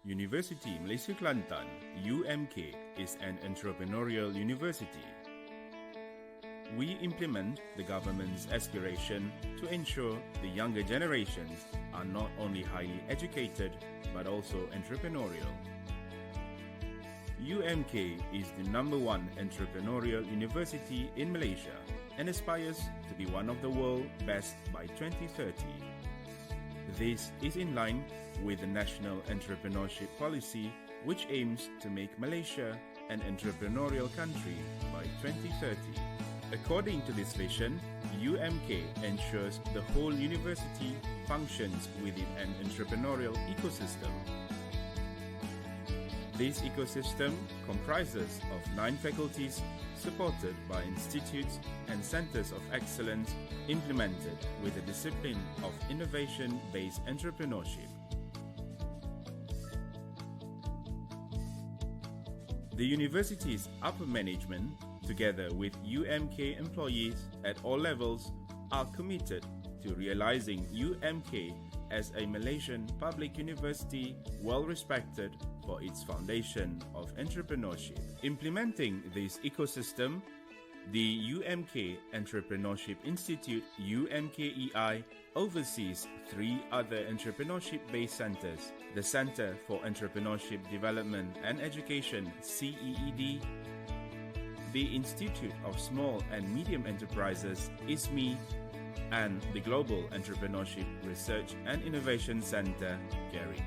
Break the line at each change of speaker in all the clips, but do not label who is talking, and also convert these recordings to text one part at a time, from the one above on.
University Malaysia Kelantan, UMK, is an entrepreneurial university. We implement the government's aspiration to ensure the younger generations are not only highly educated but also entrepreneurial. UMK is the #1 entrepreneurial university in Malaysia and aspires to be one of the world's best by 2030. This is in line with the National Entrepreneurship Policy, which aims to make Malaysia an entrepreneurial country by 2030. According to this vision, UMK ensures the whole university functions within an entrepreneurial ecosystem. This ecosystem comprises of 9 faculties supported by institutes and centers of excellence implemented with the discipline of innovation-based entrepreneurship. The university's upper management, together with UMK employees at all levels, are committed to realizing UMK as a Malaysian public university well respected for its foundation of entrepreneurship. Implementing this ecosystem, the UMK Entrepreneurship Institute UMKEI oversees 3 other entrepreneurship-based centers: the Center for Entrepreneurship Development and Education CEED, the Institute of Small and Medium Enterprises ISME, and the Global Entrepreneurship Research and Innovation Center GARIC.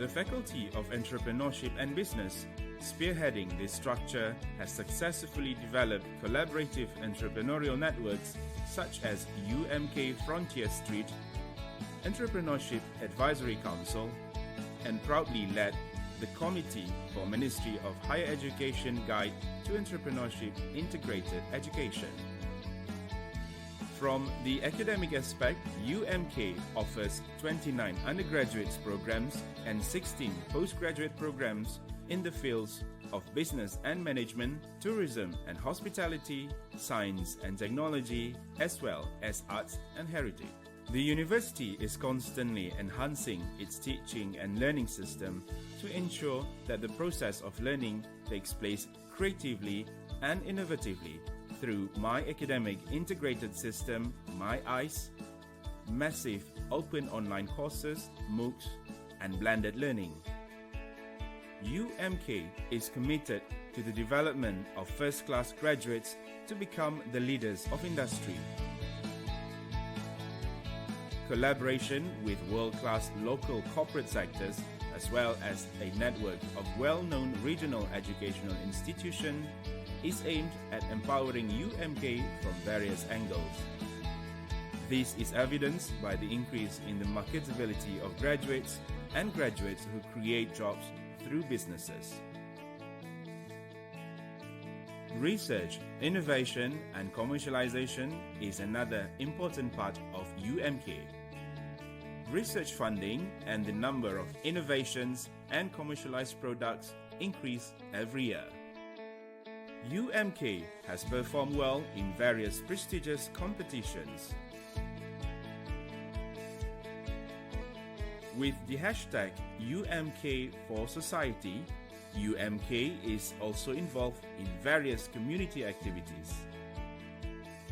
The Faculty of Entrepreneurship and Business, spearheading this structure, has successfully developed collaborative entrepreneurial networks such as UMK Frontier Street, Entrepreneurship Advisory Council, and proudly led the Committee for Ministry of Higher Education Guide to Entrepreneurship Integrated Education. From the academic aspect, UMK offers 29 undergraduate programs and 16 postgraduate programs in the fields of business and management, tourism and hospitality, science and technology, as well as arts and heritage. The university is constantly enhancing its teaching and learning system to ensure that the process of learning takes place creatively and innovatively through My Academic Integrated System, My ICE, massive open online courses, MOOCs, and blended learning. UMK is committed to the development of first-class graduates to become the leaders of industry. Collaboration with world-class local corporate sectors, as well as a network of well-known regional educational institutions, is aimed at empowering UMK from various angles. This is evidenced by the increase in the marketability of graduates and graduates who create jobs through businesses. Research, innovation, and commercialization is another important part of UMK. Research funding and the number of innovations and commercialized products increase every year. UMK has performed well in various prestigious competitions. With the hashtag UMK for Society, UMK is also involved in various community activities.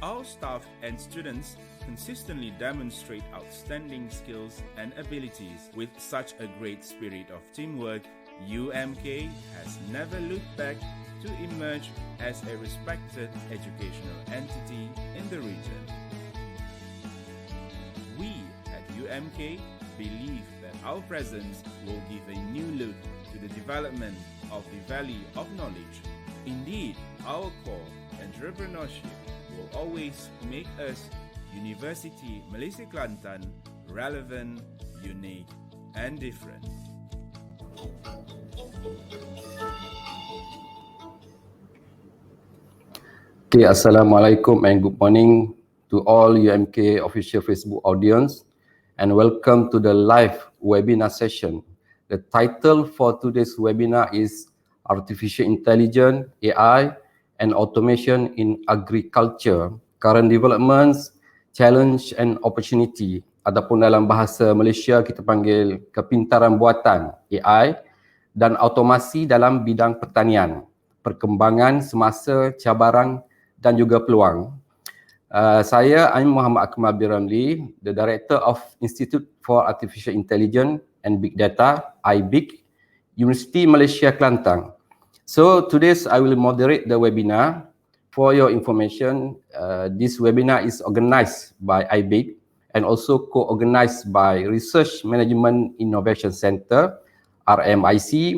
Our staff and students consistently demonstrate outstanding skills and abilities. With such a great spirit of teamwork, UMK has never looked back to emerge as a respected educational entity in the region. We at UMK believe that our presence will give a new look to the development of the Valley of Knowledge. Indeed, our core, entrepreneurship, will always make us, University Malaysia Kelantan, relevant, unique, and different.
Okay, Assalamualaikum and good morning to all UMK official Facebook audience, and welcome to the live webinar session. The title for today's webinar is Artificial Intelligence, AI, and Automation in Agriculture, Current Developments, Challenge and Opportunity ataupun dalam bahasa Malaysia kita panggil kepintaran buatan AI dan automasi dalam bidang pertanian, perkembangan semasa, cabaran dan juga peluang. Saya Muhammad Akmal bin Ramli, the Director of Institute for Artificial Intelligence and Big Data, IBIG, University Malaysia Kelantan. So today I will moderate the webinar. For your information, this webinar is organized by IBIG and also co-organized by Research Management Innovation Center, RMIC,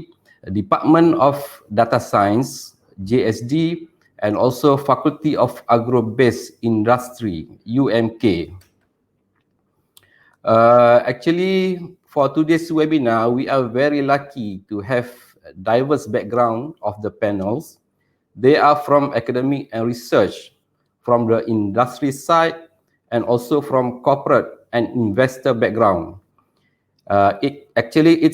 Department of Data Science, JSD, and also Faculty of Agro-Based Industry, UMK. Actually, for today's webinar, we are very lucky to have a diverse background of the panels. They are from academic and research, from the industry side, and also from corporate and investor background. It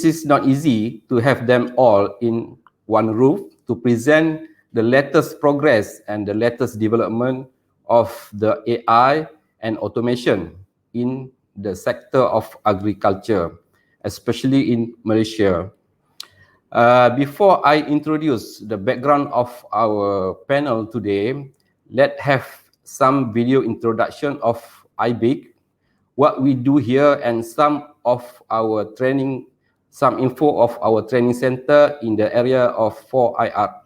is not easy to have them all in one roof to present the latest progress and the latest development of the AI and automation in the sector of agriculture, especially in Malaysia. Before I introduce the background of our panel today, let's have some video introduction of IBIG, what we do here, and some of our training, some info of our training center in the area of 4IR.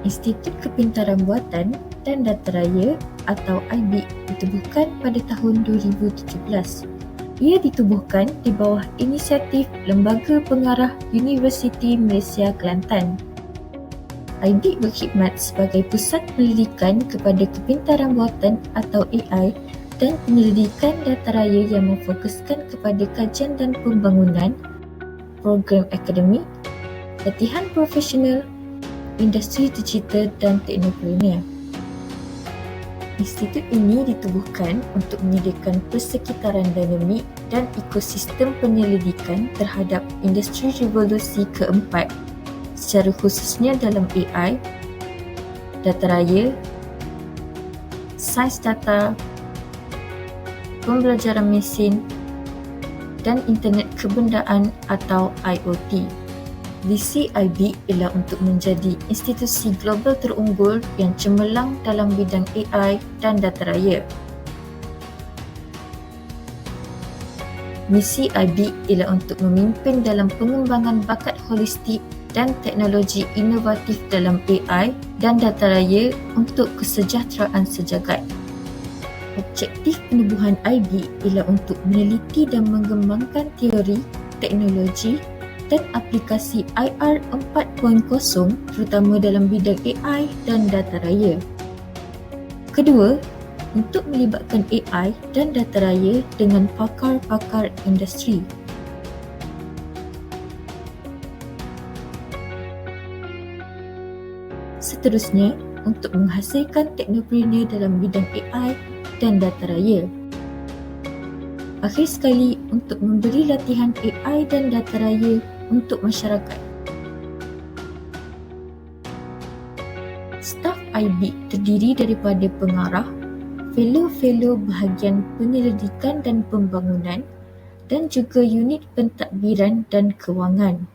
Institut Kepintaran Buatan dan Data Raya atau IBIG ditubuhkan pada tahun 2017. Ia ditubuhkan di bawah inisiatif Lembaga Pengarah Universiti Malaysia Kelantan. IBIG berkhidmat sebagai pusat penyelidikan kepada kepintaran buatan atau AI dan penyelidikan data raya yang memfokuskan kepada kajian dan pembangunan, program akademik, latihan profesional, industri digital dan teknopreneur. Institut ini ditubuhkan untuk menyediakan persekitaran dinamik dan ekosistem penyelidikan terhadap industri revolusi keempat, secara khususnya dalam AI, data raya, sains data, pembelajaran mesin dan internet kebendaan atau IoT. Visi IBIG ialah untuk menjadi institusi global terunggul yang cemerlang dalam bidang AI dan data raya. Misi IBIG ialah untuk memimpin dalam pengembangan bakat holistik dan teknologi inovatif dalam AI dan data raya untuk kesejahteraan sejagat. Objektif penubuhan IBIG ialah untuk meneliti dan mengembangkan teori, teknologi dan aplikasi IR 4.0 terutama dalam bidang AI dan data raya. Kedua, untuk melibatkan AI dan data raya dengan pakar-pakar industri. Seterusnya, untuk menghasilkan teknopreneur dalam bidang AI dan data raya. Akhir sekali, untuk memberi latihan AI dan data raya untuk masyarakat. Staf IBIG terdiri daripada pengarah, fellow-fellow bahagian penyelidikan dan pembangunan dan juga unit pentadbiran dan kewangan.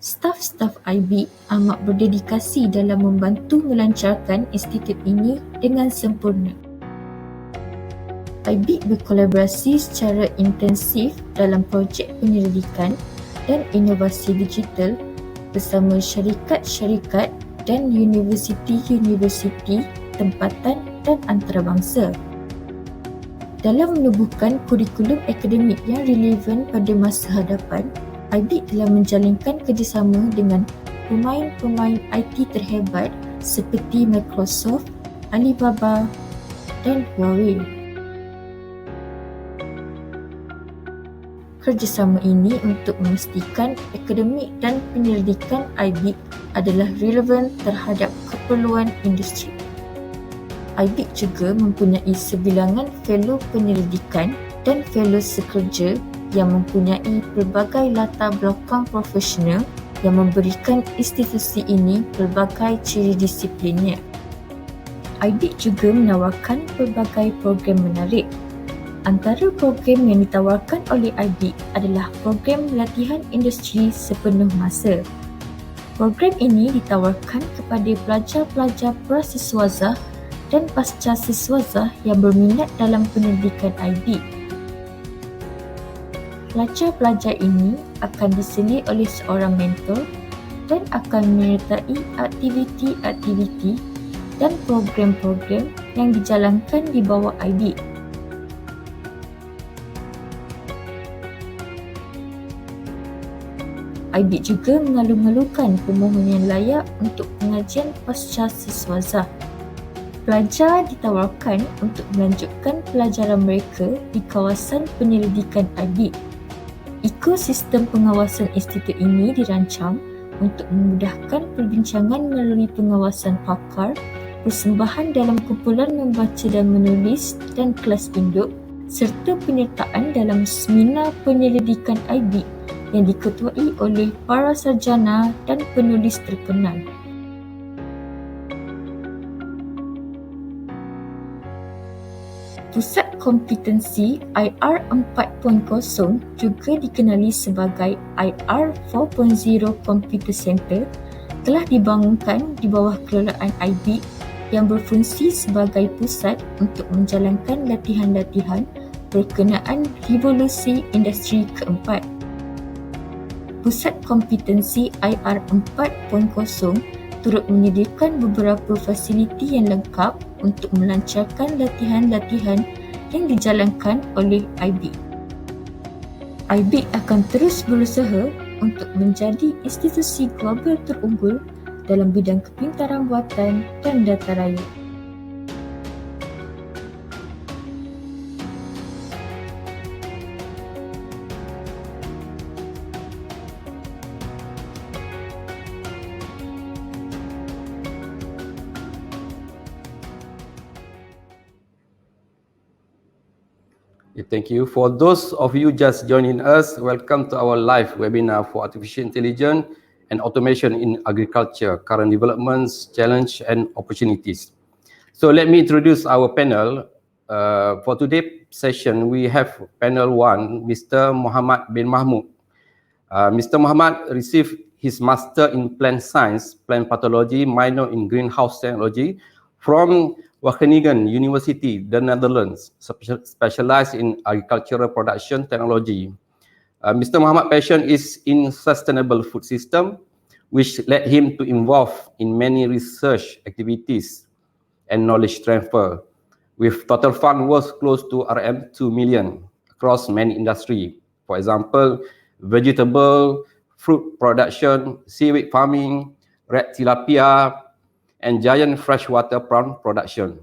Staf-staf IBIG amat berdedikasi dalam membantu melancarkan institut ini dengan sempurna. IBIG berkolaborasi secara intensif dalam projek penyelidikan dan inovasi digital bersama syarikat-syarikat dan universiti-universiti tempatan dan antarabangsa. Dalam menubuhkan kurikulum akademik yang relevan pada masa hadapan, IBIG telah menjalinkan kerjasama dengan pemain-pemain IT terhebat seperti Microsoft, Alibaba dan Huawei. kerjasama ini untuk memastikan akademik dan penyelidikan IBIG adalah relevan terhadap keperluan industri. IBIG juga mempunyai sebilangan fellow penyelidikan dan fellow sekerja yang mempunyai pelbagai latar belakang profesional yang memberikan institusi ini pelbagai ciri disiplinnya. IBIG juga menawarkan pelbagai program menarik. Antara program yang ditawarkan oleh IBIG adalah program latihan industri sepenuh masa. Program ini ditawarkan kepada pelajar-pelajar prasiswazah dan pasca siswazah yang berminat dalam pendidikan IBIG. Pelajar-pelajar ini akan diselir oleh seorang mentor dan akan menyertai aktiviti-aktiviti dan program-program yang dijalankan di bawah IBIG. IBIG juga mengalu-alukan permohonan layak untuk pengajian pasca siswazah. Pelajar ditawarkan untuk melanjutkan pelajaran mereka di kawasan penyelidikan IBIG. Ekosistem pengawasan institut ini dirancang untuk memudahkan perbincangan melalui pengawasan pakar, persembahan dalam kumpulan membaca dan menulis dan kelas induk, serta penyertaan dalam seminar penyelidikan IBIG yang diketuai oleh para sarjana dan penulis terkenal. Pusat Kompetensi IR 4.0 juga dikenali sebagai IR 4.0 Computer Center telah dibangunkan di bawah kelolaan IBIG yang berfungsi sebagai pusat untuk menjalankan latihan-latihan berkenaan revolusi industri keempat. Pusat Kompetensi IR 4.0 turut menyediakan beberapa fasiliti yang lengkap untuk melancarkan latihan-latihan yang dijalankan oleh IBIG. IBIG akan terus berusaha untuk menjadi institusi global terunggul dalam bidang kepintaran buatan dan data raya.
Thank you. For those of you just joining us, welcome to our live webinar for Artificial Intelligence and Automation in Agriculture, Current Developments, Challenge and Opportunities. So let me introduce our panel. For today's session, we have panel 1, Mr. Muhammad bin Mahmud. Mr. Muhammad received his Master in Plant Science, Plant Pathology, minor in Greenhouse Technology from Wageningen University, the Netherlands, specialized in agricultural production technology. Mr. Muhammad's passion is in sustainable food system, which led him to involve in many research activities and knowledge transfer, with total fund worth close to RM 2 million across many industries. For example, vegetable, fruit production, seaweed farming, red tilapia, and giant freshwater prawn production.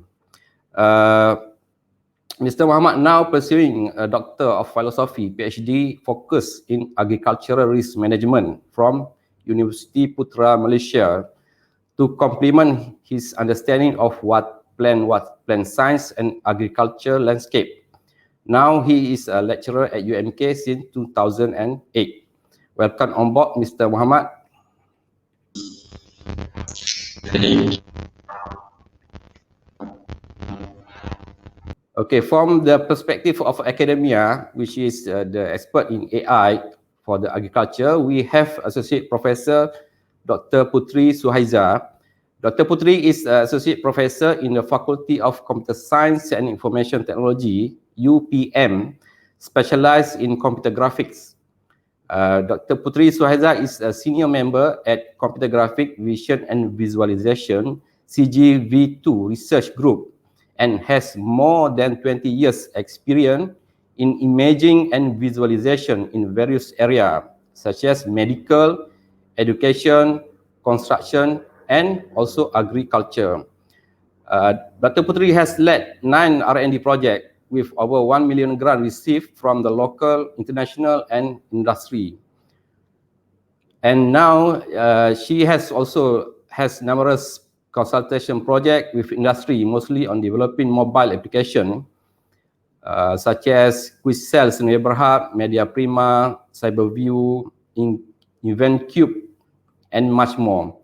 Mr. Muhammad now pursuing a Doctor of Philosophy, PhD, focus in agricultural risk management from University Putra, Malaysia, to complement his understanding of what plant science and agriculture landscape. Now he is a lecturer at UMK since 2008. Welcome on board, Mr. Muhammad. Okay, from the perspective of academia, which is the expert in AI for the agriculture, we have Associate Professor Dr. Putri Suhaiza. Dr. Putri is Associate Professor in the Faculty of Computer Science and Information Technology, UPM, specialized in computer graphics. Dr. Putri Suhaiza is a senior member at Computer Graphic Vision and Visualization, CGV2 Research Group, and has more than 20 years experience in imaging and visualization in various areas, such as medical, education, construction, and also agriculture. Dr. Putri has led 9 R&D projects with over 1 million grant received from the local, international, and industry. And now she has numerous consultation projects with industry, mostly on developing mobile application, such as Quiz Cells Neighborhood, Media Prima, Cyberview, EventCube, and much more.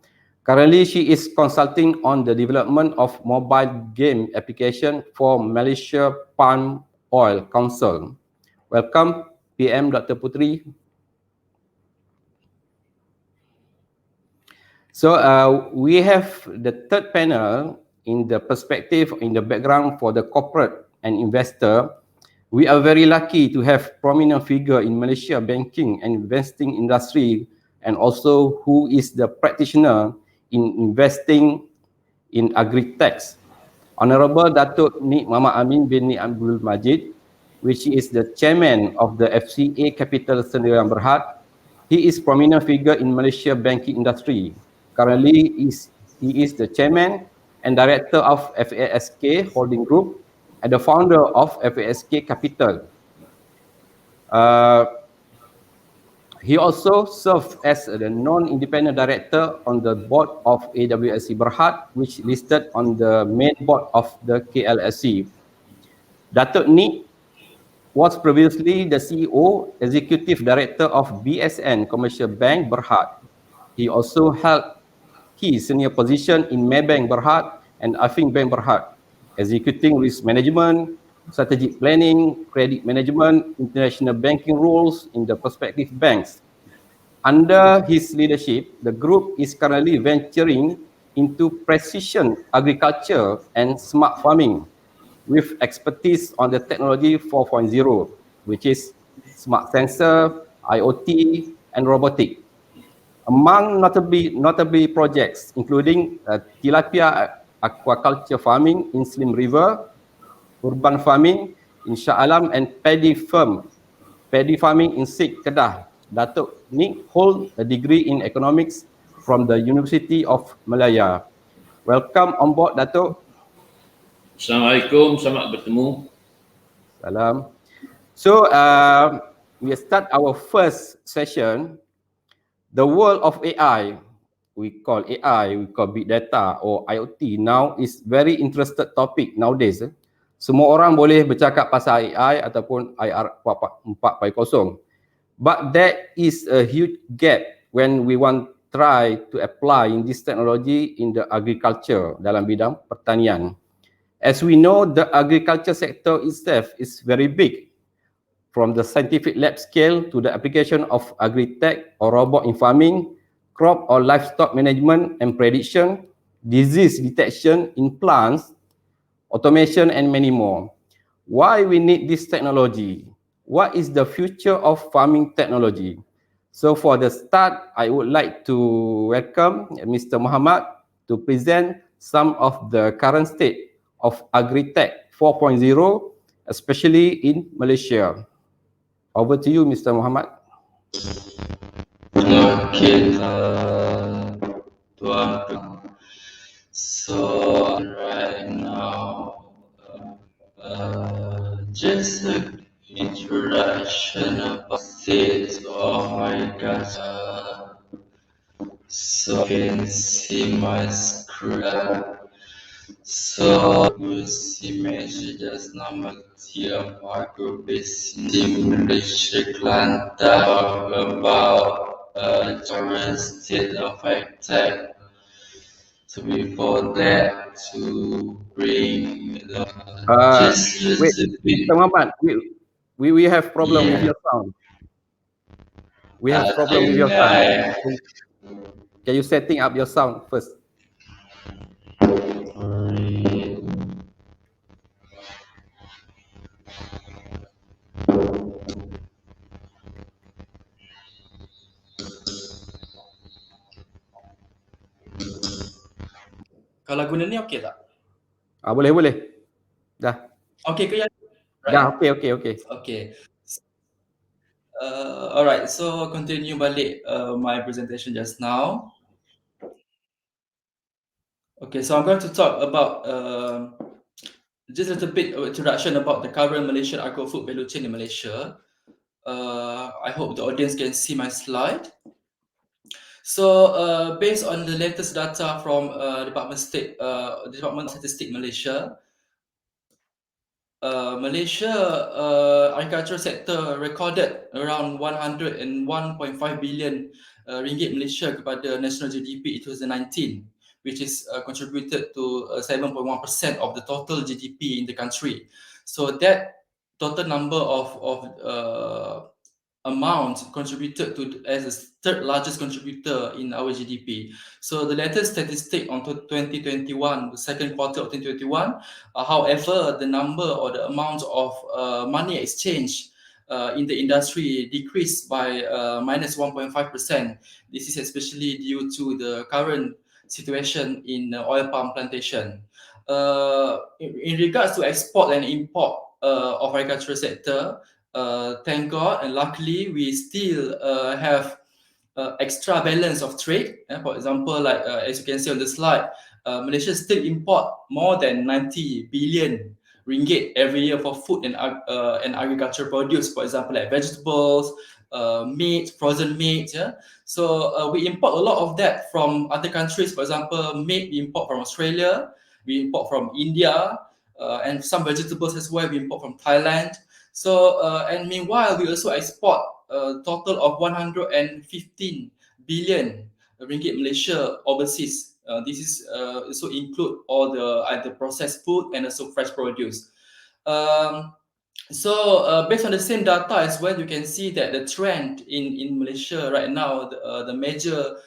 Currently, she is consulting on the development of mobile game application for Malaysia Palm Oil Council. Welcome, PM Dr. Putri. So we have the third panel in the perspective, in the background for the corporate and investor. We are very lucky to have prominent figure in Malaysia banking and investing industry, and also who is the practitioner in investing in agri-tech. Honorable Datuk Nik Muhammad Amin bin Nik Abdul Majid, which is the chairman of the FCA Capital Sdn Berhad. He is prominent figure in Malaysia banking industry. Currently, he is the chairman and director of FASK Holding Group and the founder of FASK Capital. He also served as the non-independent director on the board of AWSC Berhad, which listed on the main board of the KLSC. Datuk Nik was previously the CEO, Executive Director of BSN Commercial Bank Berhad. He also held key senior position in Maybank Berhad and Afing Bank Berhad, executing risk management, strategic planning, credit management, international banking rules in the prospective banks. Under his leadership, the group is currently venturing into precision agriculture and smart farming with expertise on the technology 4.0, which is smart sensor, IoT, and robotic. Among notably projects, including tilapia aquaculture farming in Slim River, urban farming in Shah Alam, and paddy farming in Sik Kedah. Datuk Nik holds a degree in economics from the University of Malaya. Welcome on board, Datuk.
Assalamualaikum, selamat bertemu.
Salam. So we start our first session. The world of AI, we call big data or IoT now is very interested topic nowadays. Semua orang boleh bercakap pasal AI ataupun IR 4.0. But there is a huge gap when we want try to apply in this technology in the agriculture, dalam bidang pertanian. As we know, the agriculture sector itself is very big. From the scientific lab scale to the application of agri-tech or robot in farming, crop or livestock management and prediction, disease detection in plants, automation, and many more. Why we need this technology? What is the future of farming technology? So for the start, I would like to welcome Mr. Muhammad to present some of the current state of agri-tech 4.0, especially in Malaysia. Over to you, Mr. Muhammad.
Okay, so right now, just an introduction about state of my culture. So you can see my screen. So you see image just nama tiap aku basic Malaysia Kelantan about current state of tech. So before that, to bring just
wait, Mr. Muhammad, we have problem with your sound. We have problem with your sound. Can you setting up your sound first?
Kalau guna ni okey tak?
Boleh. Dah.
Okey ke yang? Right.
Dah, okey.
Okay. Alright, so continue balik my presentation just now. Okay, so I'm going to talk about just a little bit of introduction about the current Malaysian agro-food value chain in Malaysia. I hope the audience can see my slide. So, based on the latest data from Department of Statistics Malaysia, Malaysia agricultural sector recorded around 101.5 billion ringgit Malaysia kepada national GDP in 2019, which is contributed to 7.1% of the total GDP in the country. So that total number of amount contributed to as the third largest contributor in our GDP. So the latest statistic on 2021, the second quarter of 2021, however, the number or the amount of money exchange in the industry decreased by minus 1.5%. This is especially due to the current situation in oil palm plantation. In regards to export and import of agricultural sector, thank God and luckily we still have extra balance of trade. For example, like as you can see on the slide, Malaysia still import more than 90 billion ringgit every year for food and agricultural produce. For example, like vegetables, meat, frozen meat. Yeah? So we import a lot of that from other countries. For example, meat we import from Australia, we import from India, and some vegetables as well we import from Thailand. So, and meanwhile, we also export a total of 115 billion ringgit Malaysia overseas. This is also include all the either processed food and also fresh produce. So, based on the same data as well, you can see that the trend in Malaysia right now, the major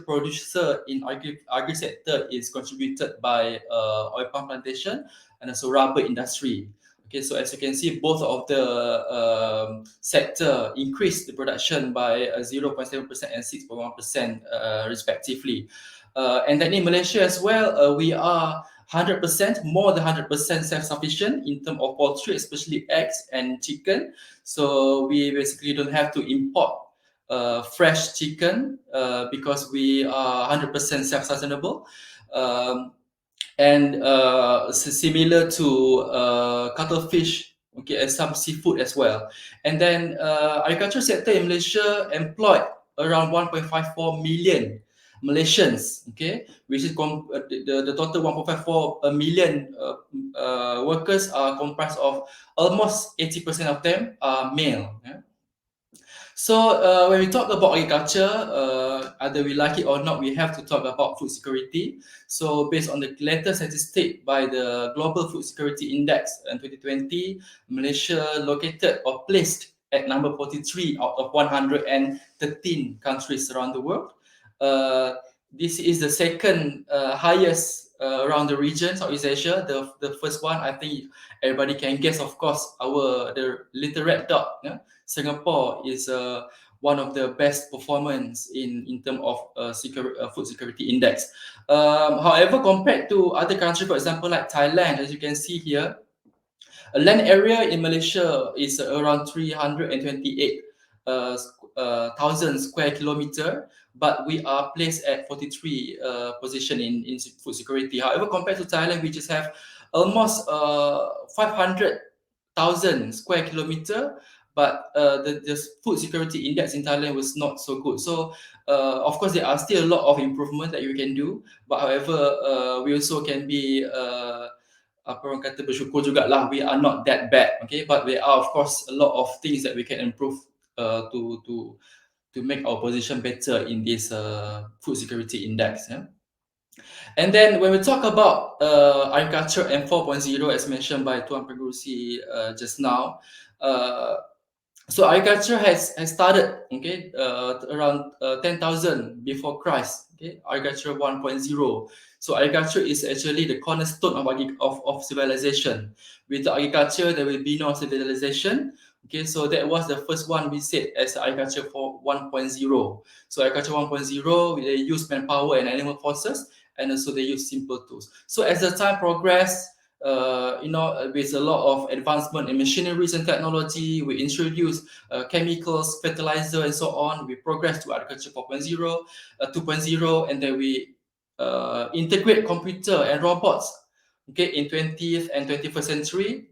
producer in agri sector is contributed by oil palm plantation and also rubber industry. Okay, so as you can see, both of the sector increased the production by 0.7% and 6.1% respectively. And then in Malaysia as well, we are 100%, more than 100% self-sufficient in terms of poultry, especially eggs and chicken. So we basically don't have to import fresh chicken because we are 100% self-sustainable. And similar to cuttlefish, okay, and some seafood as well. And then agriculture sector in Malaysia employed around 1.54 million Malaysians, okay, which is the total 1.54 million workers are comprised of almost 80% of them are male. Yeah? So when we talk about agriculture, either we like it or not, we have to talk about food security. So based on the latest statistic by the Global Food Security Index in 2020, Malaysia located or placed at number 43 out of 113 countries around the world. This is the second highest around the region, Southeast Asia. The first one, I think everybody can guess, of course, the little red dot. Yeah? Singapore is one of the best performance in terms of food security index. However, compared to other countries, for example, like Thailand, as you can see here, a land area in Malaysia is around 328,000 square kilometer, but we are placed at 43 position in food security. However, compared to Thailand, we just have almost 500,000 square kilometer, but the food security index in Thailand was not so good. So, of course, there are still a lot of improvement that you can do. But however, we also can be apa orang kata bersyukur jugalah, we are not that bad, okay? But there are of course a lot of things that we can improve to make our position better in this food security index. Yeah? And then when we talk about agriculture and 4.0, as mentioned by Tuan Pengurusi just now, so agriculture has started, okay, around 10,000 before Christ. Okay, agriculture 1.0. So agriculture is actually the cornerstone of civilization. With agriculture, there will be no civilization. Okay, so that was the first one we said as agriculture for 1.0. So agriculture 1.0, they use manpower and animal forces, and also they use simple tools. So as the time progressed, with a lot of advancement in machineries and technology, we introduce chemicals, fertilizer, and so on. We progress to agriculture 4.0, 2.0, and then we integrate computer and robots okay, in 20th and 21st century.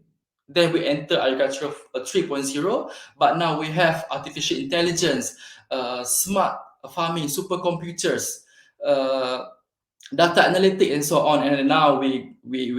Then we enter agriculture 3.0, but now we have artificial intelligence, smart farming, supercomputers, data analytics, and so on. And now we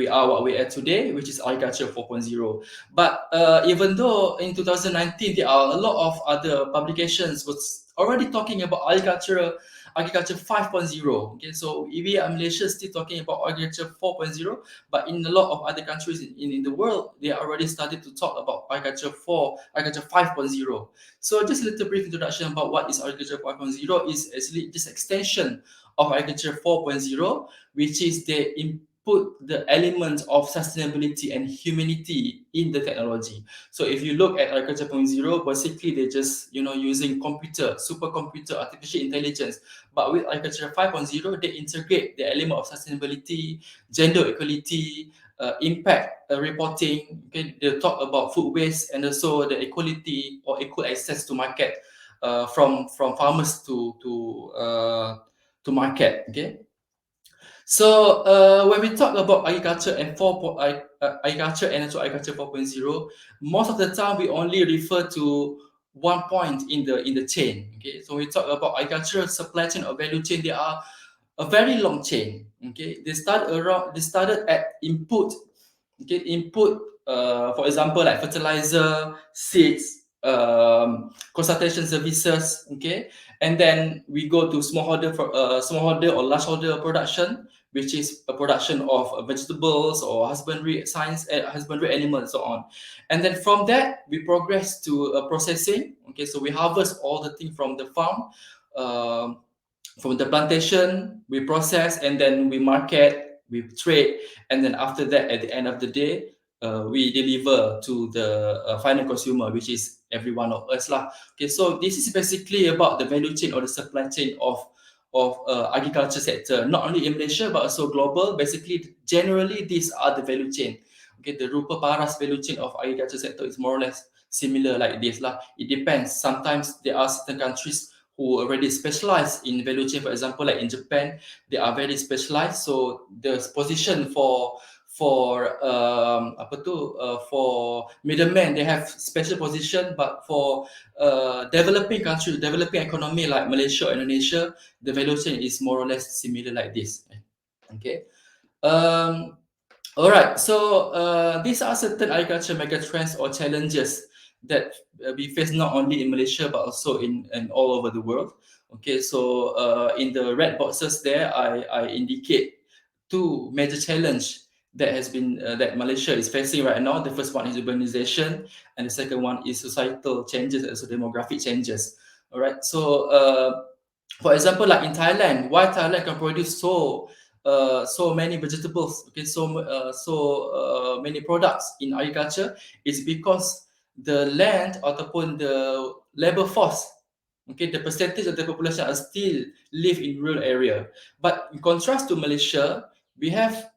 are what we are today, which is agriculture 4.0. But even though in 2019 there are a lot of other publications was already talking about agriculture 5.0. Okay, so we are Malaysia still talking about agriculture 4.0, but in a lot of other countries in the world, they are already started to talk about agriculture 5.0. So just a little brief introduction about what is agriculture 5.0 is actually just extension of agriculture 4.0, which is they input the elements of sustainability and humanity in the technology. So if you look at agriculture 4.0, basically they're just using computer, supercomputer, artificial intelligence. But with agriculture 5.0, they integrate the element of sustainability, gender equality, impact reporting. Okay, they talk about food waste and also the equality or equal access to market from farmers to market. Okay, so when we talk about agriculture and agriculture and also agriculture 4.0, most of the time we only refer to one point in the chain. Okay, so when we talk about agricultural supply chain or value chain, they are a very long chain. Okay, they started at input. Okay, input, for example, like fertilizer, seeds, consultation services. Okay, and then we go to smallholder or largeholder production, which is a production of vegetables or husbandry animals, and so on. And then from that, we progress to processing. Okay, so we harvest all the thing from the farm, from the plantation, we process, and then we market, we trade, and then after that, at the end of the day, we deliver to the final consumer, which is every one of us lah. Okay, so this is basically about the value chain or the supply chain of agriculture sector, not only in Malaysia but also global. Basically, generally, these are the value chain. Okay, the rupa paras value chain of agriculture sector is more or less similar like this lah. It depends. Sometimes there are certain countries who already specialize in value chain. For example, like in Japan, they are very specialized. So the position for middlemen, they have special position. But for developing country, developing economy like Malaysia or Indonesia, the value chain is more or less similar like this. Okay. All right. So these are certain agriculture megatrends or challenges that we face not only in Malaysia but also in all over the world. Okay. So in the red boxes there, I indicate two major challenge that has been that Malaysia is facing right now. The first one is urbanization, and the second one is societal changes and also demographic changes. All right. So for example, like in Thailand, why Thailand can produce so many vegetables, okay, so many products in agriculture is because the land ataupun the labor force, okay, the percentage of the population are still live in rural area. But in contrast to Malaysia, we have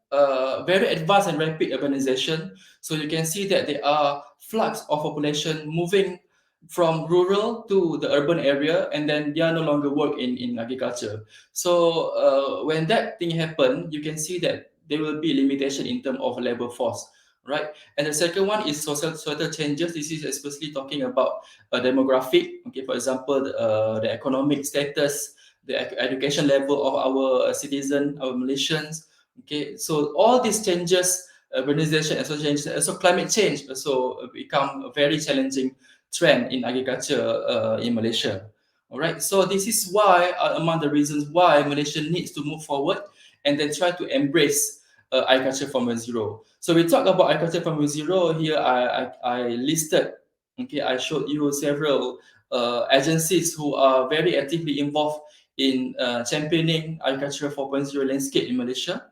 very advanced and rapid urbanization. So you can see that there are flux of population moving from rural to the urban area, and then they are no longer work in agriculture. So when that thing happen, you can see that there will be limitation in terms of labor force, right? And the second one is social changes. This is especially talking about demographic. Okay, for example, the economic status, the education level of our citizen, our Malaysians. Okay, so all these changes, urbanization and social changes, also climate change, also become a very challenging trend in agriculture in Malaysia. All right, so this is why among the reasons why Malaysia needs to move forward and then try to embrace agriculture 4.0. So we talk about agriculture 4.0 here. I listed, okay, I showed you several agencies who are very actively involved in championing agriculture 4.0 landscape in Malaysia.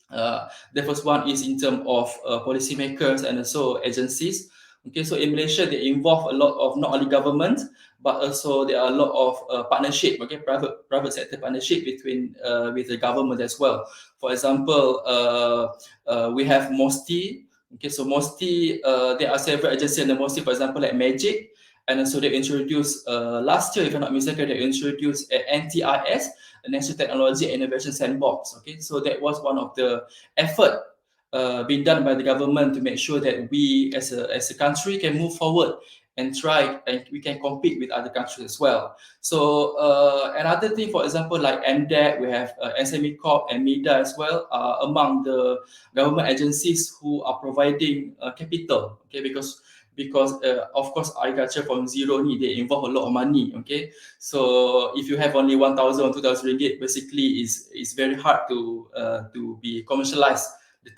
The first one is in terms of policymakers and also agencies. Okay, so in Malaysia, they involve a lot of not only government, but also there are a lot of partnership. Okay, private sector partnership between with the government as well. For example, we have MOSTI. Okay, so MOSTI, there are several agencies in the MOSTI, for example, like Magic, and also they introduced last year, if I'm not mistaken, they introduced NTIS, a National Technology Innovation Sandbox. Okay, so that was one of the effort being done by the government to make sure that we as a country can move forward and try and we can compete with other countries as well. So another thing, for example, like MDEC, we have SME Corp and MIDA as well, among the government agencies who are providing capital, okay, because of course agriculture from zero ni they involve a lot of money, okay. So if you have only 1,000 or 2,000 ringgit, basically is very hard to be commercialized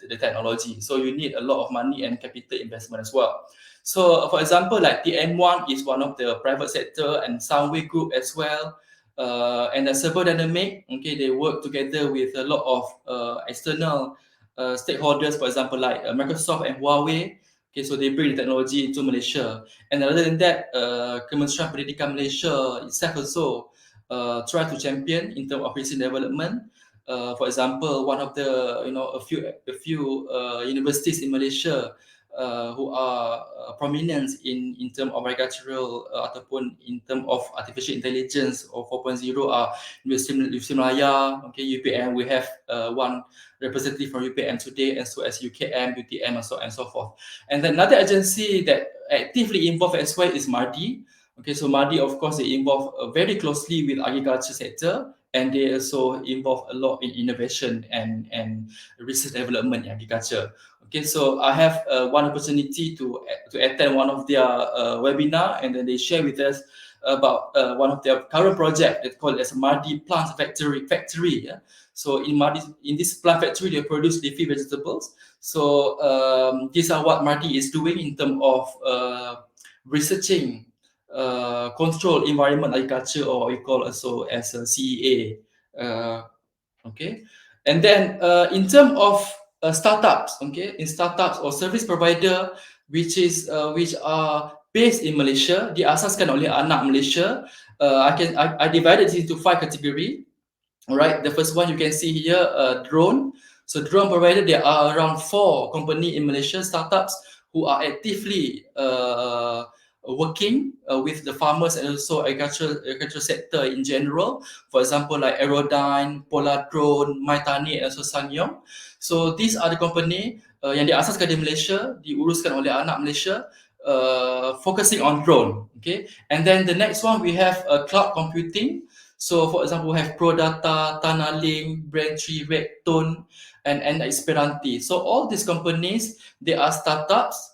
the technology. So you need a lot of money and capital investment as well. So for example, like TM1 is one of the private sector and Soundwave Group as well. And the Servo Dynamic, okay, they work together with a lot of external stakeholders, for example, like Microsoft and Huawei. Okay, so they bring the technology into Malaysia. And other than that, Kementerian Pendidikan Malaysia itself also try to champion in terms of research and development. For example, one of the a few universities in Malaysia who are prominent in terms of agricultural ataupun in terms of artificial intelligence or 4.0 are Universiti Malaya, okay, UPM. We have one representative from UPM today, and so as UKM, UTM, and so on and so forth. And then another agency that actively involved as well is MADI. Okay, so MADI, of course, they involve very closely with agriculture sector, and they also involve a lot in innovation and research development in agriculture. Okay, so I have one opportunity to attend one of their webinar, and then they share with us about one of their current project that's called as MADI Plant Factory. Yeah? So in this plant factory, they produce leafy vegetables. So these are what MADI is doing in terms of researching control environment agriculture, or we call also as a CEA. Okay, and then in terms of startups, okay, in startups or service provider which are based in Malaysia, diasaskan oleh anak Malaysia. I divided it into 5 category. All right, the first one you can see here, drone. So drone provider, there are around 4 company in Malaysia, startups who are actively working with the farmers and also agriculture sector in general. For example, like Aerodyne, Polar Drone, MyTani, and also Sangyong. So these are the company yang diasaskan di Malaysia, diuruskan oleh anak Malaysia, focusing on drone. Okay, and then the next one we have cloud computing. So for example, we have ProData, Tanalink, Braintree, Redtone, and Esperanti. So all these companies, they are startups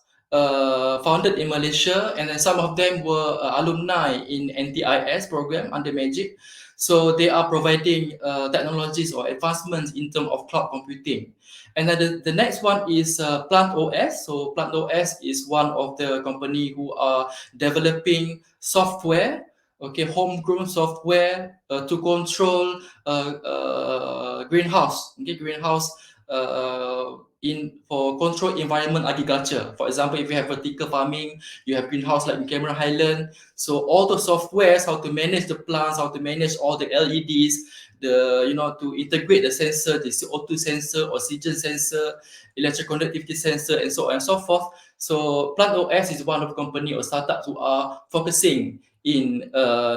founded in Malaysia, and then some of them were alumni in NTIS program under Magic. So they are providing technologies or advancements in terms of cloud computing. And then the next one is Plant OS. So Plant OS is one of the company who are developing software, okay, homegrown software to control greenhouse, okay, greenhouse for control environment agriculture. For example, if you have vertical farming, you have greenhouse like in Cameron Highland. So all the softwares, how to manage the plants, how to manage all the LEDs, to integrate the sensor, the CO2 sensor, oxygen sensor, electric conductivity sensor, and so on and so forth. So Plant OS is one of the company or startups who are focusing in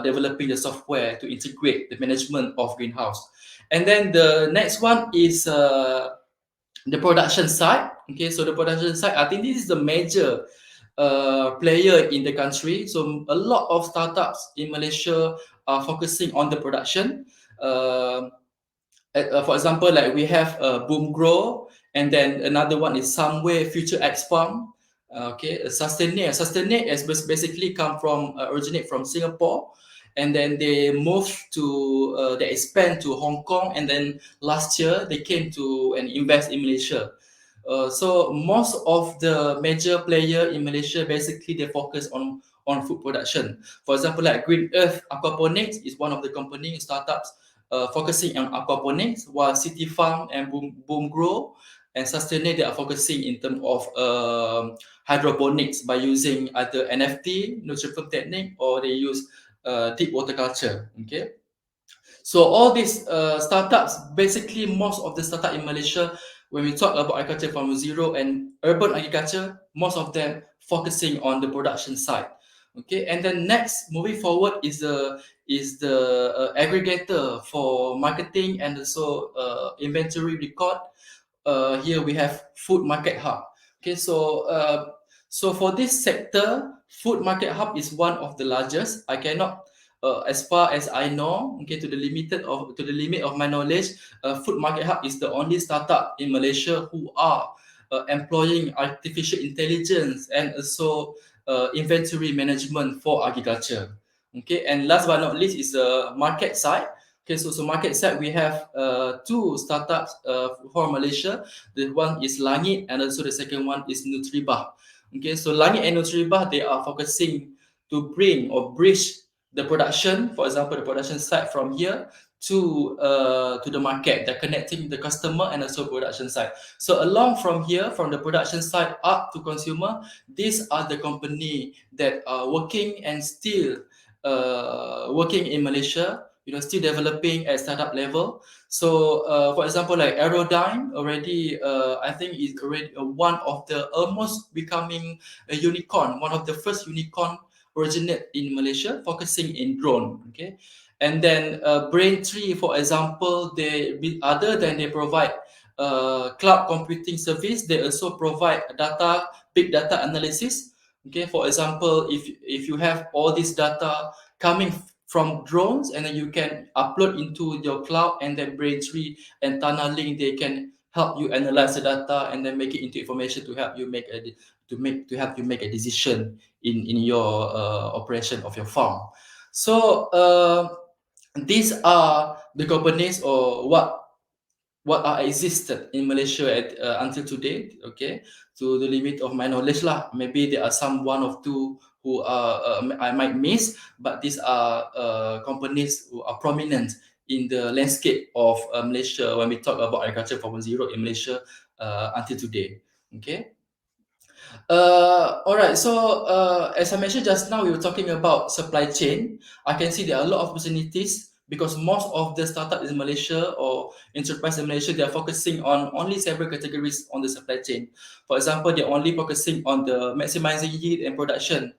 developing the software to integrate the management of greenhouse. And then the next one is the production side. Okay, so the production side, I think this is the major player in the country. So a lot of startups in Malaysia are focusing on the production. For example, like we have Boom Grow, and then another one is Somewhere Future X Farm. Okay, Sustainate has basically originate from Singapore, and then they moved to they expand to Hong Kong, and then last year they came to and invest in Malaysia. So most of the major player in Malaysia, basically they focus on food production. For example, like Green Earth Aquaponics is one of the company startups focusing on aquaponics, while City Farm and Boom Grow and Sustainate, they are focusing in terms of hydroponics by using either NFT, nutrient technique, or they use deep water culture. Okay, so all these startups, basically most of the startup in Malaysia, when we talk about agriculture from zero and urban agriculture, most of them focusing on the production side. Okay, and then next, moving forward, is the aggregator for marketing and also inventory record. here we have food market hub. Okay, so for this sector, food market hub is one of the largest. I cannot, as far as I know, okay, to the limit of my knowledge, food market hub is the only startup in Malaysia who are employing artificial intelligence and also inventory management for agriculture. Okay, and last but not least is the market side. Okay, so market side we have two startups for Malaysia. The one is Langit and also the second one is Nutribah. Okay, so Langit and Nutribah, they are focusing to bring or bridge the production, for example, the production side from here to the market. They're connecting the customer and also production side. So along from here, from the production side up to consumer, these are the company that are working and still working in Malaysia, still developing at startup level. So for example, like Aerodyne already, I think is already one of the almost becoming a unicorn, one of the first unicorn originate in Malaysia, focusing in drone. Okay, and then Braintree, for example, other than they provide cloud computing service, they also provide big data analysis. Okay, for example, if you have all this data coming from drones, and then you can upload into your cloud, and then Braintree and Tanalink, they can help you analyze the data and then make it into information to help you make a decision in your operation of your farm. So these are the companies or what are existed in Malaysia until today. Okay, to the limit of my knowledge lah. Maybe there are some one or two who are I might miss, but these are companies who are prominent in the landscape of Malaysia when we talk about agriculture 4.0 in Malaysia until today. Okay. All right. So as I mentioned just now, we were talking about supply chain. I can see there are a lot of opportunities because most of the startups in Malaysia or enterprise in Malaysia, they are focusing on only several categories on the supply chain. For example, they're only focusing on the maximizing yield and production,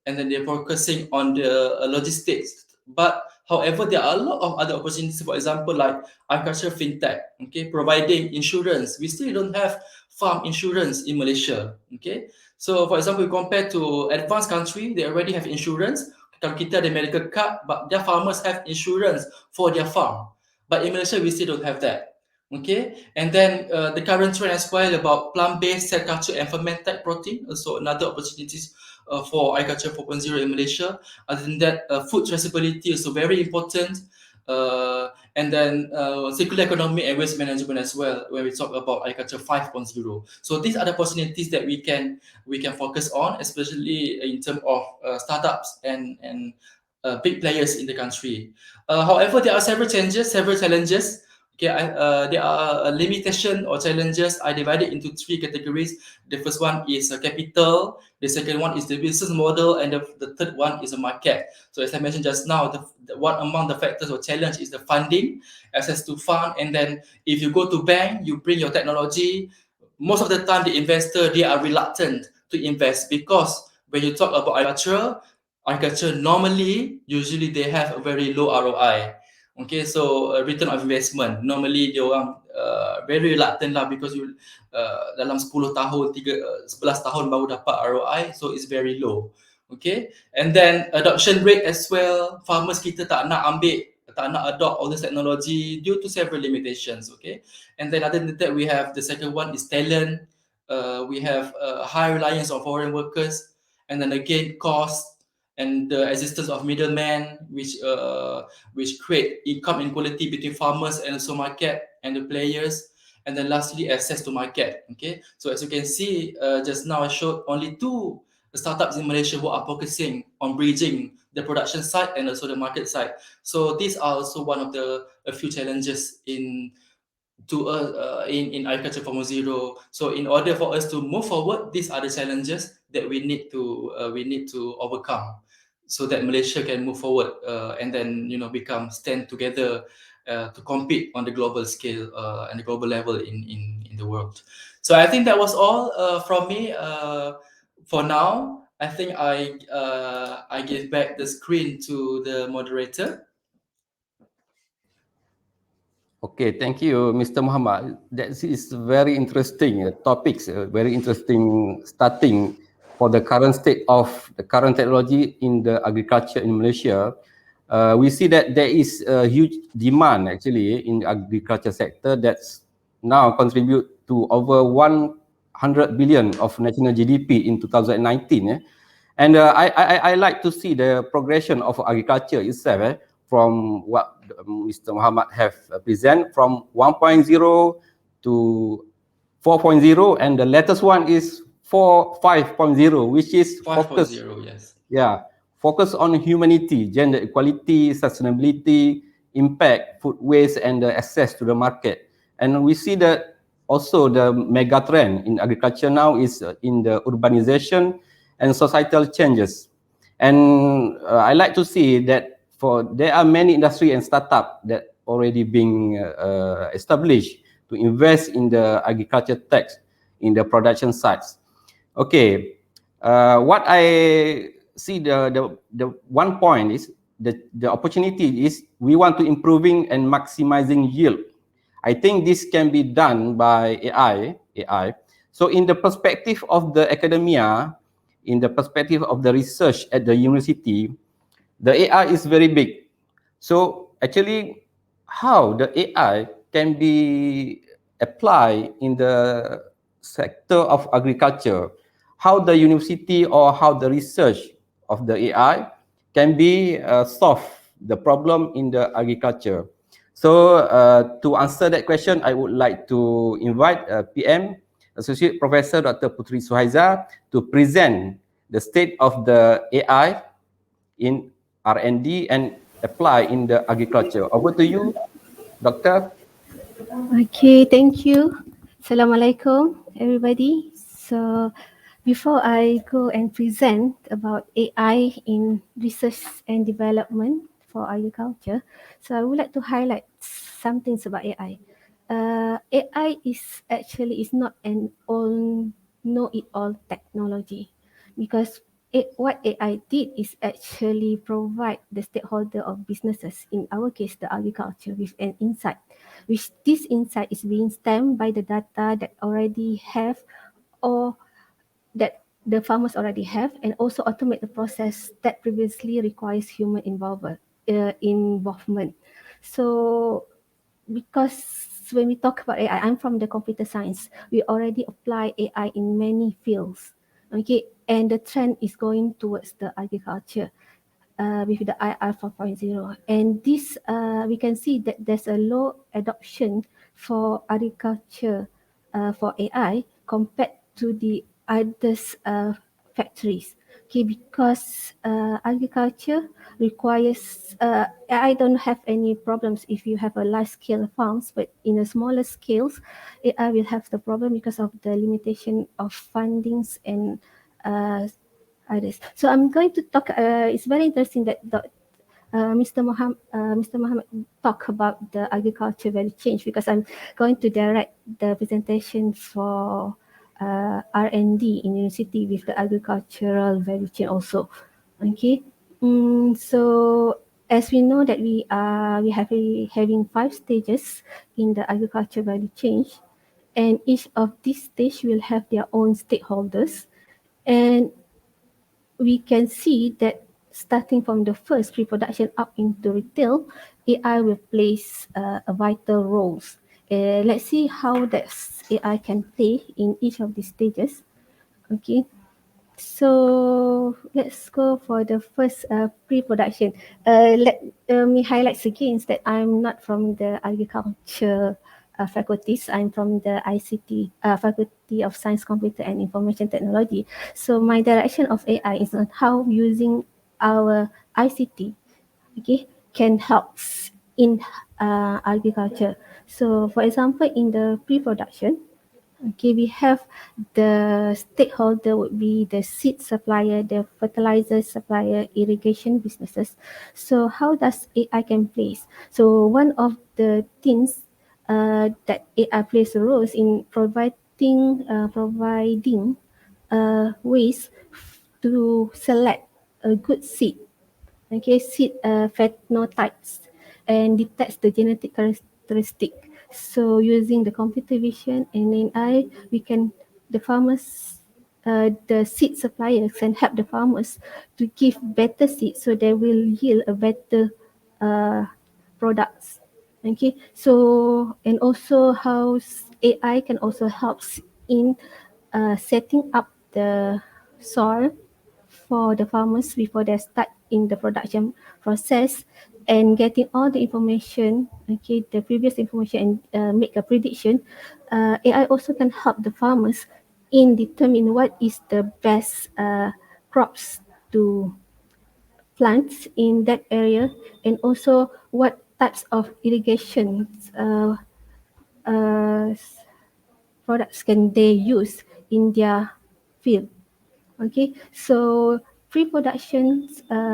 and then they're focusing on the logistics. But however, there are a lot of other opportunities. For example, like agriculture fintech, okay, providing insurance. We still don't have farm insurance in Malaysia. Okay, so for example, compared to advanced country, they already have insurance. Kalau kita ada medical card, but their farmers have insurance for their farm. But in Malaysia, we still don't have that. Okay, and then the current trend as well about plant-based cell culture and fermented protein, also another opportunities for agriculture 4.0 in Malaysia. Other than that, food traceability is also very important. And then circular economy and waste management as well when we talk about agriculture 5.0. So these are the opportunities that we can focus on, especially in terms of startups and big players in the country. However, there are several challenges. Okay, there are a limitation or challenges. I divided into three categories. The first one is capital. The second one is the business model, and the third one is a market. So as I mentioned just now, one among the factors or challenge is the funding, access to fund, and then if you go to bank, you bring your technology. Most of the time, the investor, they are reluctant to invest because when you talk about agriculture normally, usually they have a very low ROI. Okay, so return of investment normally dia orang very reluctant lah because you dalam 10 tahun 11 tahun baru dapat ROI, so it's very low. Okay, and then adoption rate as well, farmers kita tak nak adopt all this technology due to several limitations. Okay, and then other than that, we have the second one is talent. We have high reliance on foreign workers, and then again cost and the existence of middlemen, which create income inequality between farmers and also market and the players. And then lastly, access to market. Okay, so as you can see, just now I showed only two startups in Malaysia who are focusing on bridging the production side and also the market side. So these are also one of a few challenges in agriculture 4.0. So in order for us to move forward, these are the challenges that we need to overcome, so that Malaysia can move forward and then stand together to compete on the global scale and the global level in the world. So I think that was all from me for now. I think I give back the screen to the moderator.
Okay, thank you, Mr. Muhammad. That is very interesting topics, very interesting starting for the current state of the current technology in the agriculture in Malaysia. We see that there is a huge demand actually in the agriculture sector that's now contribute to over 100 billion of national GDP in 2019. And I like to see the progression of agriculture itself from what Mr. Muhammad have present from 1.0 to 4.0, and the latest one is 5.0, which is
5.0, yes.
Focus on humanity, gender equality, sustainability, impact, food waste, and the access to the market. And we see that also the mega trend in agriculture now is in the urbanization and societal changes. And I like to see that there are many industry and startup that already being established to invest in the agriculture tech in the production sites. Okay, what I see the one point is the opportunity is we want to improving and maximizing yield. I think this can be done by AI. So in the perspective of the academia, in the perspective of the research at the university, the AI is very big. So actually, how the AI can be applied in the sector of agriculture, how the university or how the research of the AI can be solve the problem in the agriculture. So to answer that question, I would like to invite PM, Associate Professor Dr. Putri Suhaiza, to present the state of the AI in R&D and apply in the agriculture. Over to you, Doctor.
Okay, thank you. Assalamualaikum, everybody. So, before I go and present about AI in research and development for agriculture, so I would like to highlight some things about AI. AI is not an all know-it-all technology, because what AI did is actually provide the stakeholder of businesses, in our case the agriculture, with an insight, which this insight is being stemmed by the data that already have or that the farmers already have, and also automate the process that previously requires human involvement. So because when we talk about AI, I'm from the computer science, we already apply AI in many fields. Okay, and the trend is going towards the agriculture with the IR 4.0. And this, we can see that there's a low adoption for agriculture for AI compared to the others factories. Okay, because agriculture requires, I don't have any problems if you have a large scale farms, but in a smaller scales, AI will have the problem because of the limitation of fundings and others. So I'm going to talk, it's very interesting that Mr. Muhammad talk about the agriculture value change, because I'm going to direct the presentation for R&D in university with the agricultural value chain also. Okay, so as we know that we have having 5 stages in the agriculture value chain, and each of these stage will have their own stakeholders, and we can see that starting from the first pre-production up into retail, AI will place a vital roles. Let's see how that AI can play in each of these stages. Okay, so let's go for the first pre-production. Let me highlight again that I'm not from the agriculture faculties. I'm from the ICT Faculty of Science, Computer and Information Technology. So my direction of AI is on how using our ICT, okay, can help in agriculture. So for example, in the pre-production, okay, we have the stakeholder would be the seed supplier, the fertilizer supplier, irrigation businesses. So how does AI can place? So one of the things that AI plays a role in providing ways to select a good seed. Okay, seed phenotypes and detects the genetic characteristic. So using the computer vision and AI, the farmers, the seed suppliers can help the farmers to give better seeds so they will yield a better products. Okay, so and also how AI can also help in setting up the soil for the farmers before they start in the production process and getting all the information, okay, the previous information and make a prediction. AI also can help the farmers in determine what is the best crops to plant in that area and also what types of irrigation uh, products can they use in their field. Okay, so pre-production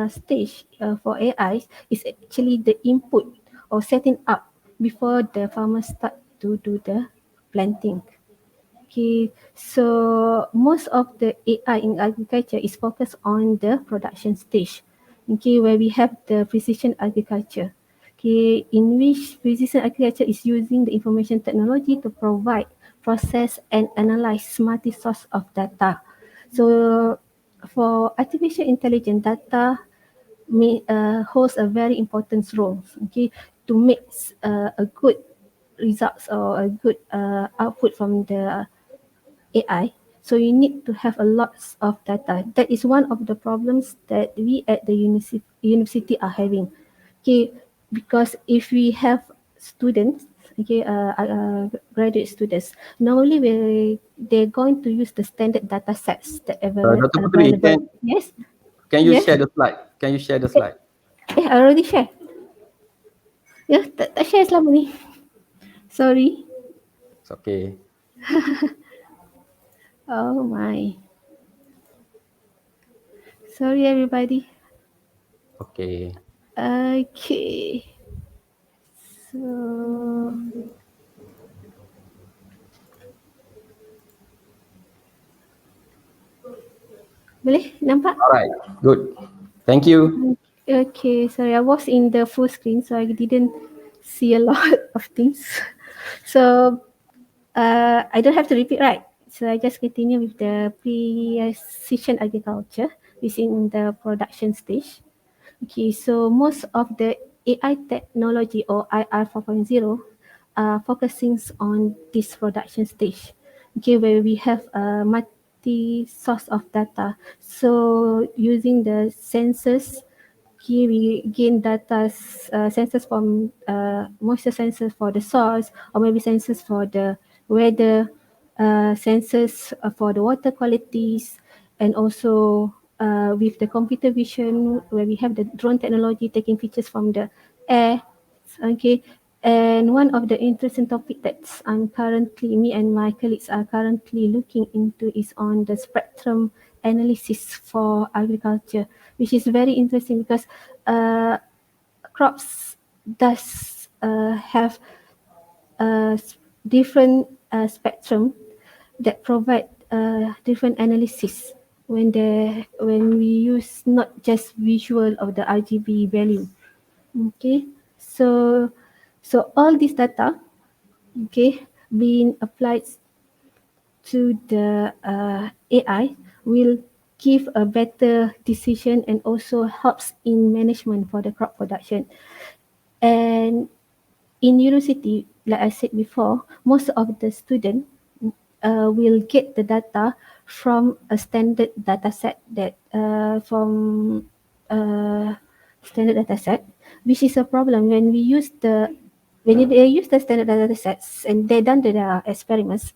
stage for AI is actually the input or setting up before the farmers start to do the planting. Okay, so most of the AI in agriculture is focused on the production stage. Okay, where we have the precision agriculture. Okay, in which precision agriculture is using the information technology to provide, process, and analyze multi-source of data. So, for artificial intelligence, data holds a very important role. Okay, to make a good results or a good output from the AI. So you need to have a lot of data. That is one of the problems that we at the university are having. Okay, because if we have students, okay, graduate students, normally they're going to use the standard data sets that
Dr. Putri,
available. Yes,
can you
yes.
share the slide? Can you share the slide?
I already share. Ya, tak share selama ni. Sorry.
It's okay.
Oh my. Sorry everybody.
Okay.
Okay. So boleh nampak?
Alright, good. Thank you.
Okay, sorry, I was in the full screen, so I didn't see a lot of things. So I don't have to repeat, right? So I just continue with the precision agriculture, which is in the production stage. Okay, so most of the AI technology or IR 4.0 are focusing on this production stage. Okay, where we have a multi-source of data. So using the sensors, okay, we gain data, sensors from moisture sensors for the soils, or maybe sensors for the weather, sensors for the water qualities, and also with the computer vision where we have the drone technology taking pictures from the air. Okay, and one of the interesting topic that me and my colleagues are currently looking into is on the spectrum analysis for agriculture, which is very interesting because crops does have a different spectrum that provide different analysis when we use not just visual of the RGB value. Okay, so all this data, okay, being applied to the AI will give a better decision and also helps in management for the crop production. And in university, like I said before, most of the student will get the data from a standard data set that from standard data set, which is a problem when they use the standard data sets and they done the experiments,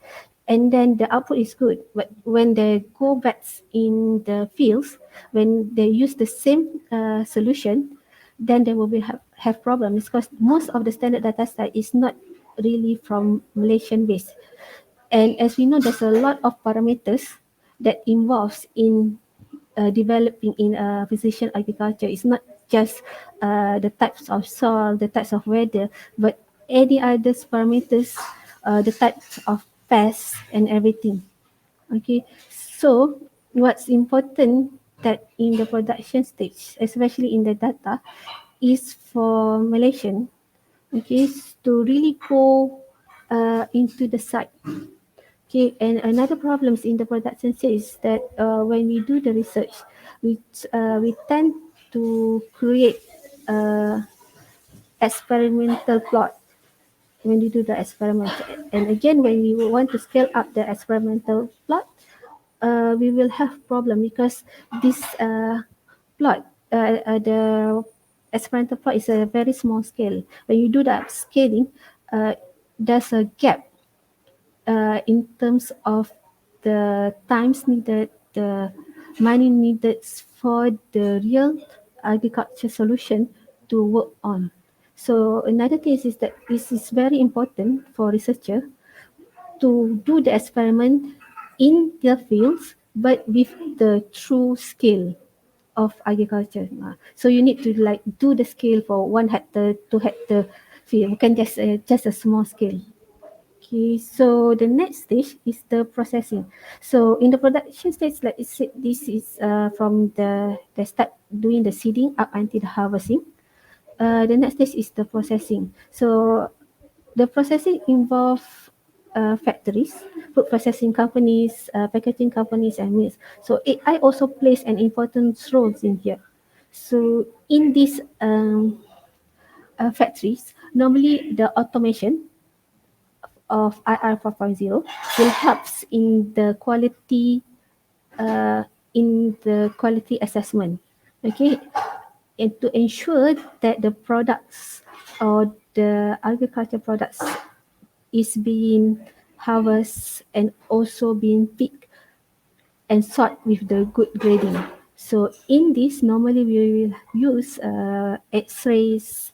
and then the output is good. But when they go back in the fields, when they use the same solution, then they will have problems because most of the standard data set is not really from Malaysian base. And as we know, there's a lot of parameters that involves in developing in precision agriculture. It's not just the types of soil, the types of weather, but any other parameters, the types of pests and everything. Okay, so what's important that in the production stage, especially in the data, is for Malaysian okay, to really go into the site. Okay, and another problems in the production stage is that when we do the research, we tend to create experimental plot when you do the experiment. And again, when we want to scale up the experimental plot, we will have problem because this plot, the experimental plot is a very small scale. When you do the upscaling, there's a gap in terms of the times needed, the money needed for the real agriculture solution to work on. So another thing is that this is very important for researcher to do the experiment in their fields, but with the true scale of agriculture. So you need to like do the scale for 1 hectare, 2 hectare field, bukan just a small scale. Okay, so the next stage is the processing. So in the production stage, like I said, this is from they start doing the seeding up until the harvesting. The next stage is the processing. So the processing involve factories, food processing companies, packaging companies, and mills. So AI also plays an important role in here. So in these factories, normally the automation of IR 4.0 will helps in the quality assessment. Okay, and to ensure that the products or the agriculture products is being harvested and also being picked and sort with the good grading. So in this, normally we will use X-rays,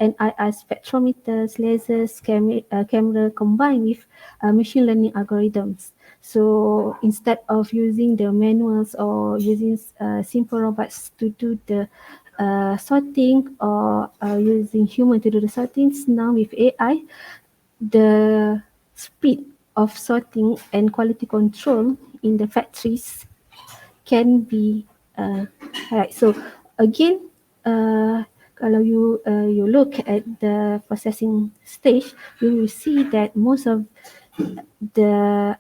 NIR spectrometers, lasers, camera combined with machine learning algorithms. So instead of using the manuals or using simple robots to do the sorting or using human to do the sortings, now with AI, the speed of sorting and quality control in the factories can be right. So again, kalau you look at the processing stage, you will see that most of the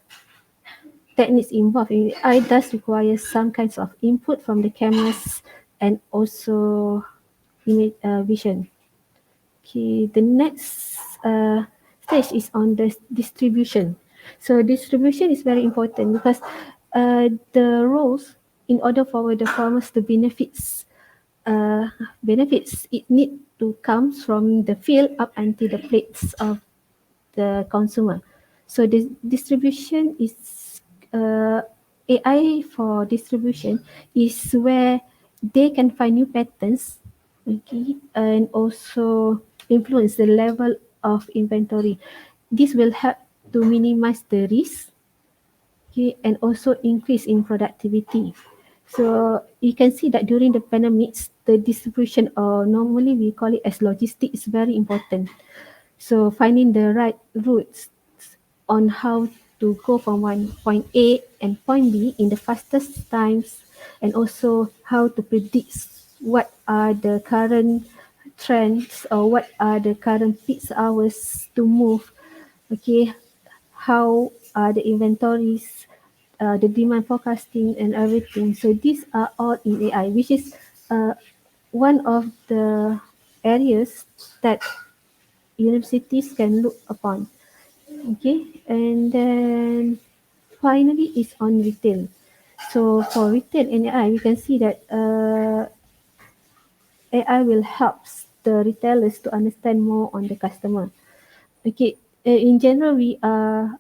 techniques involved in AI does require some kinds of input from the cameras and also image vision. Okay, the next stage is on the distribution. So distribution is very important because the roles, in order for the farmers to benefits, it need to come from the field up until the plates of the consumer. So the distribution is AI for distribution is where they can find new patterns, okay, and also influence the level of inventory. This will help to minimize the risk, okay, and also increase in productivity. So you can see that during the pandemics, the distribution, or normally we call it as logistics, is very important. So finding the right routes on how to go from one point A and point B in the fastest times, and also how to predict what are the current trends or what are the current peak hours to move. Okay, how are the inventories, the demand forecasting and everything. So these are all in AI, which is one of the areas that universities can look upon. Okay, and then finally is on retail. So for retail and AI, we can see that AI will help the retailers to understand more on the customer. Okay, in general, we are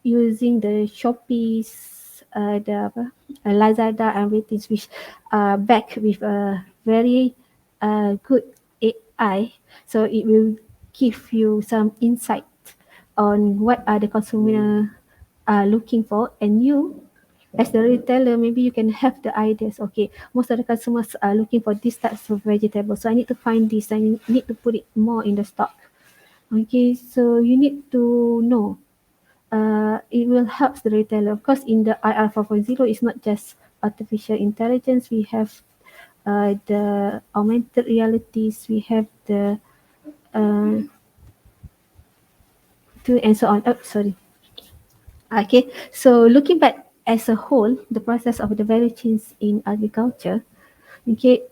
using the Shopee's, the apa, Lazada and everything, which are backed with a very good AI. So it will give you some insight on what are the consumer are looking for, and you as the retailer, maybe you can have the ideas. Okay, most of the customers are looking for these types of vegetables, so I need to find this. I need to put it more in the stock. Okay, so you need to know. It will help the retailer. Of course, in the IR 4.0, it's not just artificial intelligence. We have the augmented realities. We have the to, and so on. Oh, sorry. Okay, so looking back as a whole, the process of the value chains in agriculture, okay,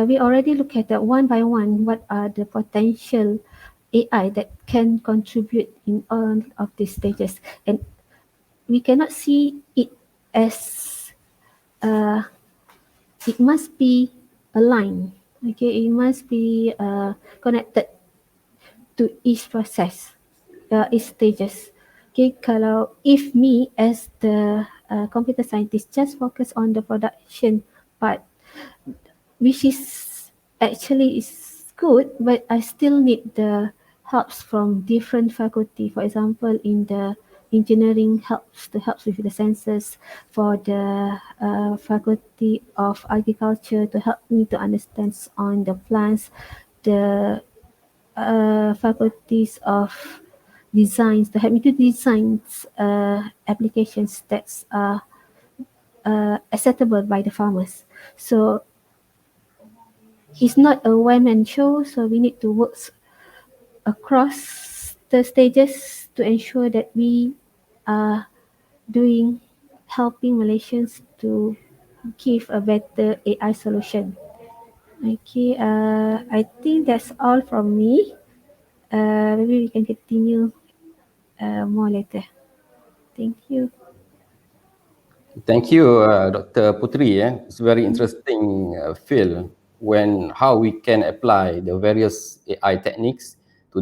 we already look at that one by one. What are the potential AI that can contribute in all of these stages, and we cannot see it as it must be aligned. Okay, it must be connected to each process, each stages. Okay, kalau if me as the computer scientist just focus on the production part, which is actually is good, but I still need the helps from different faculty. For example, in the engineering helps with the sensors, for the faculty of agriculture to help me to understand on the plants, the faculties of designs to help me to design applications that are acceptable by the farmers. So it's not a one-man show, so we need to work across the stages to ensure that we are doing helping Malaysians to give a better AI solution. Okay, I think that's all from me. Maybe we can continue more later. Thank you.
Thank you, Dr. Putri. It's very interesting field when how we can apply the various AI techniques to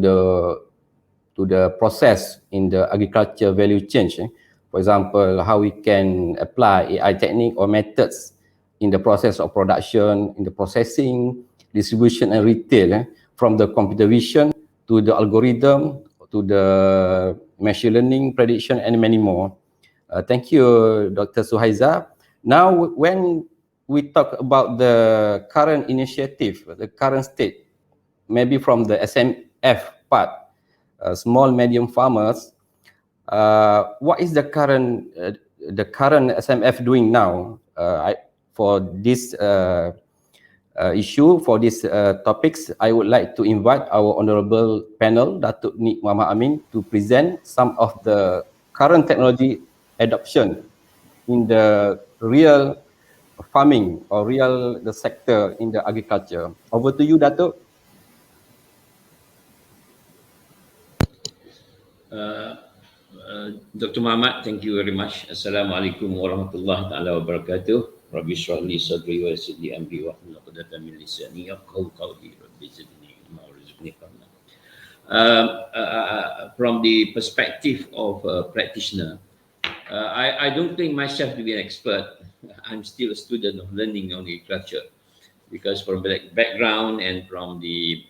the process in the agriculture value chain. For example, how we can apply AI technique or methods in the process of production, in the processing, distribution and retail, from the computer vision to the algorithm, to the machine learning, prediction, and many more. Thank you, Dr. Suhaiza. Now, when we talk about the current initiative, the current state, maybe from the SMF part, small medium farmers, what is the current SMF doing now for this issue, for these topics? I would like to invite our honorable panel, Datuk Nik Muhammad Amin, to present some of the current technology adoption in the real farming or the sector in the agriculture. Over to you, Datuk.
Dr. Muhammad, thank you very much. Assalamualaikum warahmatullahi taala wabarakatuh. Rabbi shrah li sadri wa yassir li amri wa hlul 'uqdatam min lisani yafqahu qawli. Rabbi zidni ilma warzuqni fahma. From the perspective of a practitioner, I don't think myself to be an expert. I'm still a student of learning on agriculture, because from the background and from the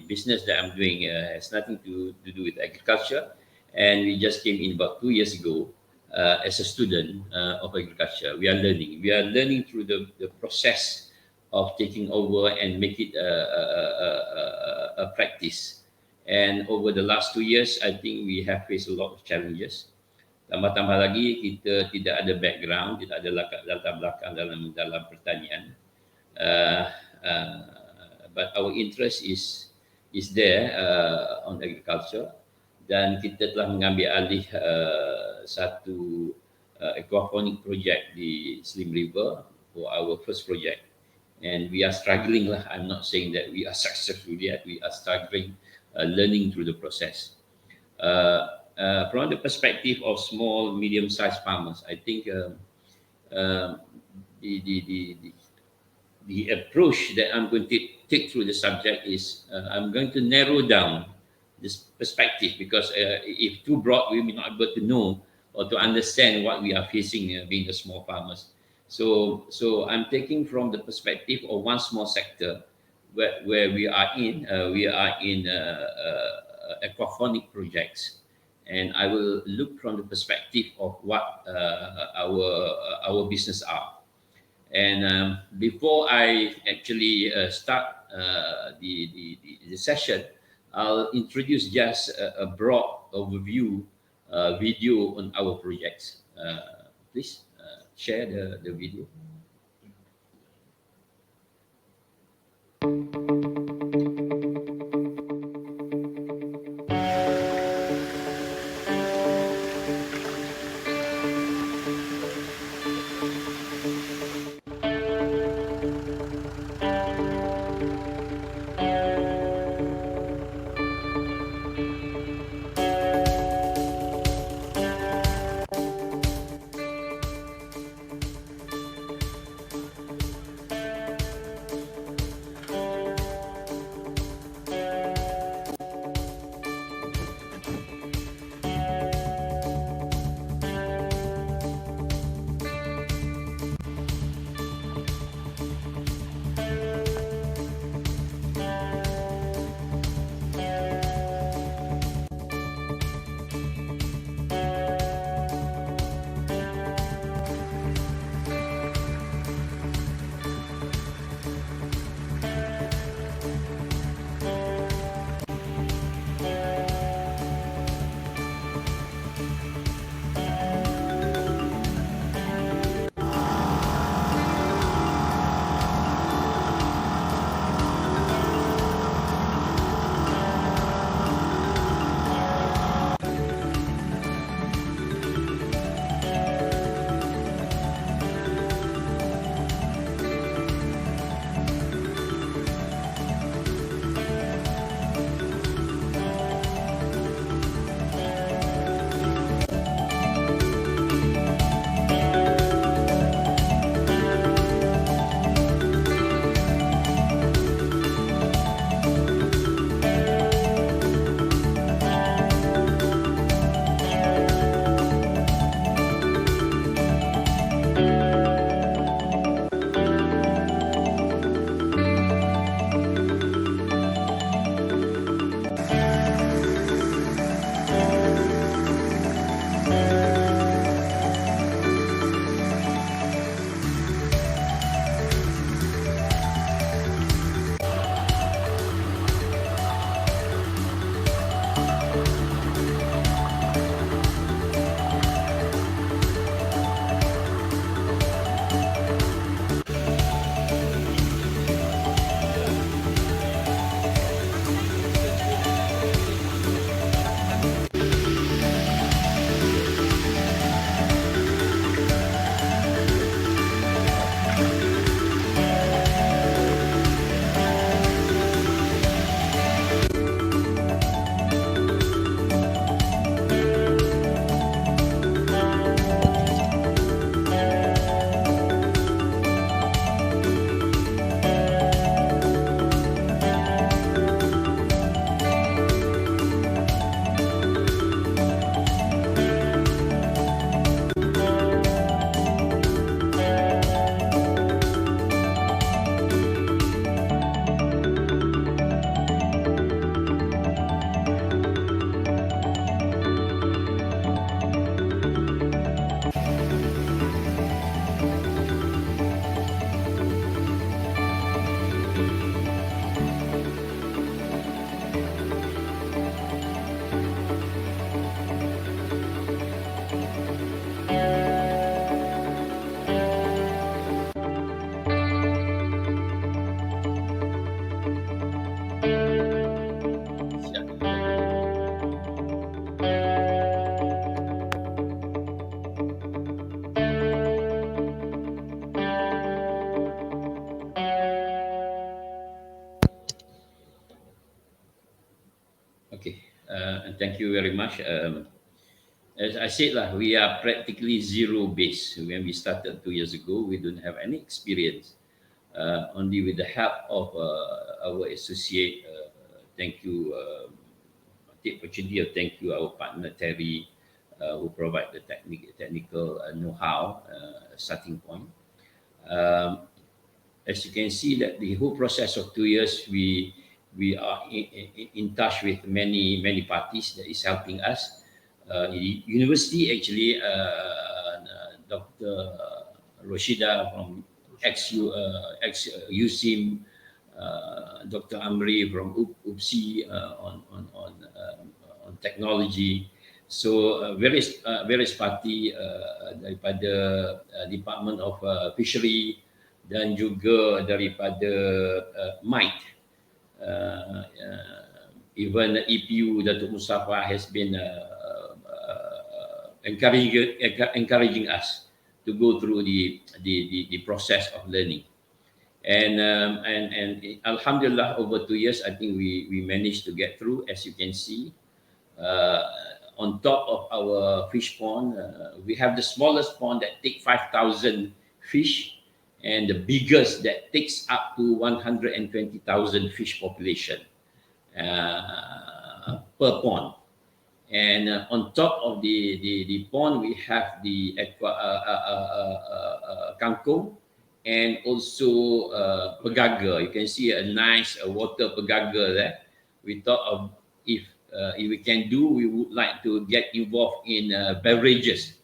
business that I'm doing has nothing to do with agriculture. And we just came in about 2 years ago as a student of agriculture. We are learning through the process of taking over and make it a practice. And over the last 2 years, I think we have faced a lot of challenges. Tambah-tambah lagi, kita tidak ada background, tidak ada latar belakang dalam pertanian. But our interest is there on agriculture, dan kita telah mengambil alih satu aquaponic project di Slim River for our first project, and we are struggling lah. I'm not saying that we are successful yet. We are struggling, learning through the process. From the perspective of small, medium-sized farmers, I think the approach that I'm going to take through the subject is I'm going to narrow down this perspective, because if too broad, we may not be able to know or to understand what we are facing being the small farmers. So I'm taking from the perspective of one small sector where we are in aquaponic projects, and I will look from the perspective of what our business are. And before I actually start the session, I'll introduce just a broad overview video on our projects. Please share the video. Thank you very much. As I said, we are practically zero base. When we started 2 years ago, we don't have any experience. Only with the help of our associate, thank you, take opportunity of thank you our partner Terry, who provide the technical know-how starting point. As you can see, that the whole process of 2 years, we are in touch with many parties that is helping us. The university actually, Dr. Roshida from USIM, Dr. Amri from UPSI on technology. So various party daripada Department of Fishery dan juga daripada MIT. Even EPU Datuk Mustafa has been encouraging us to go through the process of learning. And Alhamdulillah, over 2 years, I think we managed to get through. As you can see, on top of our fish pond, we have the smallest pond that take 5,000 fish, and the biggest that takes up to 120,000 fish population per pond. And on top of the pond, we have the kangkong and also pegaga. You can see a nice water pegaga there. We thought of if we can do, we would like to get involved in beverages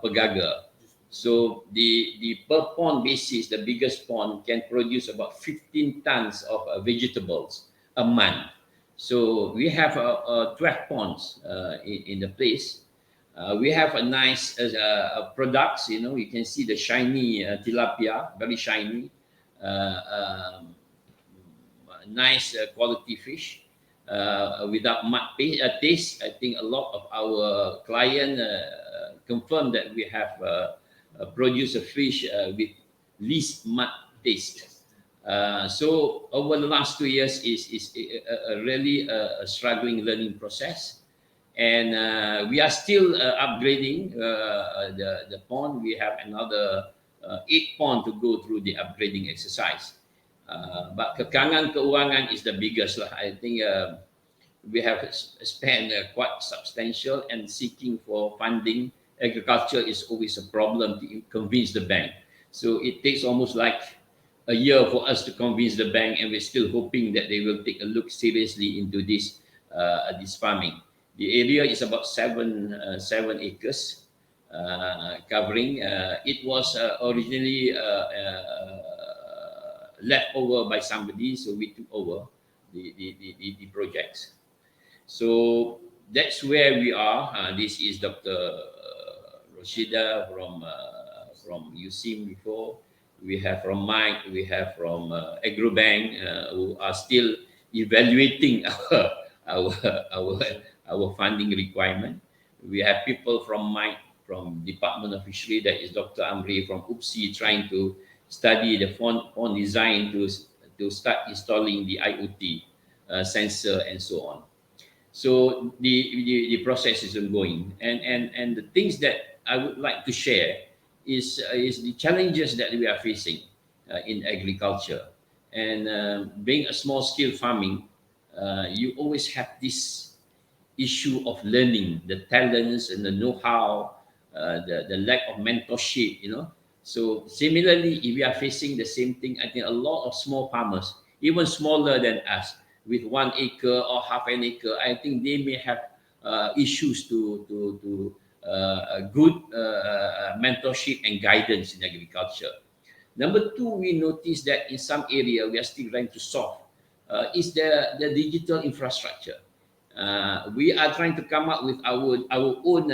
pegaga. So the per pond basis, the biggest pond can produce about 15 tons of vegetables a month. So we have 12 ponds in the place. We have a nice products, you know, you can see the shiny tilapia, very shiny, nice quality fish without much taste. I think a lot of our client confirm that we have produced a fish with least mud taste. So over the last 2 years is really a struggling learning process, and we are still upgrading the pond. We have another 8 pond to go through the upgrading exercise. But kekangan keuangan is the biggest lah. I think we have spent quite substantial, and seeking for funding. Agriculture is always a problem to convince the bank. So it takes almost like a year for us to convince the bank, and we're still hoping that they will take a look seriously into this farming. The area is about 7 acres covering. It was originally left over by somebody, so we took over the projects. So that's where we are. This is Dr. Roshida from USIM before. We have from Mike, we have from Agrobank, who are still evaluating our funding requirement. We have people from Mike, from Department of Fishery, that is Dr. Amri from UPSI, trying to study the pond design to start installing the IoT sensor and so on. So the process is ongoing, and the things that I would like to share is the challenges that we are facing in agriculture. And being a small-scale farming, you always have this issue of learning, the talents and the know-how, the lack of mentorship, you know. So similarly, if we are facing the same thing, I think a lot of small farmers, even smaller than us, with 1 acre or half an acre, I think they may have issues to good mentorship and guidance in agriculture. Number 2, we notice that in some area we are still trying to solve is the digital infrastructure. We are trying to come up with our own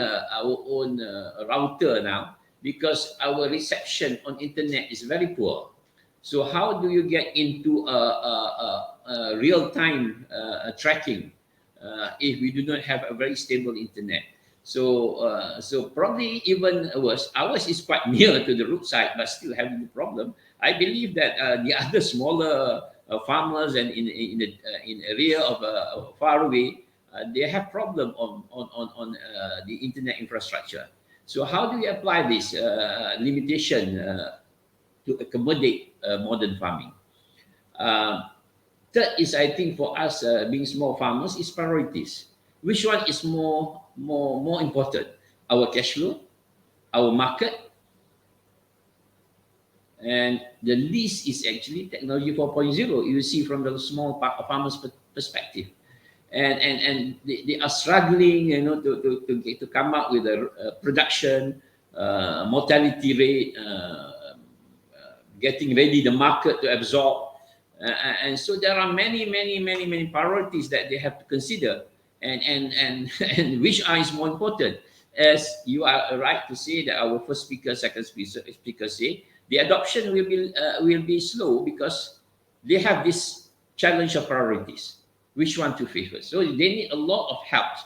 router now, because our reception on internet is very poor. So how do you get into real-time tracking if we do not have a very stable internet? So probably even worse. Ours is quite near to the roadside, but still having the problem. I believe that the other smaller farmers and in area of far away, they have problem on the internet infrastructure. So how do we apply this limitation to accommodate modern farming? Third is, I think, for us being small farmers, is priorities. Which one is more important? Our cash flow, our market, and the least is actually technology 4.0. You see from the small farmers' perspective, and they are struggling, to come up with a production, mortality rate, getting ready the market to absorb, and so there are many priorities that they have to consider, and which are is more important. As you are right to say that our first speaker, second speaker say, the adoption will be slow because they have this challenge of priorities. Which one to favor? So they need a lot of help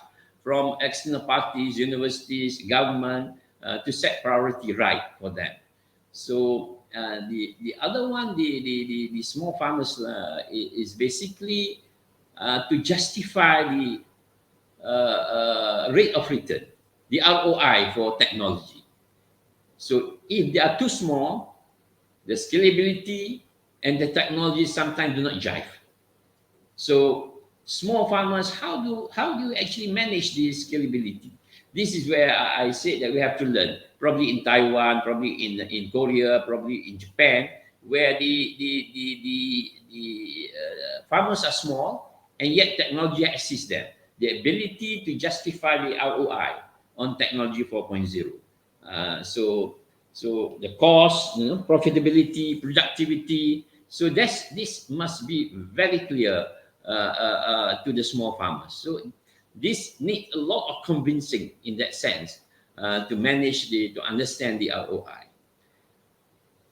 from external parties, universities, government, to set priority right for them. So the other one, the small farmers, is basically to justify the rate of return, the ROI for technology. So if they are too small, the scalability and the technology sometimes do not jive. So small farmers, how do you actually manage the scalability? This is where I say that we have to learn. Probably in Taiwan, probably in Korea, probably in Japan, where the farmers are small and yet technology assists them. The ability to justify the ROI on technology 4.0. So the cost, profitability, productivity. So this must be very clear to the small farmers. So this needs a lot of convincing in that sense to manage to understand the ROI.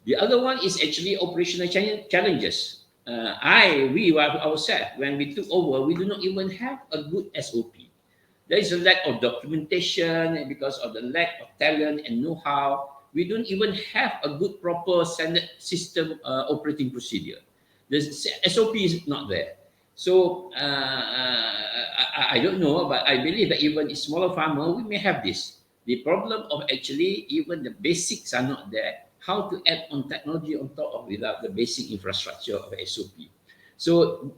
The other one is actually operational challenges. We ourselves, when we took over, we do not even have a good SOP. There is a lack of documentation, and because of the lack of talent and know-how, we don't even have a good, proper standard system operating procedure. The SOP is not there. So I don't know, but I believe that even a smaller farmer, we may have this. The problem of actually even the basics are not there. How to add on technology on top of without the basic infrastructure of SOP. So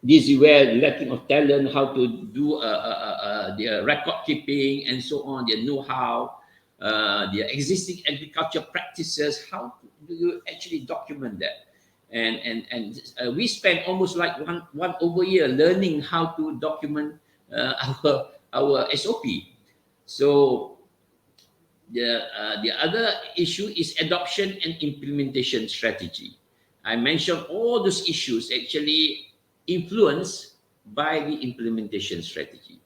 this is where lacking of talent, how to do their record keeping and so on, their know-how, their existing agriculture practices. How do you actually document that? And we spent almost like one over year learning how to document our SOP. So the other issue is adoption and implementation strategy. I mentioned all those issues actually influenced by the implementation strategy.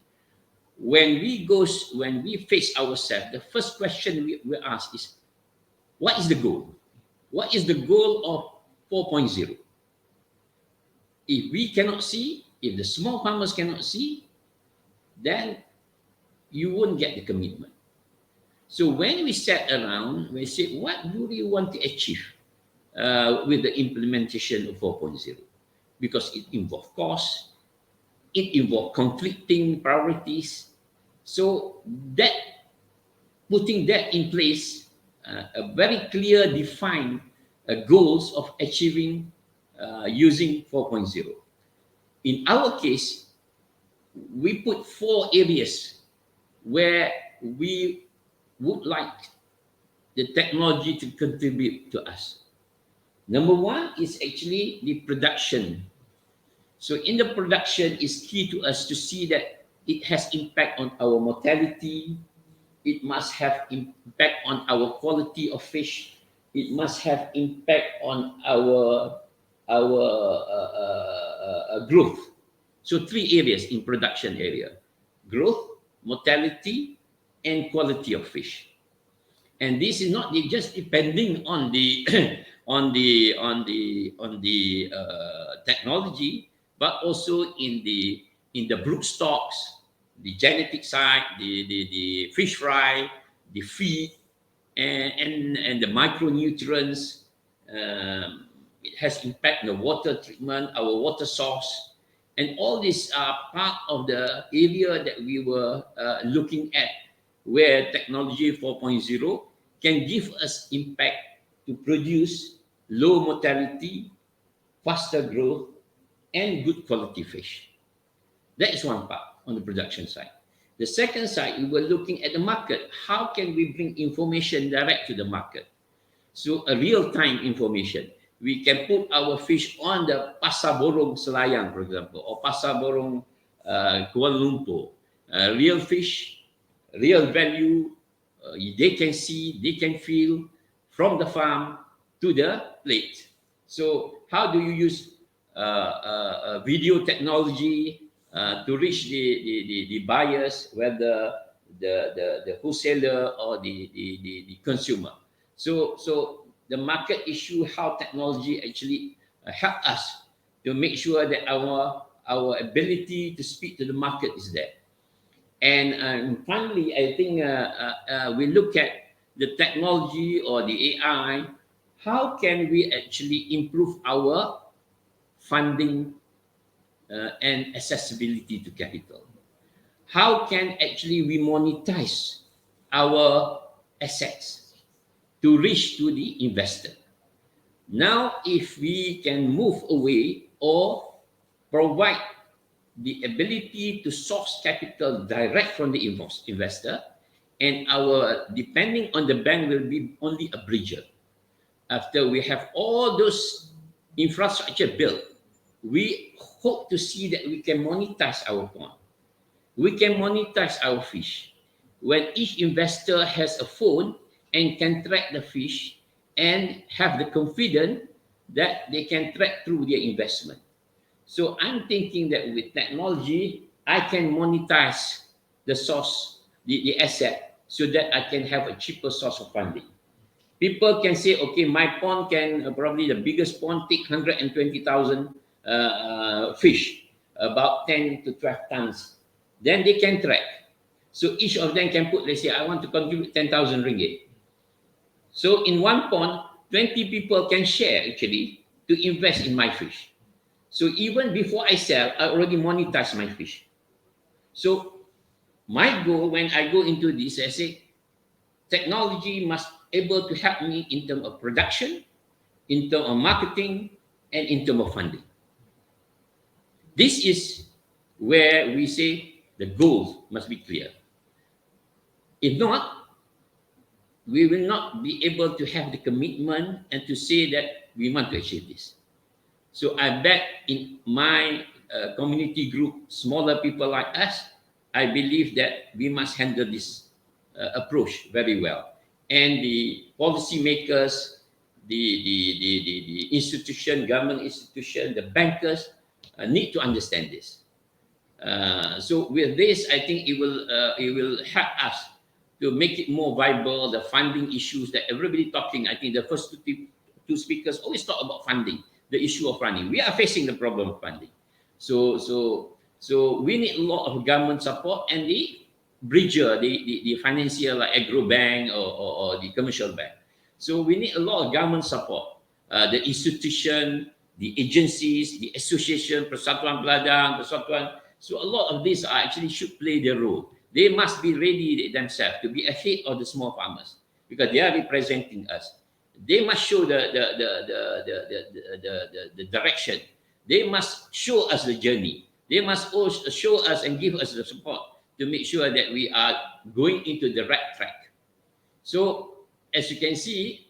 When we face ourselves, the first question we ask is, what is the goal? What is the goal of 4.0? If we cannot see, if the small farmers cannot see, then you won't get the commitment. So when we sat around, we said, what do we want to achieve with the implementation of 4.0? Because it involves cost, it involves conflicting priorities. So that putting that in place, a very clear, defined goals of achieving using 4.0. In our case, we put 4 areas where we would like the technology to contribute to us. Number one is actually the production. So in the production is key to us to see that it has impact on our mortality. It must have impact on our quality of fish. It must have impact on our growth. So 3 areas in production area: growth, mortality, and quality of fish. And this is not just depending on the technology, but also in the brood stocks, the genetic side, the fish fry, the feed, and the micronutrients. It has impact on the water treatment, our water source, And all these are part of the area that we were looking at, where technology 4.0 can give us impact to produce low mortality, faster growth, and good quality fish. That is one part on the production side. The second side, we were looking at the market. How can we bring information direct to the market? So a real-time information. We can put our fish on the Pasar Borong Selayang, for example, or Pasar Borong Kuala Lumpur. Real fish, real value, they can see, they can feel from the farm to the plate. So how do you use video technology to reach the buyers, whether the wholesaler or the consumer? So the market issue, how technology actually help us to make sure that our ability to speak to the market is there. And finally, I think we look at the technology or the AI. How can we actually improve our funding and accessibility to capital? How can actually we monetize our assets to reach to the investor? Now, if we can move away or provide the ability to source capital direct from the investor, and our depending on the bank will be only a bridger. After we have all those infrastructure built, we hope to see that we can monetize our pond. We can monetize our fish. When each investor has a phone and can track the fish and have the confidence that they can track through their investment. So I'm thinking that with technology, I can monetize the source, the asset, so that I can have a cheaper source of funding. People can say, okay, my pond can, probably the biggest pond, take 120,000 fish, about 10 to 12 tons. Then they can track. So each of them can put, let's say, I want to contribute 10,000 ringgit. So in one pond, 20 people can share actually to invest in my fish. So even before I sell, I already monetize my fish. So my goal when I go into this, I say, technology must able to help me in terms of production, in terms of marketing, and in terms of funding. This is where we say the goals must be clear. If not, we will not be able to have the commitment and to say that we want to achieve this. So I bet in my community group, smaller people like us, I believe that we must handle this approach very well. And the policymakers, the institution, government institution, the bankers need to understand this. So with this, I think it will help us to make it more viable. The funding issues that everybody talking, I think the first two speakers always talk about funding, the issue of funding. We are facing the problem of funding. So we need a lot of government support and the bridger, the financier like agro bank or the commercial bank. So we need a lot of government support. The institution, the agencies, the association, Persatuan Peladang, Persatuan. So a lot of these are actually should play their role. They must be ready themselves to be ahead of the small farmers because they are representing us. They must show the direction. They must show us the journey. They must also show us and give us the support to make sure that we are going into the right track. So as you can see,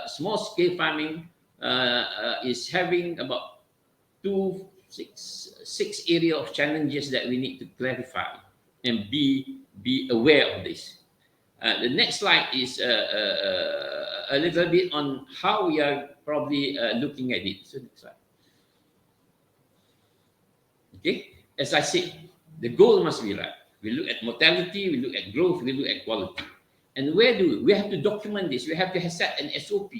small-scale farming is having about six area of challenges that we need to clarify and be aware of this. The next slide is a little bit on how we are probably looking at it. So next slide. Okay, as I said, the goal must be right. We look at mortality, we look at growth, we look at quality. And where do we have to document this? We have to set an SOP.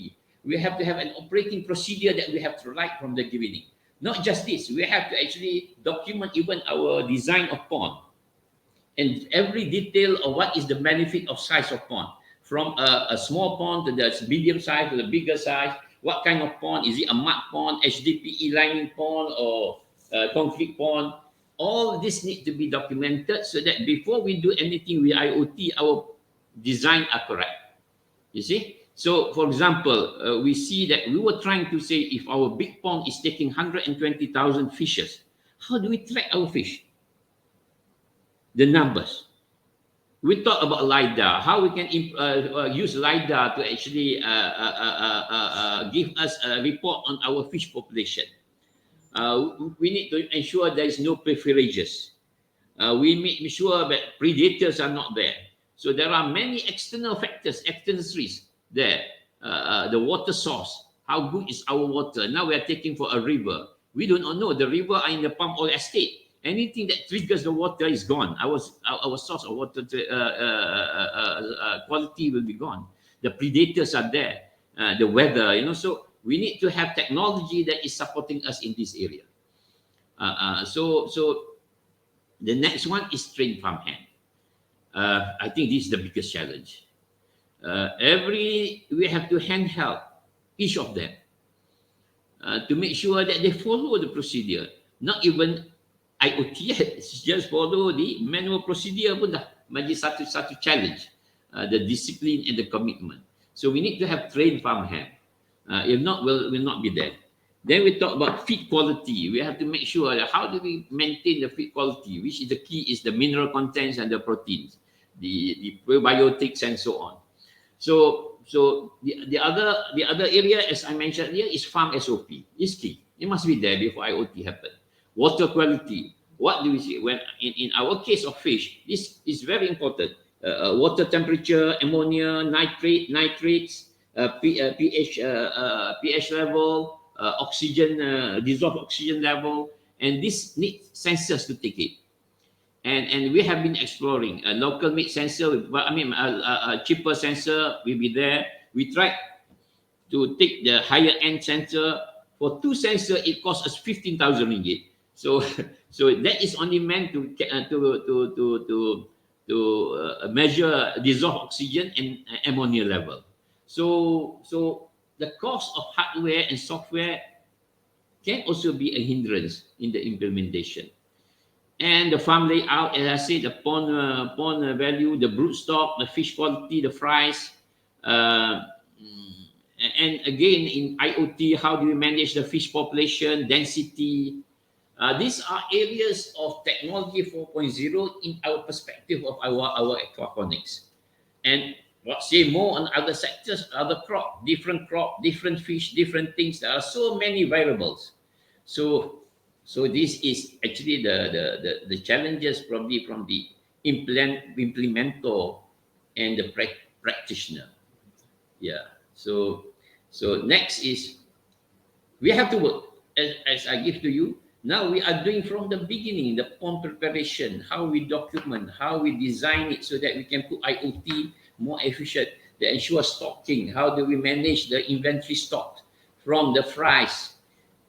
We have to have an operating procedure that we have to write from the beginning. Not just this, we have to actually document even our design of pond and every detail of what is the benefit of size of pond. From a small pond to the medium size to the bigger size. What kind of pond? Is it a mud pond, HDPE lining pond, or conflict pond. All this need to be documented so that before we do anything with IoT, our design are correct. You see? So, for example, we see that we were trying to say if our big pond is taking 120,000 fishes, how do we track our fish? The numbers. We talk about LiDAR, how we can use LiDAR to actually give us a report on our fish population. We need to ensure there is no pilferages. We make sure that predators are not there. So there are many external factors, externalities there. The water source, how good is our water? Now we are taking for a river. We do not know. The river are in the palm oil estate. Anything that triggers the water is gone. Our source of water quality will be gone. The predators are there. The weather, so we need to have technology that is supporting us in this area. So the next one is trained farmhand. I think this is the biggest challenge. We have to handheld each of them to make sure that they follow the procedure. Not even IoT, just follow the manual procedure pun dah menjadi satu challenge. The discipline and the commitment. So we need to have trained farmhand. If not, will not be there. Then we talk about feed quality. We have to make sure that how do we maintain the feed quality, which is the key is the mineral contents and the proteins, the probiotics and so on. So the other area, as I mentioned here, is farm SOP. It's key. It must be there before IoT happen. Water quality. What do we see? When in our case of fish, this is very important. Water temperature, ammonia, nitrates, pH level, oxygen, dissolved oxygen level, and this needs sensors to take it. And we have been exploring a local made sensor. A cheaper sensor will be there. We tried to take the higher end sensor. For 2 sensors, it costs us 15,000 ringgit. So that is only meant to measure dissolved oxygen and ammonia level. So the cost of hardware and software can also be a hindrance in the implementation. And the farm layout, as I said, the pond value, the brood stock, the fish quality, the fries. And again, in IoT, how do we manage the fish population, density? These are areas of technology 4.0 in our perspective of our aquaponics. And say more on other sectors, other crop, different fish, different things. There are so many variables. So this is actually the challenges probably from the implementer and the practitioner. Yeah. So next is we have to work as I give to you. Now we are doing from the beginning, the pond preparation, how we document, how we design it so that we can put IoT more efficient, to ensure stocking, how do we manage the inventory stock from the fries,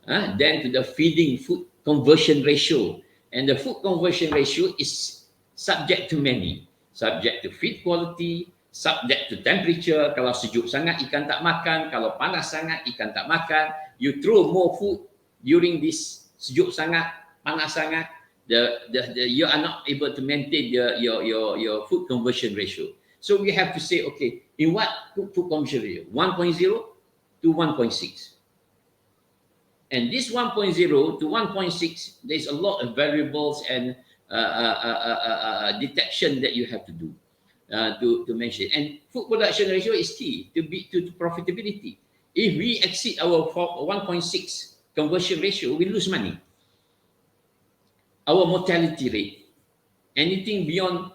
then to the feeding food conversion ratio. And the food conversion ratio is subject to many, subject to feed quality, subject to temperature. Kalau sejuk sangat, ikan tak makan. Kalau panas sangat, ikan tak makan. You throw more food during this sejuk sangat, panas sangat, you are not able to maintain your food conversion ratio. So we have to say, okay, in what food conversion ratio? 1.0 to 1.6. And this 1.0 to 1.6, there's a lot of variables and detection that you have to do to mention. And food production ratio is key to profitability. If we exceed our 1.6 conversion ratio, we lose money. Our mortality rate, anything beyond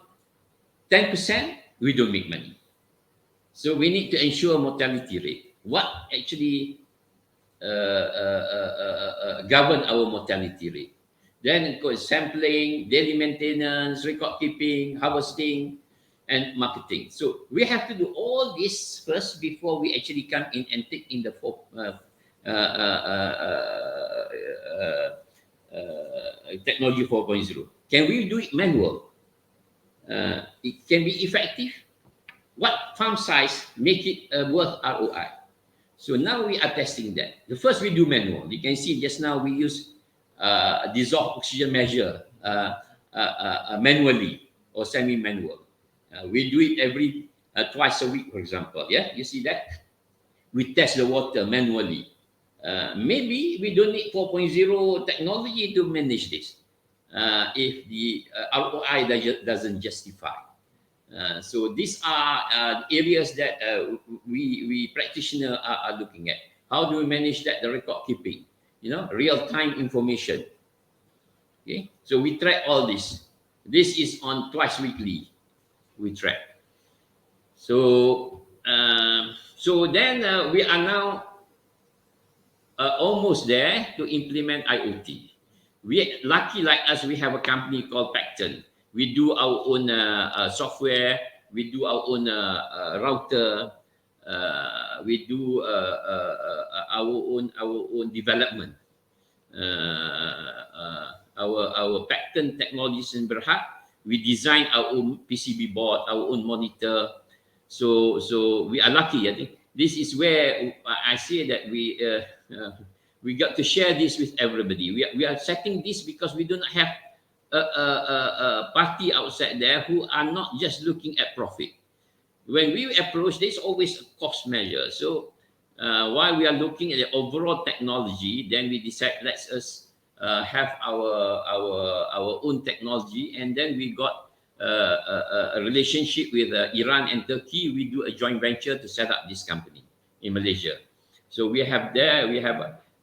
10%, we don't make money. So we need to ensure mortality rate. What actually govern our mortality rate? Then of course, sampling, daily maintenance, record keeping, harvesting, and marketing. So we have to do all this first before we actually come in and take in the technology 4.0. Can we do it manual? It can be effective. What farm size make it worth ROI? So now we are testing that. The first we do manual. You can see just now we use dissolved oxygen measure manually or semi-manual. We do it every twice a week, for example. Yeah, you see that? We test the water manually. Maybe we don't need 4.0 technology to manage this if the ROI doesn't justify. So these are areas that we practitioners are looking at. How do we manage that? The record keeping, real-time information. Okay, so we track all this. This is on twice weekly. We track. So then we are now almost there to implement IoT. We lucky like us, we have a company called Pacton. We do our own software. We do our own router. We do our own development. Our Pacton technologies in Berhad. We design our own PCB board, our own monitor. So we are lucky. I think this is where I say that we got to share this with everybody. We are setting this because we do not have a party outside there who are not just looking at profit. When we approach, there's always a cost measure. So while we are looking at the overall technology, then we decide let's have our own technology, and then we got a relationship with Iran and Turkey. We do a joint venture to set up this company in Malaysia. So we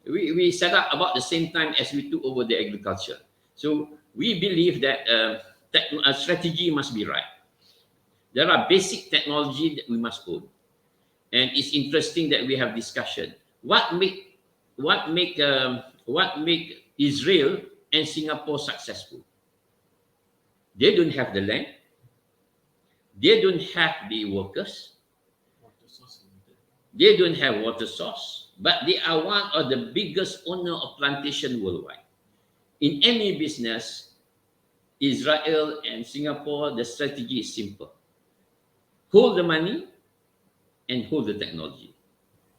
we set up about the same time as we took over the agriculture. So we believe that strategy must be right. There are basic technology that we must own, and it's interesting that we have discussion. What make Israel and Singapore successful? They don't have the land. They don't have the workers. They don't have water source, but they are one of the biggest owner of plantation worldwide. In any business, Israel and Singapore, the strategy is simple. Hold the money and hold the technology.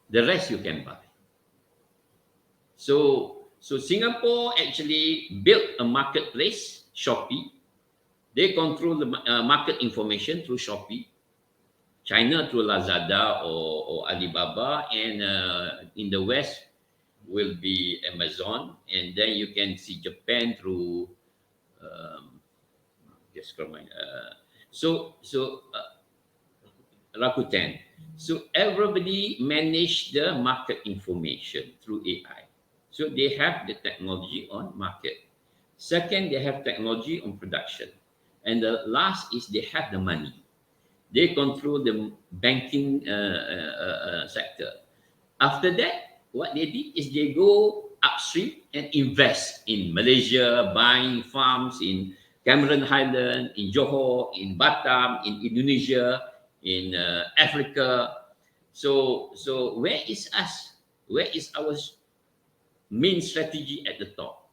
The rest you can buy. So Singapore actually built a marketplace, Shopee. They control the market information through Shopee. China through Lazada or Alibaba, and in the West will be Amazon, and then you can see Japan through Rakuten. So everybody manage the market information through AI. So they have the technology on market. Second, they have technology on production. And the last is they have the money. They control the banking sector. After that, what they did is they go upstream and invest in Malaysia, buying farms in Cameron Highland, in Johor, in Batam, in Indonesia, in Africa. So where is us? Where is our main strategy at the top?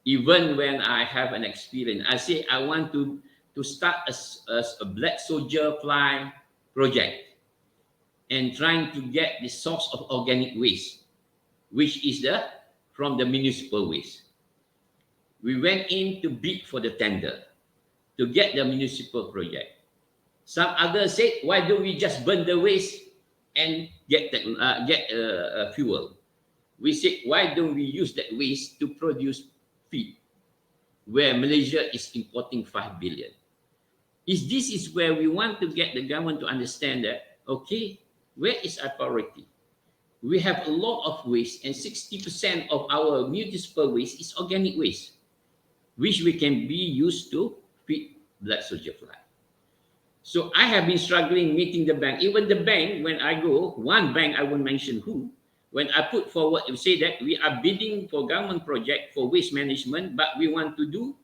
Even when I have an experience, I say I want to start a black soldier fly project and trying to get the source of organic waste, which is from the municipal waste. We went in to bid for the tender to get the municipal project. Some others said, why don't we just burn the waste and get fuel? We said, why don't we use that waste to produce feed, where Malaysia is importing 5 billion. This is where we want to get the government to understand that, okay, where is our priority? We have a lot of waste, and 60% of our municipal waste is organic waste, which we can be used to feed black soldier fly. So I have been struggling meeting the bank. Even the bank, when I go, one bank, I won't mention who, when I put forward, we say that we are bidding for government project for waste management, but we want to do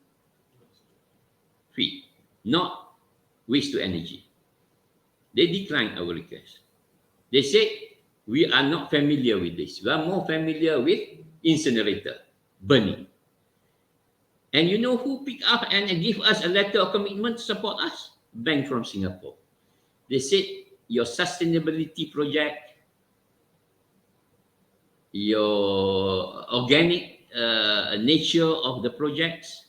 feed, not waste to energy. They decline our request. They said, we are not familiar with this. We are more familiar with incinerator, burning. And you know who picked up and give us a letter of commitment to support us? Bank from Singapore. They said, your sustainability project, your organic nature of the projects,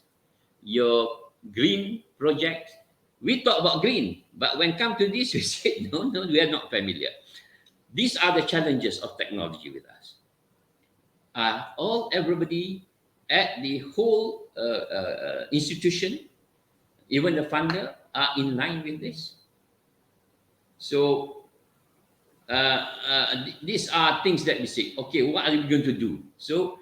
your green project. We talk about green, but when come to this, we say, no, we are not familiar. These are the challenges of technology with us. Everybody at the whole institution, even the funder, are in line with this. So these are things that we say, okay, what are we going to do? So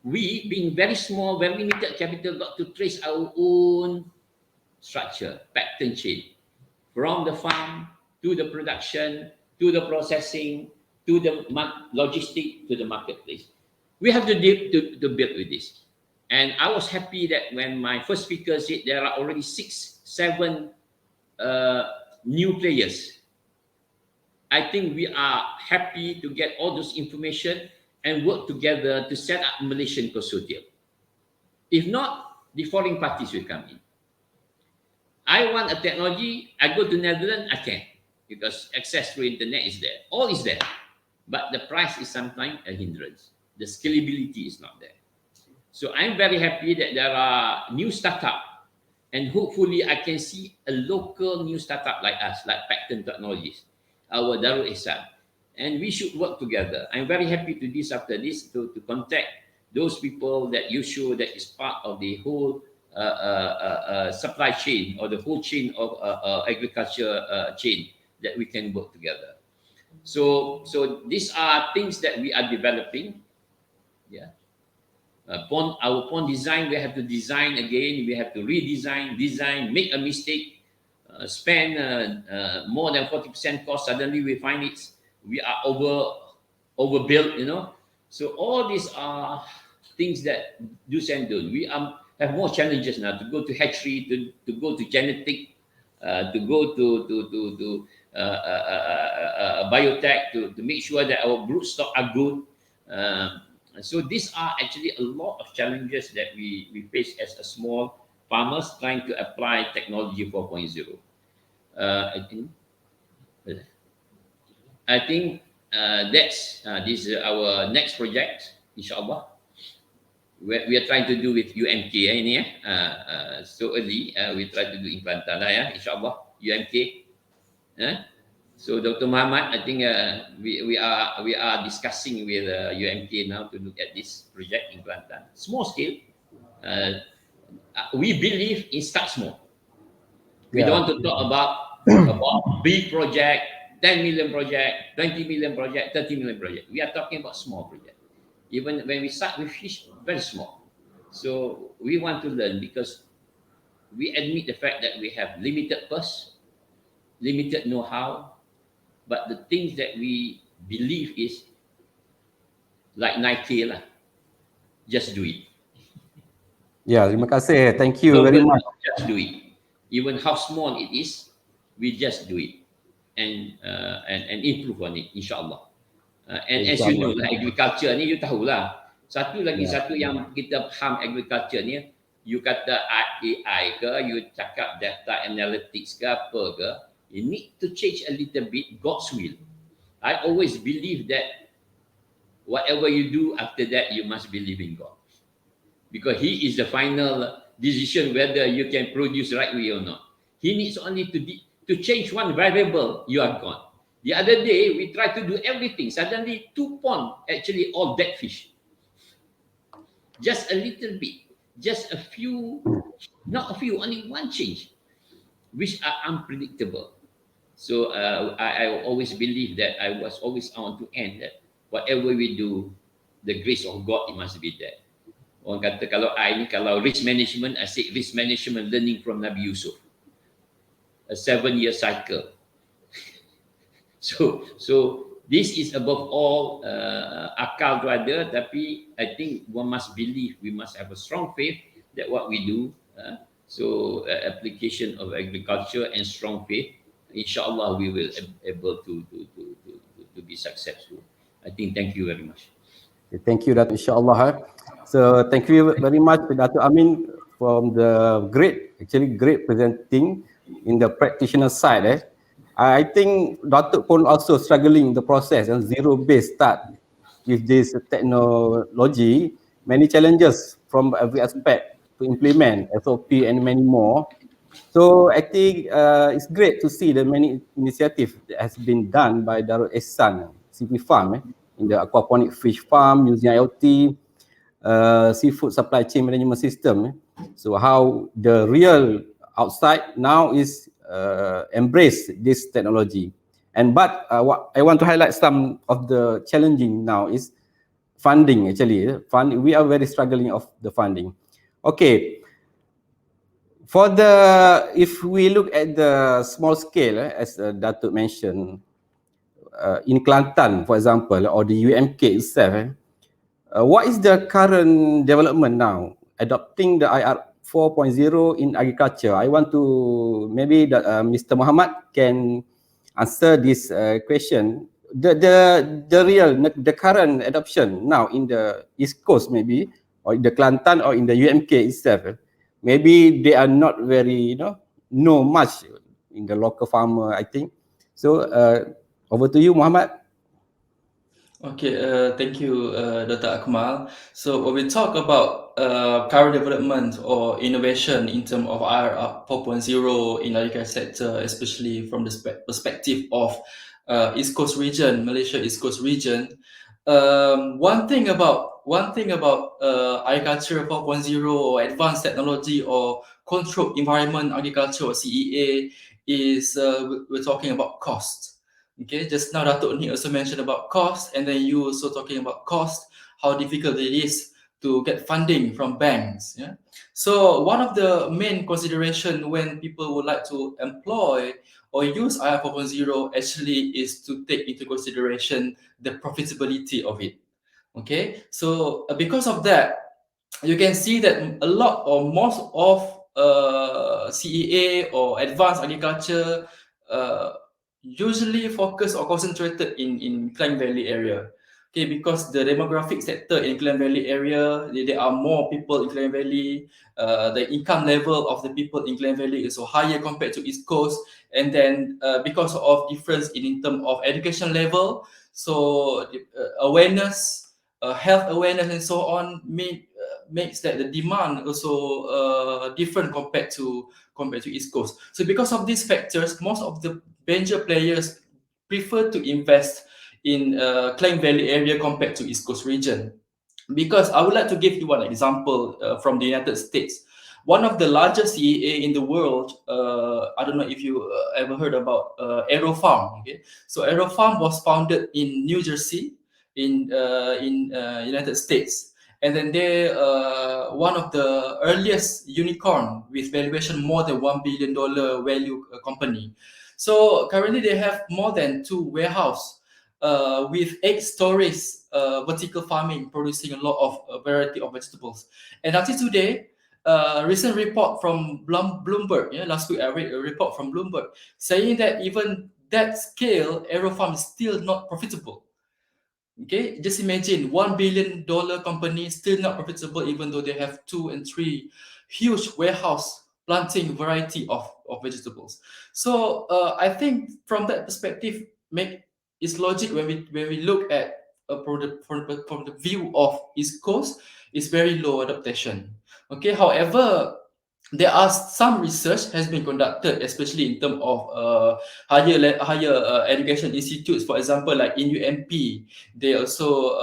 we, being very small, very limited capital, got to trace our own structure, pattern chain, from the farm to the production, to the processing, to the logistic, to the marketplace. We have to build with this. And I was happy that when my first speaker said there are already 6, 7 new players. I think we are happy to get all those information and work together to set up Malaysian consortium. If not, the foreign parties will come in. I want a technology, I go to Netherlands, I can, because access to internet is there. All is there. But the price is sometimes a hindrance. The scalability is not there. So I'm very happy that there are new startups, and hopefully I can see a local new startup like us, like Pattern Technologies, our Darul Ihsan. And we should work together. I'm very happy to this after this to contact those people that you show that is part of the whole supply chain or the whole chain of agriculture chain that we can work together. So these are things that we are developing. Yeah. Our pond design, we have to design again. We have to redesign, make a mistake, spend more than 40% cost. Suddenly we find we are overbuilt, So all these are things that do's and don'ts. We have more challenges now to go to hatchery, to go to genetic, to go to biotech, to make sure that our brood stock are good. So these are actually a lot of challenges that we face as a small farmers trying to apply technology 4.0. I think that's this is our next project, inshallah. We are trying to do with UMK so early. We try to do implantan inshallah, UMK. So Dr. Muhammad, I think we are discussing with UMK now to look at this project in Kelantan. Small scale. We believe in start small. We don't want to talk about big project, 10 million project, 20 million project, 30 million project. We are talking about small project. Even when we start with fish, very small. So we want to learn because we admit the fact that we have limited purse, limited know-how, but the things that we believe is like Nike lah. Just do it.
Ya, terima kasih. Thank you very much.
Just do it. Even how small it is, we just do it and improve on it, insyaAllah. And as you know, agriculture ni you tahulah. Satu yang kita faham agriculture ni, you kata AI ke, you cakap data analytics ke apa ke, you need to change a little bit God's will. I always believe that whatever you do after that, you must believe in God. Because He is the final decision whether you can produce right way or not. He needs only to change one variable, you are gone. The other day, we tried to do everything. Suddenly, 2 ponds, actually all dead fish. Just a little bit. Just a few, not a few, only one change, which are unpredictable. So I always believe that I was always on to end that whatever we do, the grace of God, it must be there. Orang kata kalau risk management, I say risk management learning from Nabi Yusuf. A 7-year cycle. So this is above all akal tu ada, tapi I think one must believe, we must have a strong faith that what we do, application of agriculture and strong faith, inshallah we will able to be successful. I think thank you very much.
Thank you, Dato' insyaAllah. So thank you very much, Dato' Amin, from the great presenting in the practitioner side. I think Dato' pun also struggling the process and zero base start with this technology. many challenges from every aspect to implement SOP and many more. So I think it's great to see the many initiatives that has been done by Darul Ehsan CP Farm in the aquaponic fish farm using IoT, seafood supply chain management system. So how the real outside now is embrace this technology. But what I want to highlight some of the challenging now is funding. Actually, we are very struggling of the funding. Okay, for the if we look at the small scale, as Datuk mentioned, in Kelantan, for example, or the UMK itself, what is the current development now? Adopting the IR 4.0 in agriculture. I want to maybe Mr. Muhammad can answer this question. The current adoption now in the East Coast maybe, or in the Kelantan or in the UMK itself, maybe they are not very know much in the local farmer, I think. So over to you, Muhammad.
Okay, thank you, Dr. Akmal. So when we talk about current development or innovation in terms of IR 4.0 in agriculture sector, especially from the perspective of East Coast region, Malaysia East Coast region, one thing about agriculture 4.0 or advanced technology or controlled environment agriculture or CEA is we're talking about cost. Okay, just now Datuk Ni also mentioned about cost, and then you also talking about cost, how difficult it is to get funding from banks. Yeah. So one of the main consideration when people would like to employ or use IR 4.0 actually is to take into consideration the profitability of it. Okay, so because of that, you can see that a lot or most of CEA or advanced agriculture usually focus or concentrated in Klang Valley area. Okay, because the demographic sector in Klang Valley area, there are more people in Klang Valley. The income level of the people in Klang Valley is so higher compared to East Coast. And then because of difference in terms of education level, so awareness, health awareness and so on makes that the demand also different compared to East Coast. So because of these factors, most of the venture players prefer to invest in Klang Valley area compared to East Coast region. Because I would like to give you one example from the United States. One of the largest CEA in the world, I don't know if you ever heard about AeroFarm. Okay, so AeroFarm was founded in New Jersey, in United States, and then they one of the earliest unicorn with valuation more than $1 billion value company. So currently they have more than 2 warehouse with 8 stories vertical farming, producing a lot of variety of vegetables. And until today, recent report from Bloomberg, last week I read a report from Bloomberg saying that even that scale, AeroFarm is still not profitable. Okay, just imagine $1 billion company still not profitable, even though they have 2 and 3 huge warehouse planting variety of vegetables. So I think from that perspective, it's logic when we look at from the view of East Coast, it's very low adaptation. Okay, however, there are some research has been conducted, especially in terms of higher education institutes. For example, like in UMP, they also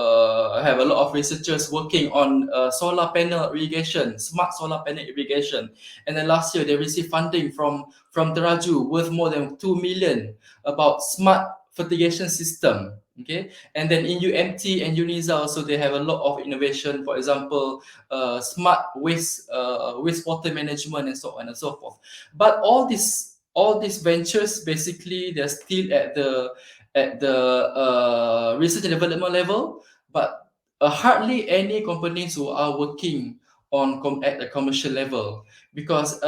have a lot of researchers working on solar panel irrigation, smart solar panel irrigation. And then last year, they received funding from Teraju worth more than 2 million about smart fertigation system. Okay, and then in UMT and UNISA also, they have a lot of innovation. For example, smart wastewater management and so on and so forth. But all these ventures, basically they're still at the research and development level, but hardly any companies who are working at the commercial level, because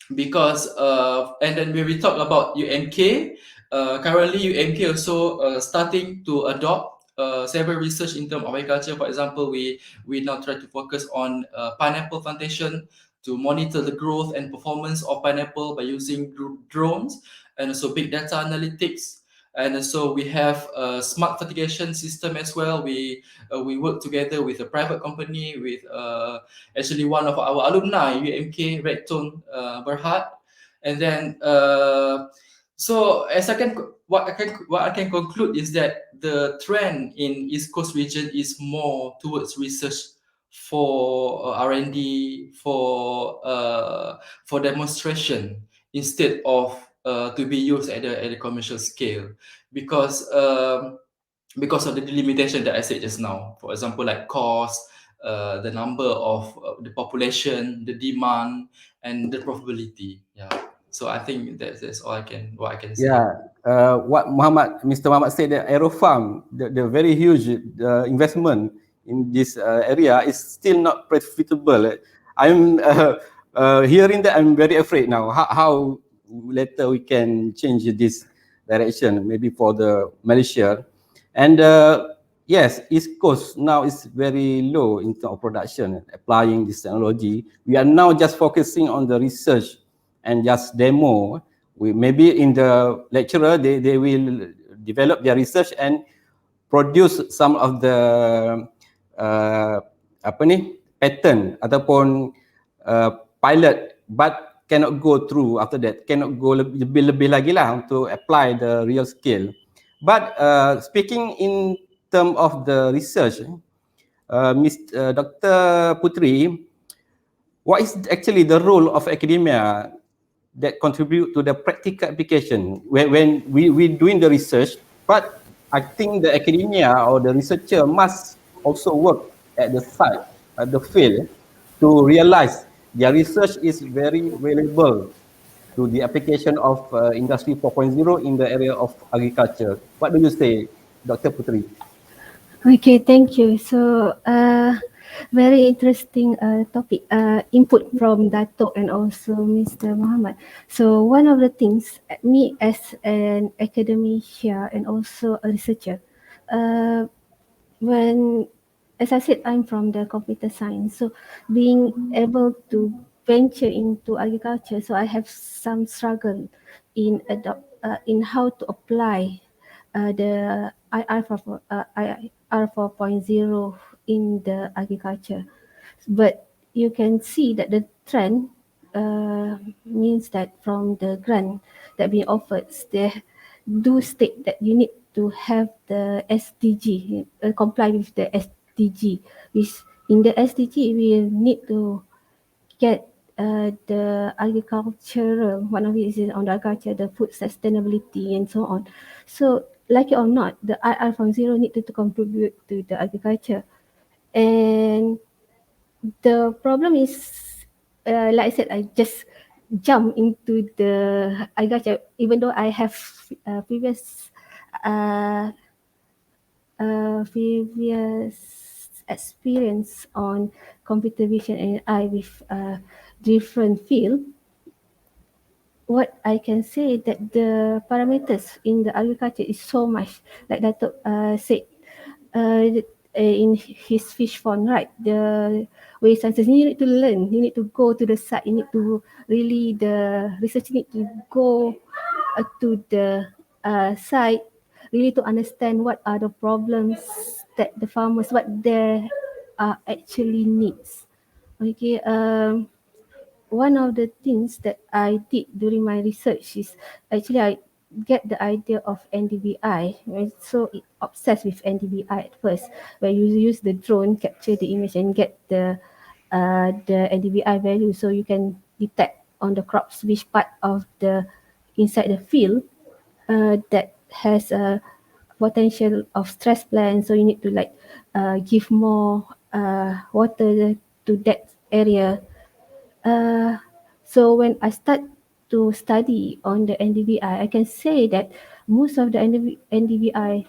and then when we talk about UMK, currently UMK also starting to adopt several research in terms of agriculture. For example, we now try to focus on pineapple plantation to monitor the growth and performance of pineapple by using drones and also big data analytics. And so we have a smart fertigation system as well. We work together with a private company, with actually one of our alumni, UMK, Redtone Berhad. And then so as what I can conclude is that the trend in East Coast region is more towards research for R&D, for demonstration, instead of to be used at the commercial scale, because of the delimitation that I said just now. For example, like cost, the number of the population, the demand, and the profitability. Yeah. So I think that's all what I can say.
Yeah, what Mr. Muhammad said, that Aerofarm, the very huge investment in this area is still not profitable. I'm hearing that, I'm very afraid now. How later we can change this direction, maybe for the Malaysia. And yes, East Coast now is very low in terms of production, applying this technology. We are now just focusing on the research and just demo. We maybe in the lecturer they will develop their research and produce some of the pattern ataupun pilot, but cannot go through after that, cannot go lebih lagi lah untuk apply the real scale. But speaking in term of the research, Dr. Putri, what is actually the role of academia that contribute to the practical application when we doing the research? But I think the academia or the researcher must also work at the site, at the field, to realize their research is very valuable to the application of Industry 4.0 in the area of agriculture. What do you say, Dr. Putri?
Okay, thank you. So, very interesting topic, input from Dato' and also Mr. Muhammad. So, one of the things, me as an academician and also a researcher, as I said, I'm from the computer science. So, being able to venture into agriculture, so I have some struggle in how to apply the IR 4.0 in the agriculture. But you can see that the trend means that from the grant that we offered, they do state that you need to have the SDG, comply with the SDG. Which in the SDG, we need to get the agricultural, one of it is on the agriculture, the food sustainability and so on. So, like it or not, the IR from zero needed to contribute to the agriculture. And the problem is, like I said, I just jump into the agriculture, even though I have previous experience on computer vision and AI with different field. What I can say that the parameters in the agriculture is so much, like Dato' said in his fish farm, right? The way sciences, you need to learn, you need to go to the site, you need to really, the research need to go to the site, really to understand what are the problems that the farmers, what they actually needs. Okay, one of the things that I did during my research is actually I get the idea of NDVI. I'm so obsessed with NDVI at first, where you use the drone, capture the image and get the NDVI value, so you can detect on the crops which part of the inside the field that has a potential of stress plant. So you need to like give more water to that area. So when I start to study on the NDVI, I can say that most of the NDVI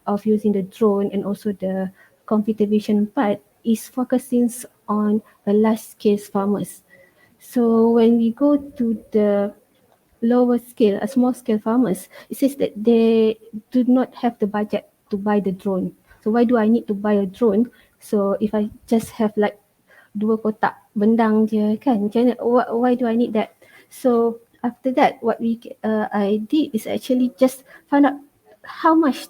of using the drone and also the computer vision part is focusing on a large scale farmers. So when we go to the lower scale, a small scale farmers, it says that they do not have the budget to buy the drone. So why do I need to buy a drone? So if I just have like 2 kotak bendang je kan, macam mana, why do I need that? So after that, what I did is actually just find out how much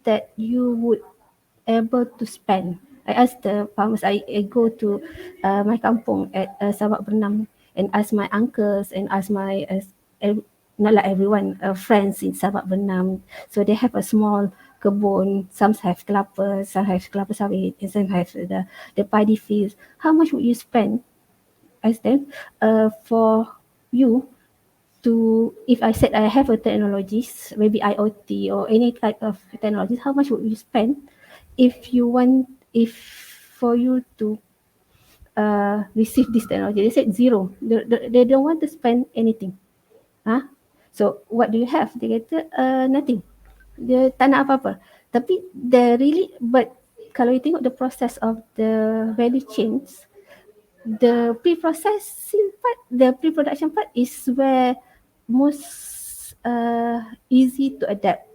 that you would able to spend. I ask the farmers, I go to my kampung at Sabak Bernam and ask my uncles and ask my, not like everyone, friends in Sabak Bernam. So they have a small kebun, some have kelapa, some have kelapa sawit, and some have the paddy fields. How much would you spend, ask them, for you to, if I said I have a technologies, maybe IoT or any type of technologies, how much would you spend if you want, if for you to receive this technology? They said zero. They don't want to spend anything. Huh? So what do you have? Dia kata nothing. Dia tak nak apa-apa. Tapi they really, but kalau you tengok the process of the value chains, the pre-processing part, the pre-production part is where most easy to adapt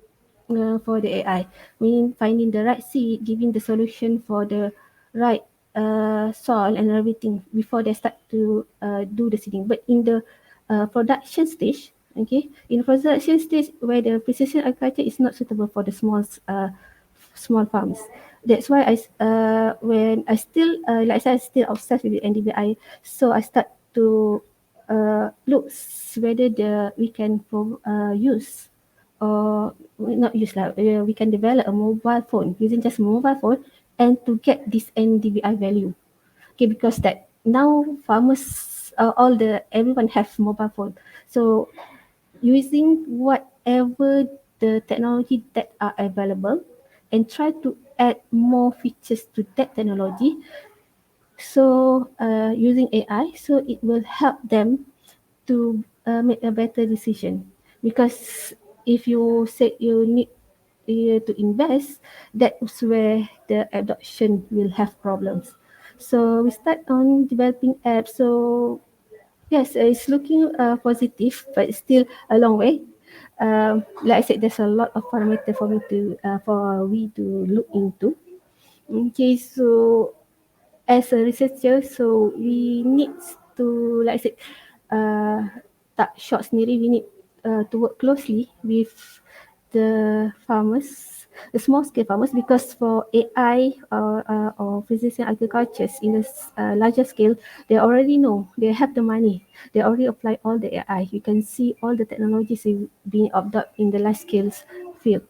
for the AI. Meaning finding the right seed, giving the solution for the right soil and everything before they start to do the seeding. But in the production stage, okay, in production stage where the precision agriculture is not suitable for the small farms. That's why when I still like I said, I still obsessed with the NDVI, so I start to look whether we can use or not use like we can develop a mobile phone using just mobile phone and to get this NDVI value. Okay, because that now farmers everyone have mobile phone, so using whatever the technology that are available and try to add more features to that technology. So using AI, so it will help them to make a better decision. Because if you say you need to invest, that's where the adoption will have problems. So we start on developing apps. So yes, it's looking positive, but still a long way. Like I said, there's a lot of parameter for we to look into. Okay, so as a researcher, so we need to, like I said, tak short sendiri, we need to work closely with the farmers, the small scale farmers, because for AI or precision agriculture in the larger scale, they already know, they have the money, they already apply all the AI. You can see all the technologies being adopted in the large scale field.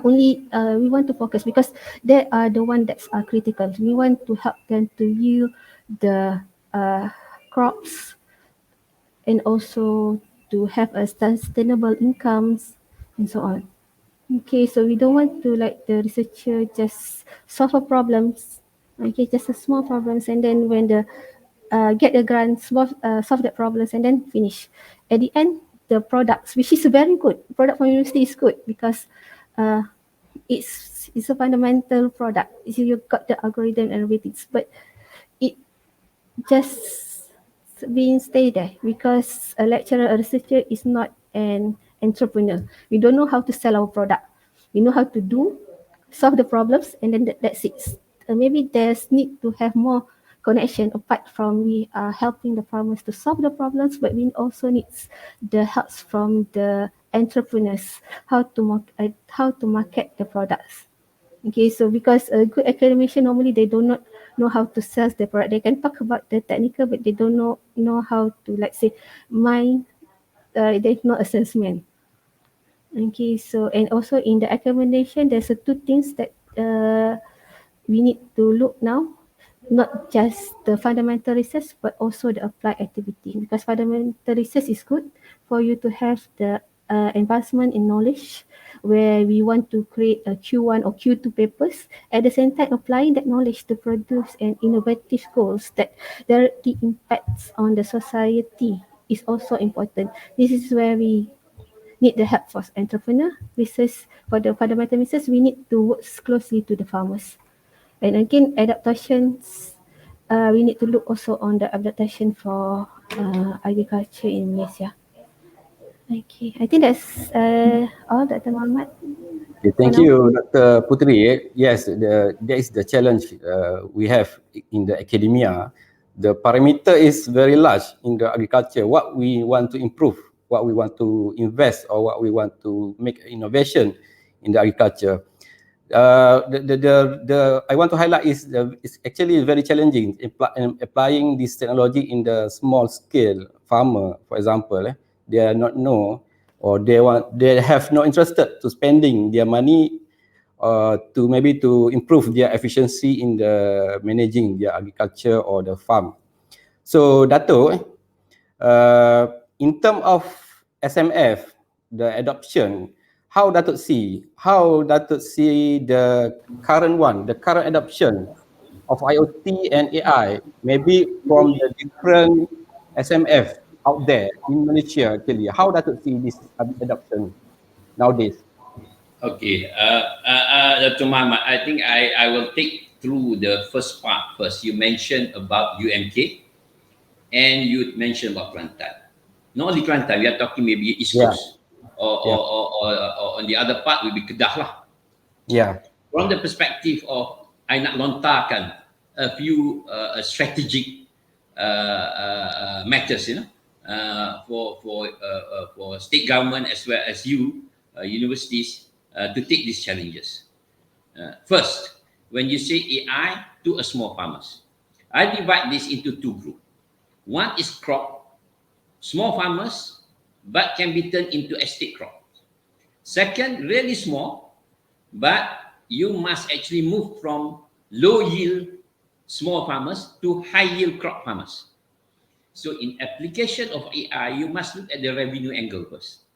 Only we want to focus because they are the one that's critical. We want to help them to yield the crops and also to have a sustainable incomes and so on. Okay, so we don't want to like the researcher just solve a problems. Okay, just a small problems, and then when the get a grant, solve that problems, and then finish. At the end, the products, which is very good, product from university is good because it's a fundamental product. You got the algorithm and everything, but it just being stay there because a lecturer, a researcher is not an entrepreneur. We don't know how to sell our product. We know how to solve the problems, and then that's it. Maybe there's need to have more connection apart from we are helping the farmers to solve the problems, but we also need the help from the entrepreneurs how to market the products. Okay, so because a good academician normally they do not know how to sell the product. They can talk about the technical, but they don't know how to, like say, they're not a salesman. Okay, so and also in the accommodation, there's two things that we need to look now. Not just the fundamental research, but also the applied activity. Because fundamental research is good for you to have the advancement in knowledge, where we want to create a Q1 or Q2 papers. At the same time, applying that knowledge to produce an innovative goals that directly impacts on the society is also important. This is where we need the help for entrepreneur research. For the fundamental research, we need to work closely to the farmers. And again, adaptations, we need to look also on the adaptation for agriculture in Malaysia. Okay, I think that's all, Dr. Muhammad.
Okay, thank you, Dr. Putri. Yes, that is the challenge we have in the academia. The parameter is very large in the agriculture. What we want to improve, what we want to invest or what we want to make innovation in the agriculture. I want to highlight is it's actually very challenging in applying this technology in the small scale farmer, for example. They are not know, or they have no interested to spending their money to maybe to improve their efficiency in the managing their agriculture or the farm. So Dato, in terms of SMF, the adoption, how Datuk see the current adoption of IoT and AI, maybe from the different SMF out there in Malaysia actually. How Datuk see this adoption nowadays?
Okay, Dr. Muhammad, I think I will take through the first part first. You mentioned about UMK and you mentioned about Kelantan. Not only Kelantan, we are talking maybe East Coast or on the other part will be Kedah lah.
Yeah.
From the perspective of I nak lontarkan a few strategic matters, for state government as well as universities to take these challenges. First, when you say AI to a small farmers, I divide this into two groups. One is crop, small farmers, but can be turned into estate crop. Second, really small, but you must actually move from low yield small farmers to high yield crop farmers. So in application of AI, you must look at the revenue angle first.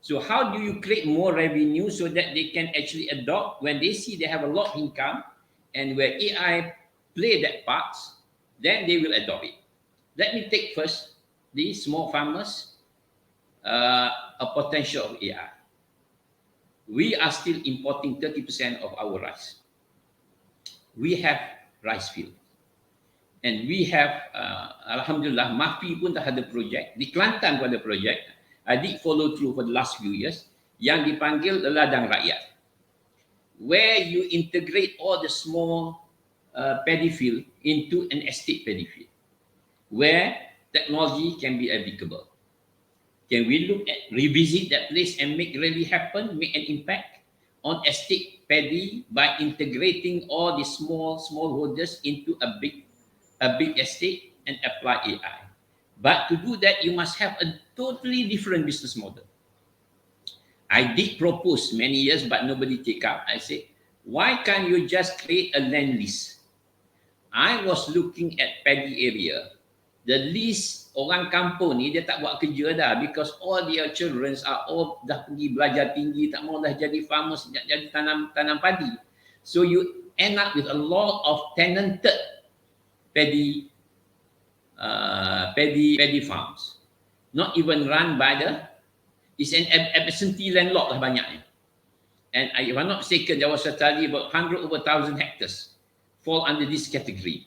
So how do you create more revenue so that they can actually adopt when they see they have a lot of income, and where AI play that part, then they will adopt it. Let me take first the small farmers, a potential of AI. We are still importing 30% of our rice. We have rice field. And we have, Alhamdulillah, MAFI pun dah ada projek. Di Kelantan pun ada projek. I did follow through for the last few years. Yang dipanggil ladang rakyat. Where you integrate all the small paddy field into an estate paddy field. Where technology can be applicable. Can we look at, revisit that place and make really happen, make an impact on estate paddy by integrating all the small holders into a big estate and apply AI. But to do that, you must have a totally different business model. I did propose many years, but nobody take up. I said, why can't you just create a land lease? I was looking at paddy area. The least orang kampung ni dia tak buat kerja dah, because all their children are all dah pergi belajar tinggi, tak mau dah jadi farmers, jadi tanam padi. So you end up with a lot of tenanted paddy farms, not even run by it's an absentee landlord lah banyaknya. And if I'm not mistaken, there was a study about 100 over 1,000 hectares fall under this category.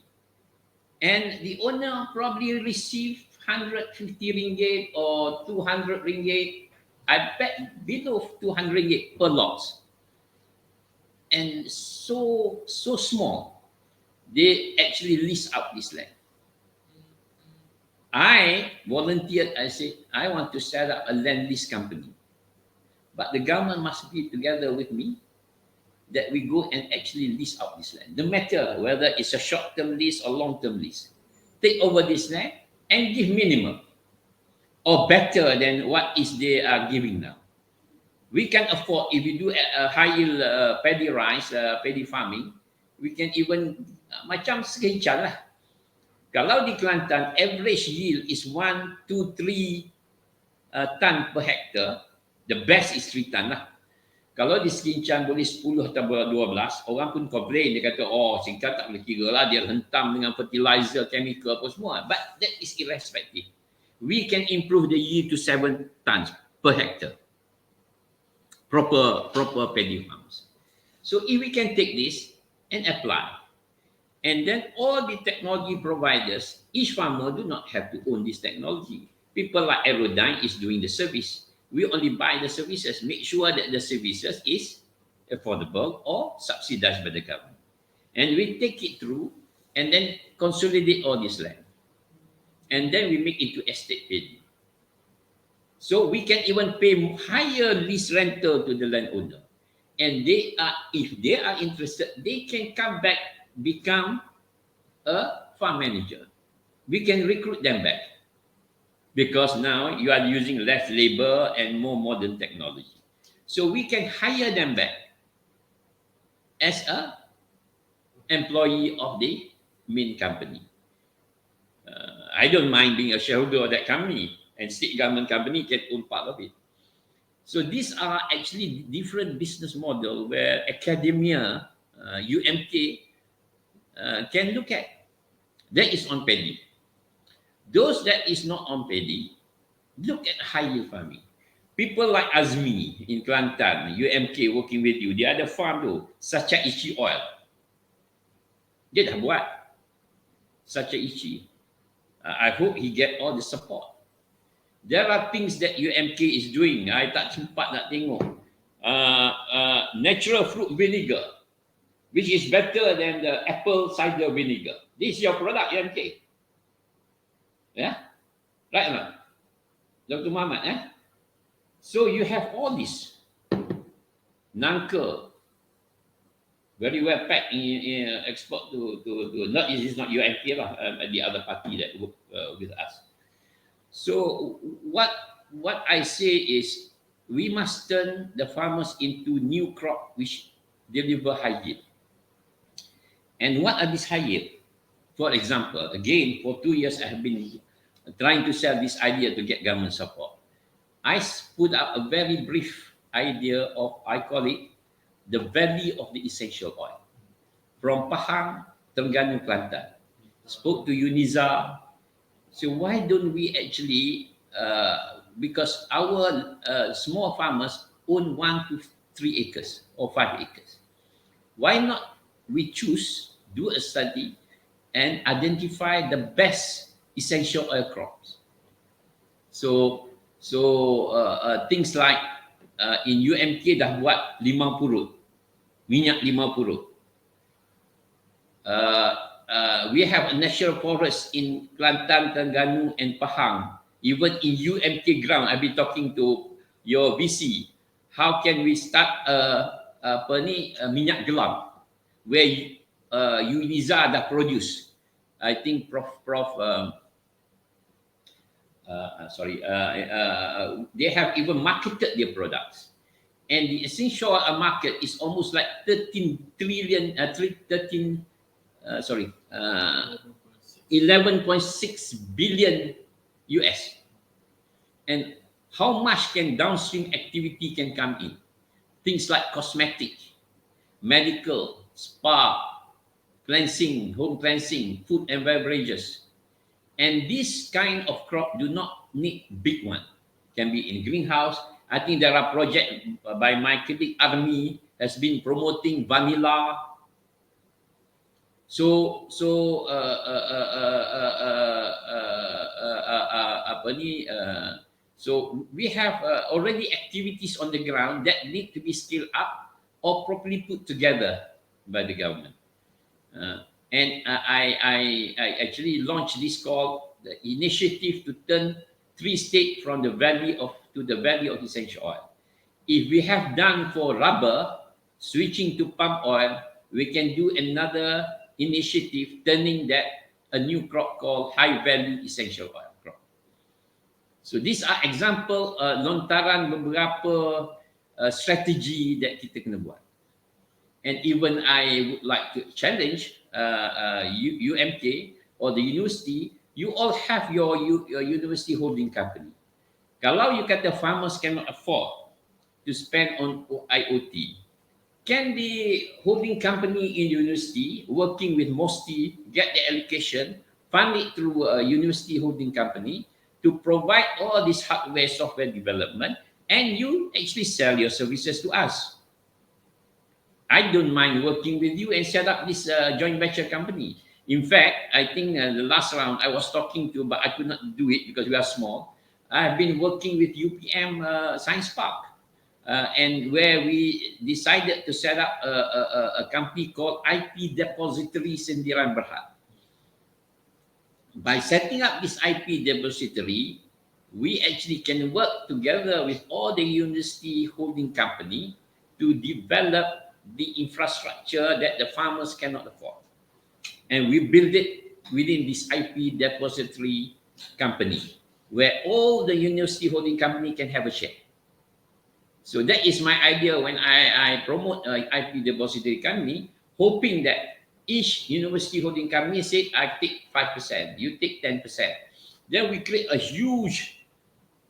And the owner probably received 150 ringgit or 200 ringgit, I bet below 200 ringgit per lot. And so small, they actually lease out this land. I volunteered, I said, I want to set up a land lease company. But the government must be together with me that we go and actually lease out this land. No matter whether it's a short-term lease or long-term lease. Take over this land and give minimum or better than what is they are giving now. We can afford, if we do a high yield paddy rice, paddy farming, we can even macam sekencan lah. Kalau di Kelantan, average yield is 1, 2, 3 ton per hectare. The best is 3 ton lah. Kalau di Sekincang boleh 10 atau 12, orang pun complain. Dia kata, oh Singkat tak boleh kira lah. Dia hentam dengan fertilizer, chemical apa semua. But that is irrespective. We can improve the yield to 7 tons per hectare. Proper paddy farms. So if we can take this and apply, and then all the technology providers, each farmer do not have to own this technology. People like Aerodyne is doing the service. We only buy the services, make sure that the services is affordable or subsidized by the government. And we take it through and then consolidate all this land. And then we make it to estate paddy. So we can even pay higher lease rental to the landowner. And they are, if they are interested, they can come back, become a farm manager. We can recruit them back because now you are using less labor and more modern technology. So we can hire them back as a employee of the main company. I don't mind being a shareholder of that company, and state government company can own part of it. So these are actually different business model where academia, UMK, can look at. That is on paddy. Those that is not on paddy, look at high-yield farming. People like Azmi in Kelantan, UMK working with you, dia ada farm tu, Sacha Ichi Oil. Dia dah buat Sacha Ichi. I hope he get all the support. There are things that UMK is doing. I tak sempat nak tengok. Natural fruit vinegar, which is better than the apple cider vinegar. This is your product, UMK. Yeah? Right or not? Dr. Muhammad, eh? So you have all this. Nangka, very well packed in export to not, it is not UMK lah, the other party that work with us. So what I say is we must turn the farmers into new crop which deliver high yield. And what are these high yield? For example, again, for 2 years I have been trying to sell this idea to get government support. I put up a very brief idea of, I call it, the value of the essential oil. From Pahang, Terengganu, Kelantan. Spoke to Uniza. So why don't we actually, because our small farmers own 1 to 3 acres or 5 acres. Why not we choose, do a study and identify the best essential oil crops. So things like in UMK dah buat 5 purut, minyak 5 purut. We have a national forest in Kelantan, Terengganu and Pahang. Even in UMK ground, I've been talking to your VC. How can we start minyak gelam where Uniza dah produce? I think they have even marketed their products. And the essential oil market is almost like 11.6 billion US. And how much can downstream activity can come in? Things like cosmetic, medical, spa, cleansing, home cleansing, food and beverages. And this kind of crop do not need big one. Can be in greenhouse. I think there are projects by my colleague Army has been promoting vanilla. So we have already activities on the ground that need to be scaled up or properly put together by the government. And I actually launched this called the initiative to turn 3 states from the value of to the value of essential oil. If we have done for rubber, switching to palm oil, we can do another initiative turning that a new crop called high value essential oil crop. So these are example lontaran beberapa strategi that kita kena buat. And even I would like to challenge UMK or the university, you all have your university holding company. Kalau you kata farmers cannot afford to spend on IoT, can the holding company in university working with MOSTI get the allocation, fund it through a university holding company to provide all this hardware, software development, and you actually sell your services to us? I don't mind working with you and set up this joint venture company. In fact, I think the last round I was talking to, but I could not do it because we are small. I have been working with UPM Science Park, and where we decided to set up a company called IP Depository Sendiran Berhad. By setting up this IP depository, we actually can work together with all the university holding company to develop the infrastructure that the farmers cannot afford. And we build it within this IP depository company, where all the university holding company can have a share. So that is my idea when I promote IP depository company, hoping that each university holding company say, I take 5%, you take 10%. Then we create a huge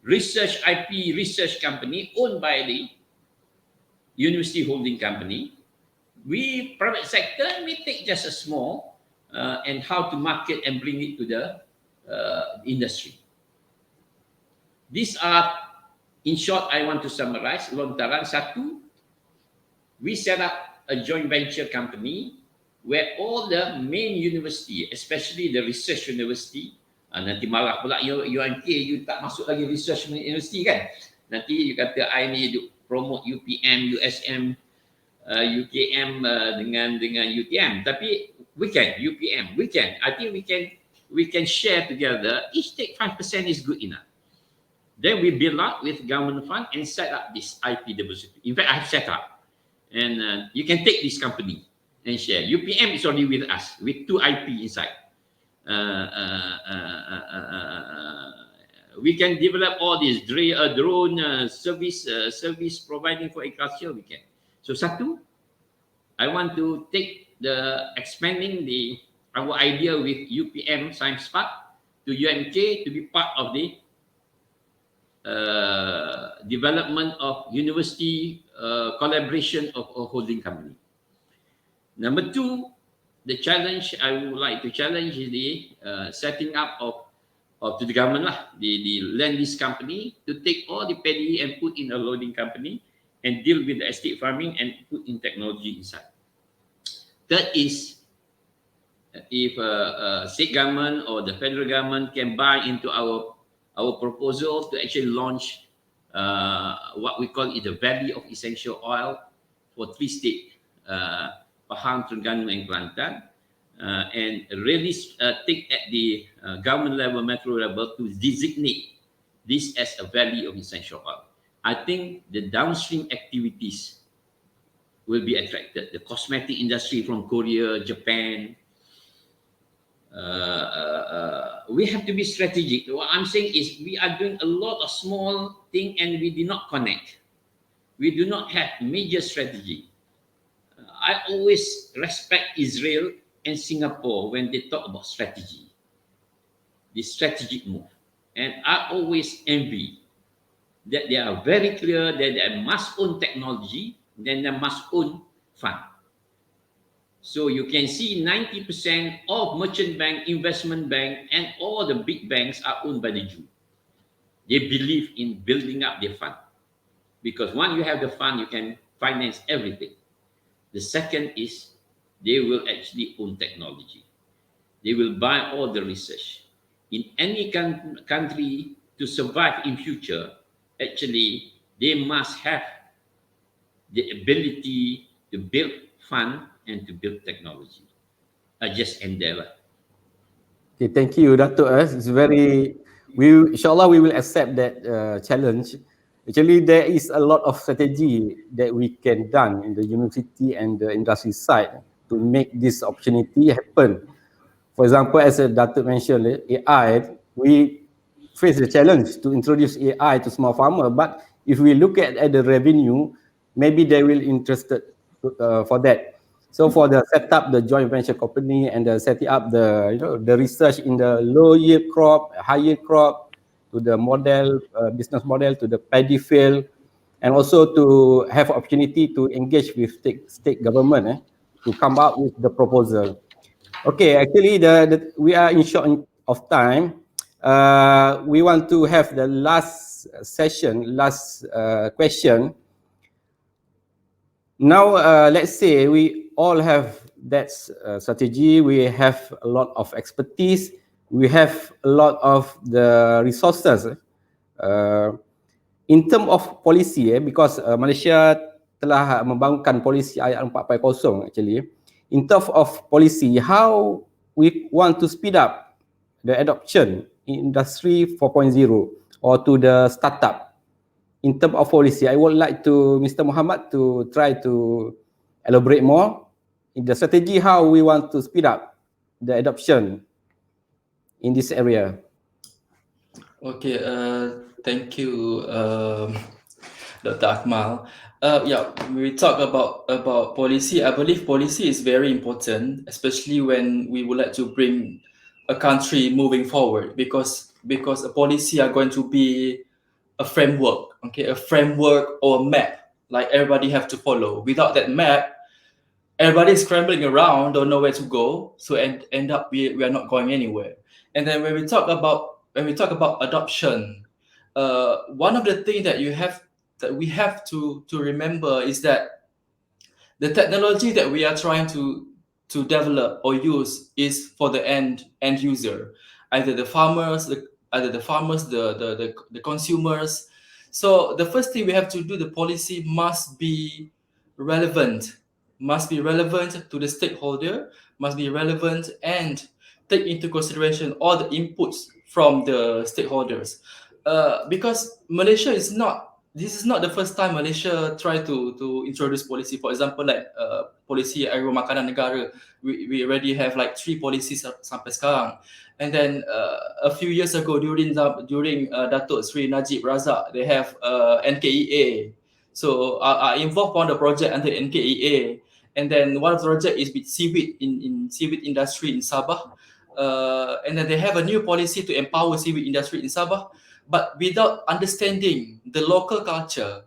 research IP research company owned by the university holding company. We, private sector, we take just a small and how to market and bring it to the industry. These are, in short, I want to summarize. Lontaran satu, we set up a joint venture company where all the main university, especially the research university, nanti marah pula UMK, you tak masuk lagi research university kan? Nanti you kata I ni promote UPM, USM, UKM dengan UTM. Tapi we can, UPM, we can. I think we can share together. Each take 5% is good enough. Then we build up with government fund and set up this IP depository. In fact, I have set up, and you can take this company and share. UPM is already with us with 2 IP inside. We can develop all this drone service providing for agriculture. We can. So satu, I want to take the expanding our idea with UPM Science Park to UMK to be part of the development of university collaboration of a holding company. Number 2, the challenge I would like to challenge is the setting up of to the government the land lease company to take all the paddy and put in a loading company and deal with the estate farming and put in technology inside. Third is if state government or the federal government can buy into our proposal to actually launch what we call it the Valley of Essential Oil for 3 states, Pahang, Terengganu and Kelantan, and really take at the government level, metro level to designate this as a Valley of Essential Oil. I think the downstream activities will be attracted. The cosmetic industry from Korea, Japan, we have to be strategic. What I'm saying is we are doing a lot of small things and we do not connect. We do not have major strategy. I always respect Israel and Singapore when they talk about strategy, the strategic move. And I always envy that they are very clear that they must own technology, then they must own fund. So you can see 90% of merchant bank, investment bank, and all the big banks are owned by the Jew. They believe in building up their fund. Because once you have the fund, you can finance everything. The second is they will actually own technology. They will buy all the research. In any country to survive in future, actually, they must have the ability to build fund and to build technology. I just end there.
Okay, thank you, Dato'. It's very, inshallah we will accept that challenge. Actually, there is a lot of strategy that we can done in the university and the industry side to make this opportunity happen. For example, as Dato' mentioned, AI, we face the challenge to introduce AI to small farmer. But if we look at the revenue, maybe they will interested for that. So for the set up the joint venture company and the setting up the the research in the low yield crop, high yield crop, to the model business model, to the paddy field, and also to have opportunity to engage with state government to come up with the proposal. Okay, actually we are in short of time. We want to have the last session, last question. Now, let's say we all have that strategy. We have a lot of expertise. We have a lot of the resources. In terms of policy, because Malaysia telah membangunkan polisi ayat 4.0 actually. In terms of policy, how we want to speed up the adoption in industry 4.0? or to the startup. In terms of policy, I would like to Mr. Muhammad to try to elaborate more in the strategy how we want to speed up the adoption in this area.
Okay, thank you, Dr. Akmal. Yeah, when we talk about policy, I believe policy is very important, especially when we would like to bring a country moving forward, because a policy are going to be a framework, okay, a framework or a map, like everybody have to follow. Without that map, everybody's scrambling around, don't know where to go, so end up we are not going anywhere. And then when we talk about adoption, one of the things that we have to remember is that the technology that we are trying to develop or use is for the end user, either the farmers, the consumers. So the first thing we have to do, the policy must be relevant, to the stakeholder, must be relevant and take into consideration all the inputs from the stakeholders. Because this is not the first time Malaysia try to introduce policy. For example, like policy air makanan negara, we already have like 3 policies sampai sekarang. And then a few years ago, during Datuk Sri Najib Razak, they have NKEA. So I involved on the project under NKEA, and then one of the project is with seaweed in seaweed industry in Sabah. And then they have a new policy to empower seaweed industry in Sabah, but without understanding the local culture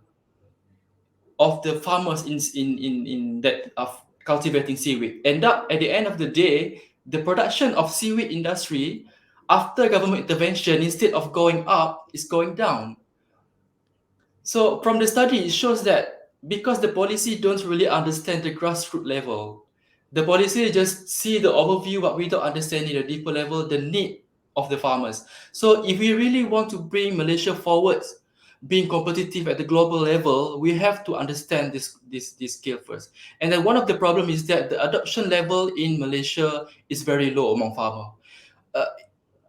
of the farmers in that of cultivating seaweed. End up at the end of the day, the production of seaweed industry after government intervention, instead of going up, is going down. So from the study, it shows that because the policy don't really understand the grassroots level, the policy just see the overview, but without understanding the deeper level, the need of the farmers. So if we really want to bring Malaysia forward, being competitive at the global level, we have to understand this scale first. And then one of the problem is that the adoption level in Malaysia is very low among farmers.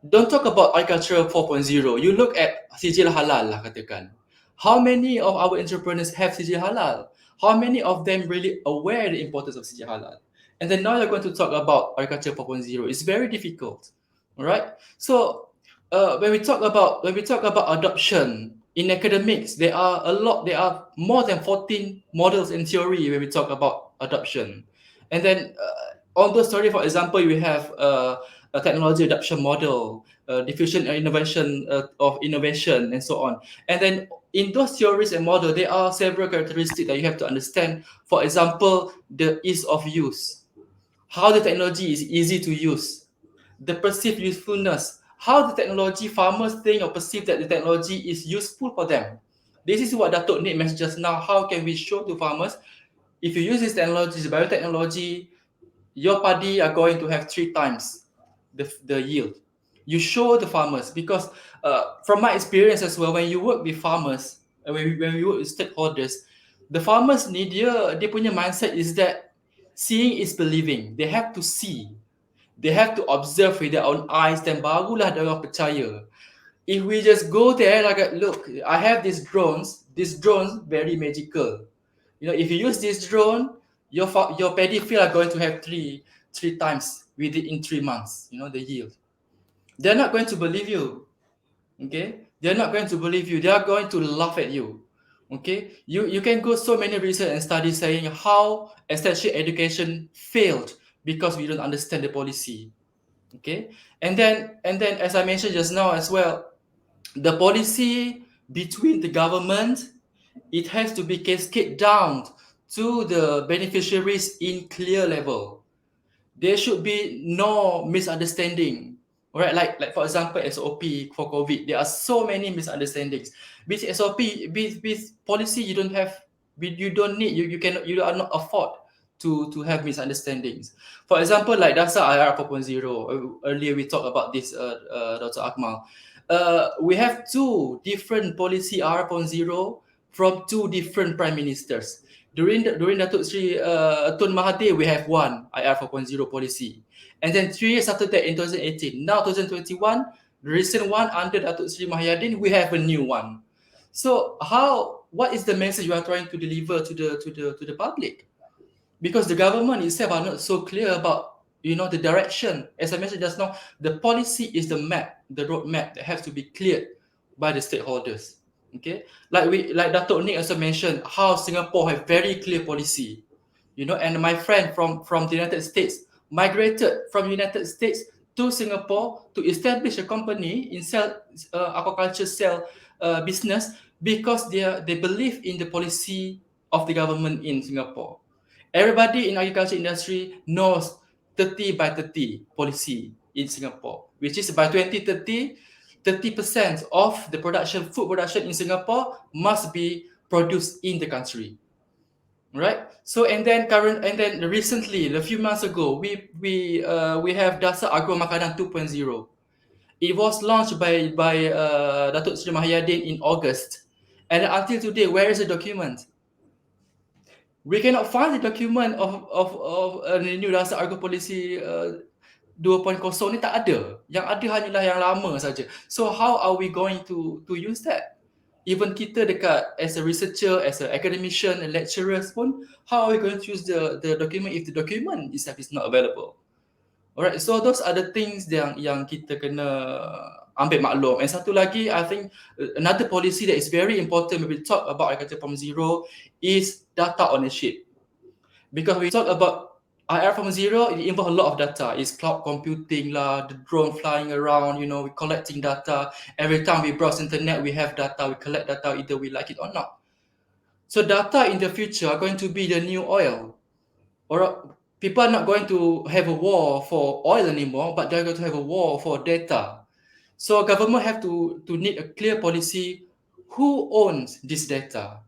Don't talk about agriculture 4.0. You look at sijil halal lah katakan. How many of our entrepreneurs have sijil halal? How many of them really aware the importance of sijil halal? And then now you're going to talk about agriculture 4.0. It's very difficult, all right? So when we talk about adoption in academics, there are more than 14 models in theory when we talk about adoption. And then on those story, for example, we have a technology adoption model, diffusion and innovation of innovation, and so on. And then in those theories and models, there are several characteristics that you have to understand. For example, the ease of use, how the technology is easy to use, the perceived usefulness, how the technology farmers think or perceive that the technology is useful for them. This is what Datuk Nick mentioned just now. How can we show to farmers, if you use this technology, this biotechnology, your padi are going to have 3 times the yield. You show the farmers, because from my experience as well, when you work with farmers, when we work with stakeholders, the farmers need dia punya mindset is that seeing is believing. They have to see, they have to observe with their own eyes, then barulah dia orang percaya. If we just go there like, look, I have these drones very magical. You know, if you use this drone, your paddy field are going to have three times within 3 months, you know, the yield. They're not going to believe you. Okay? They're not going to believe you. They are going to laugh at you. Okay? You can go so many research and studies saying how essential education failed because we don't understand the policy. Okay? And then as I mentioned just now as well, the policy between the government, it has to be cascade down to the beneficiaries in clear level. There should be no misunderstanding. All right, like for example, SOP for COVID, there are so many misunderstandings. With SOP, with policy, you don't need, you are not afford to have misunderstandings. For example, like Dasar IR 4.0, earlier we talked about this, Dr. Akmal. We have 2 different policy IR 4.0 from 2 different prime ministers. During Datuk Sri Tun Mahathir, we have one IR 4.0 policy. And then 3 years after that, in 2018, now 2021, The recent one under Datuk Seri Mahyadin, we have a new one. So what is the message you are trying to deliver to the public? Because the government itself are not so clear about the direction. As I mentioned just now, the policy is the map, the roadmap that has to be cleared by the stakeholders. Okay, like Datuk Nick also mentioned, how Singapore have very clear policy. And my friend from the United States migrated from United States to Singapore to establish a company in aquaculture cell business, because they believe in the policy of the government in Singapore. Everybody in agriculture industry knows 30 by 30 policy in Singapore, which is by 2030, 30% of the food production in Singapore must be produced in the country. Right. So and then recently, a few months ago, we have Dasar Agro Makanan 2.0. It was launched by Datuk Seri Mahyadin in August, and until today, where is the document? We cannot find the document of the new Dasar Agro Policy 2.0 ni, tak ada. Yang ada hanyalah yang lama saja. So how are we going to use that? Even kita dekat as a researcher, as an academician, and lecturers pun, how are we going to use the document if the document itself is not available? Alright, so those are the things yang kita kena ambil maklum. And satu lagi, I think another policy that is very important when we talk about agriculture 4.0 is data ownership. Because we talk about IR 4.0, it involves a lot of data. It's cloud computing lah, the drone flying around, we're collecting data. Every time we browse internet, we have data, we collect data, either we like it or not. So data in the future are going to be the new oil. Or people are not going to have a war for oil anymore, but they're going to have a war for data. So government have to need a clear policy. Who owns this data?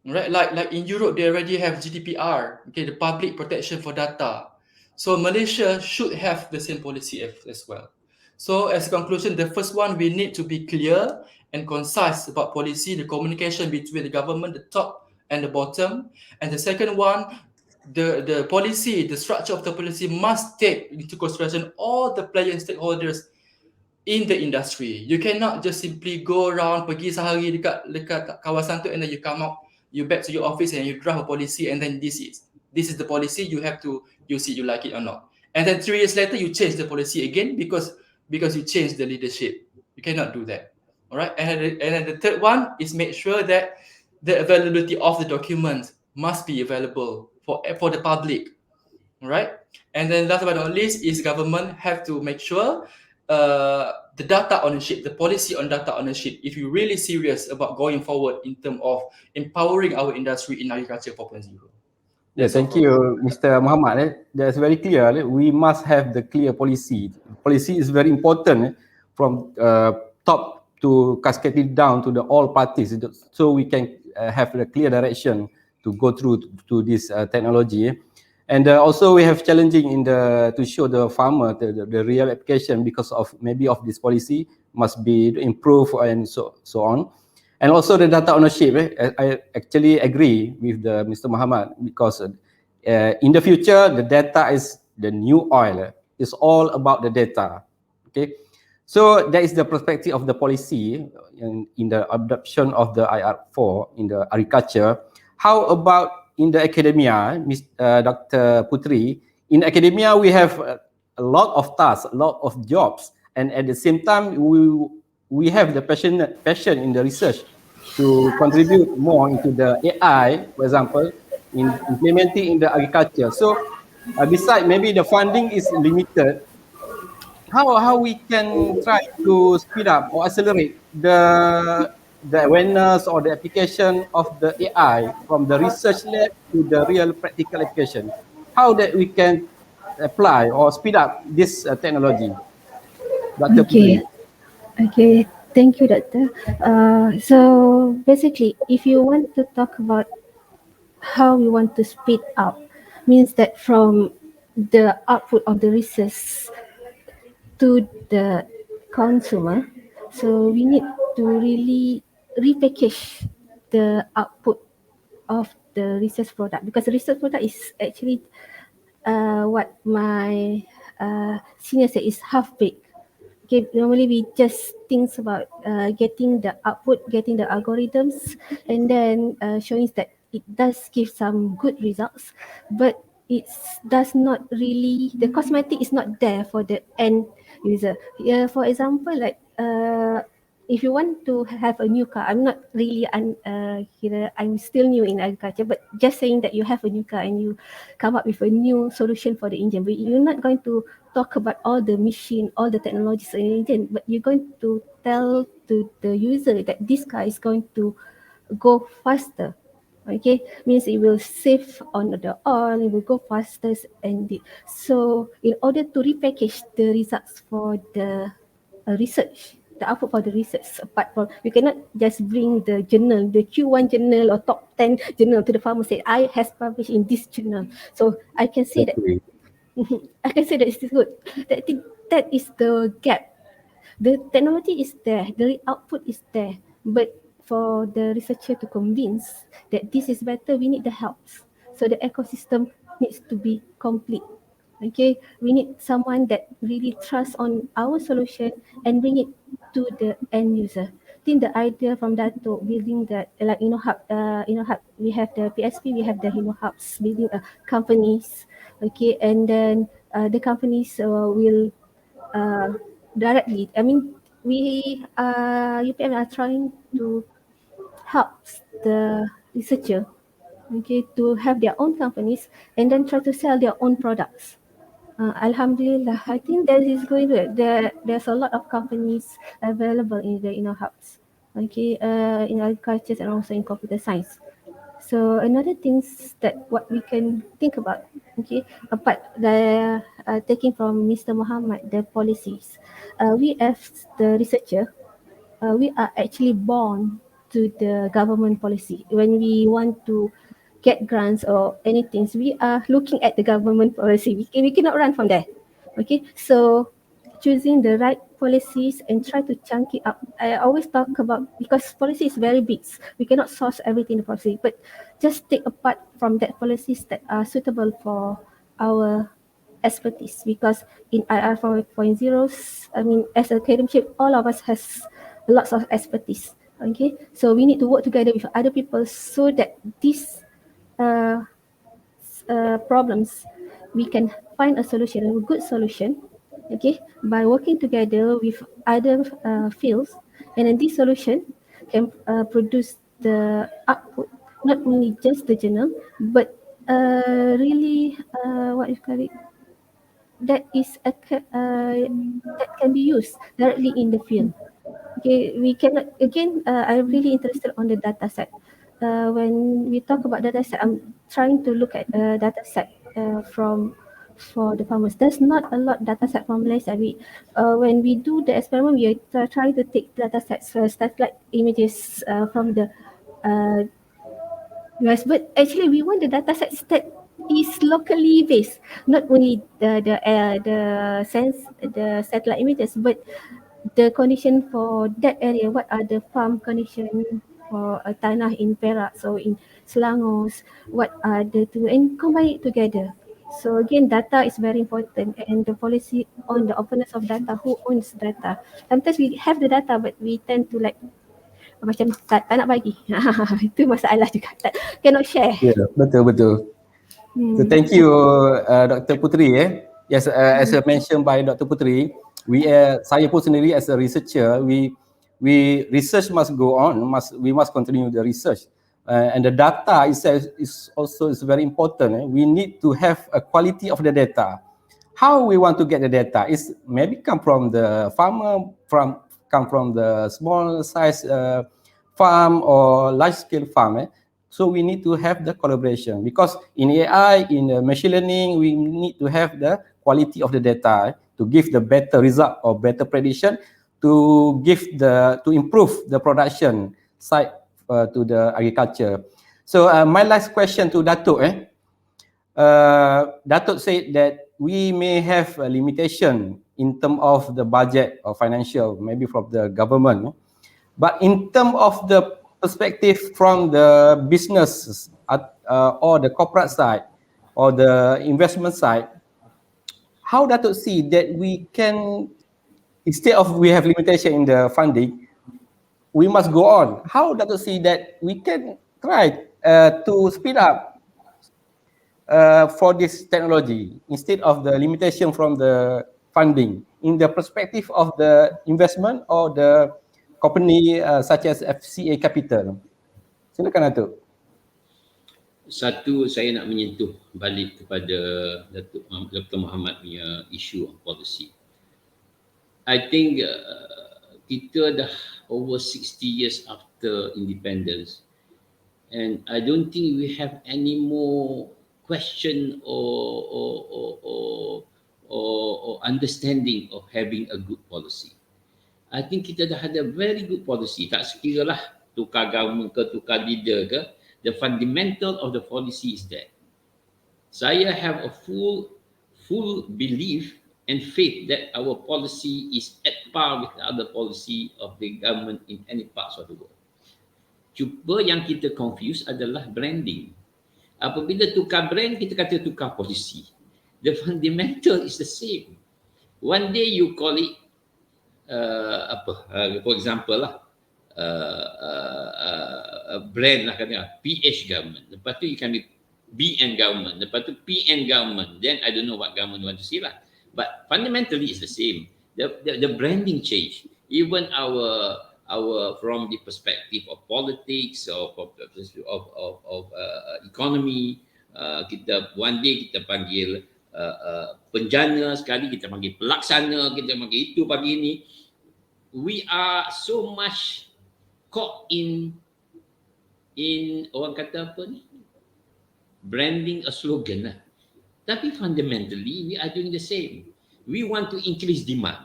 Right, like in Europe, they already have GDPR, okay, the public protection for data. So Malaysia should have the same policy as well. So as a conclusion, the first one, we need to be clear and concise about policy, the communication between the government, the top and the bottom. And the second one, the policy, the structure of the policy must take into consideration all the players and stakeholders in the industry. You cannot just simply go around, pergi sehari dekat kawasan tu, and then you come out, you back to your office and you draft a policy, and then this is the policy, you have to use it, you like it or not. And then 3 years later, you change the policy again because you change the leadership. You cannot do that. All right. And then the third one is make sure that the availability of the documents must be available for the public. All right. And then last but not least is government have to make sure the data ownership, the policy on data ownership, if you're really serious about going forward in terms of empowering our industry in agriculture 4.0.
Yes, thank you, Mr. Muhammad. That's very clear. We must have the clear policy. Policy is very important from top to cascaded down to the all parties, so we can have a clear direction to go through to this technology. And also we have challenging to show the farmer the real application, because of maybe of this policy must be improved and so on. And also the data ownership. I actually agree with Mr. Muhammad, because in the future the data is the new oil. It's all about the data. Okay, so that is the perspective of the policy in the adoption of the IR4 in the agriculture. How about in the academia, Dr. Putri? In academia, we have a lot of tasks, a lot of jobs, and at the same time, we have the passion in the research to contribute more into the AI, for example, in implementing in the agriculture. So, besides maybe the funding is limited, how we can try to speed up or accelerate the awareness or the application of the AI from the research lab to the real practical application? How that we can apply or speed up this technology? Dr.
Okay.
Putri.
Okay, thank you, Doctor. So basically, if you want to talk about how we want to speed up, means that from the output of the research to the consumer, so we need to really repackage the output of the research product, because the research product is actually what my senior said is half baked. Okay, normally we just think about getting the output, getting the algorithms, and then showing that it does give some good results, but it does not really, the cosmetic is not there for the end user. Yeah, for example, like if you want to have a new car, I'm not really, I'm still new in agriculture, but just saying that you have a new car and you come up with a new solution for the engine, but you're not going to talk about all the machine, all the technologies in the engine, but you're going to tell to the user that this car is going to go faster. Okay, means it will save on the oil, it will go faster, and so in order to repackage the results for the research, the output for the research, apart from, we cannot just bring the journal, the Q1 journal or top 10 journal to the farmer, say I has published in this journal, so I can say that I can say that it's good. That is the gap. The technology is there, the output is there, but for the researcher to convince that this is better, we need the helps. So the ecosystem needs to be complete. Okay, we need someone that really trusts on our solution and bring it to the end user. I think the idea from that to building that, like hub, we have the PSP, we have the hubs, building companies. Okay, and then the companies will directly. I mean, we UPM are trying to help the researcher, okay, to have their own companies and then try to sell their own products. Alhamdulillah, I think that is going good. There's a lot of companies available in the hubs, okay, in agriculture and also in computer science. So another things that what we can think about, okay, apart the taking from Mr. Muhammad the policies, we as the researcher, we are actually born to the government policy. When we want to get grants or anything, we are looking at the government policy. We cannot run from there. Okay, so choosing the right policies and try to chunk it up. I always talk about, because policy is very big, we cannot source everything in the policy, but just take apart from that policies that are suitable for our expertise, because in IR 4.0, I mean, as a academician, all of us has lots of expertise. Okay, so we need to work together with other people so that these problems, we can find a solution, a good solution, okay, by working together with other fields, and then this solution can produce the output, not only just the journal, but really what you call it, that is that can be used directly in the field. Okay, we cannot, again, I'm really interested on the data set. When we talk about data set, I'm trying to look at data set for the farmers. There's not a lot data set from Malaysia. When we do the experiment, we are trying to take data sets, satellite images from the US, but actually we want the data sets that is locally based, not only the satellite images, but the condition for that area. What are the farm condition for a tanah in Perak, so in Selangor, what are the two, and combine it together. So again, data is very important, and the policy on the openness of data, who owns data. Sometimes we have the data, but we tend to like macam tak nak bagi. Itu masalah juga. Cannot share.
Yeah, betul. So thank you, Dr. Putri. Yes, as mentioned by Dr. Putri, saya pun sendiri as a researcher, we research must go on. We must continue the research, and the data is also very important. We need to have a quality of the data. How we want to get the data is maybe come from the farmer, come from the small size farm or large scale farm. So we need to have the collaboration, because in AI, in machine learning, we need to have the quality of the data to give the better result or better prediction, to improve the production side to the agriculture. So my last question to Datuk. Datuk said that we may have a limitation in terms of the budget or financial, maybe from the government. But in terms of the perspective from the business or the corporate side or the investment side, how Datuk see that we can instead of we have limitation in the funding, we must go on. How does it see that we can try to speed up for this technology instead of the limitation from the funding in the perspective of the investment or the company such as FCA Capital? Silakan Datuk.
Satu, saya nak menyentuh balik kepada Dr. Muhammad punya isu on policy. I think kita dah over 60 years after independence, and I don't think we have any more question or understanding of having a good policy. I think kita dah ada very good policy. Tak sekiralah tukar government ke, tukar leader ke, the fundamental of the policy is that. Saya have a full belief and faith that our policy is at par with the other policy of the government in any parts of the world. Cuma yang kita confuse adalah branding. Apabila tukar brand, kita kata tukar polisi. The fundamental is the same. One day you call it for example lah, brand lah kata PH government. Lepas tu you can be BN government. Lepas tu PN government. Then I don't know what government you want to see lah. But fundamentally it's the same. The branding change. Even our from the perspective of politics or of economy, kita one day kita panggil penjana, sekali kita panggil pelaksana, kita panggil itu pagi ini. We are so much caught in orang kata apa ni, branding a slogan lah. Tapi fundamentally we are doing the same. We want to increase demand.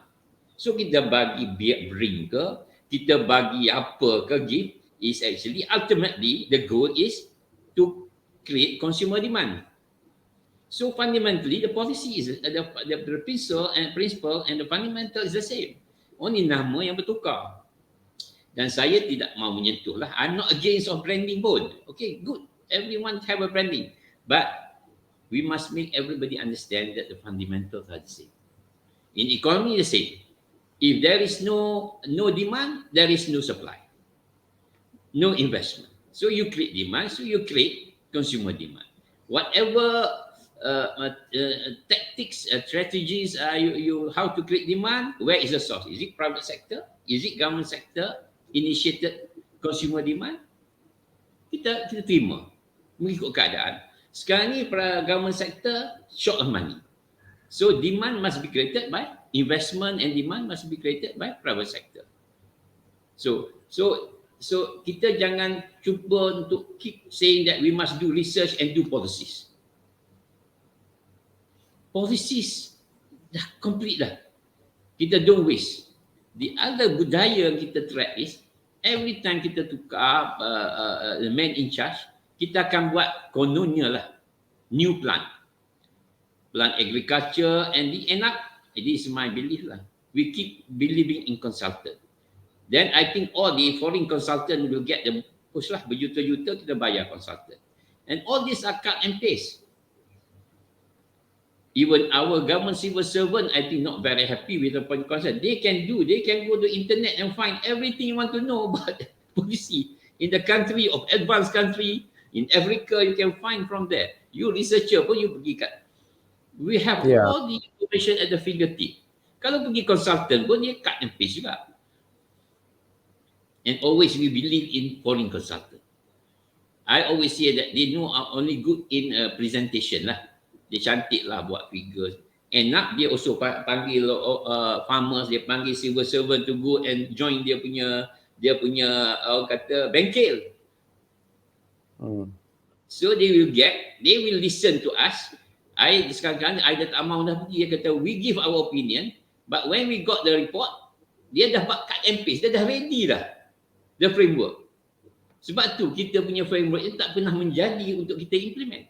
So kita bagi bring ke, kita bagi apa ke gift, is actually ultimately the goal is to create consumer demand. So fundamentally the policy is the principle and the fundamental is the same. Only nama yang bertukar. Dan saya tidak mau menyentuh lah. I'm not against of branding pun. Okay, good. Everyone have a branding. But we must make everybody understand that the fundamentals are the same. In economy, the same. If there is no demand, there is no supply. No investment. So you create demand, so you create consumer demand. Whatever tactics, strategies, you how to create demand, where is the source? Is it private sector? Is it government sector initiated consumer demand? Kita terima mengikut keadaan. Sekarang ni government sector short of money. So demand must be created by investment and demand must be created by private sector. So kita jangan cuba untuk keep saying that we must do research and do policies. Policies dah complete dah. Kita don't waste. The other budaya yang kita track is every time kita tukar the man in charge, kita akan buat kononnya lah new plan agriculture, and the end up, this is my belief lah, we keep believing in consultant. Then I think all the foreign consultant will get the push lah, berjuta-juta kita bayar consultant, and all these are cut and paste. Even our government civil servant, I think not very happy with the point concept. They can go to internet and find everything you want to know about policy in the country of advanced country. In Africa, you can find from there. You researcher pun you pergi kat. We have all the information at the fingertip. Kalau pergi consultant pun dia cut and paste juga. And always we believe in foreign consultant. I always say that they know are only good in presentation lah. Dia cantik lah buat figures. And nak dia also panggil farmers, dia panggil civil servant to go and join dia punya orang kata bengkel. So they will listen to us. Sekarang I dah tak mahu dah pergi, dia kata we give our opinion, but when we got the report, dia dah buat cut and paste, dia dah ready dah the framework. Sebab tu kita punya framework ni tak pernah menjadi untuk kita implement.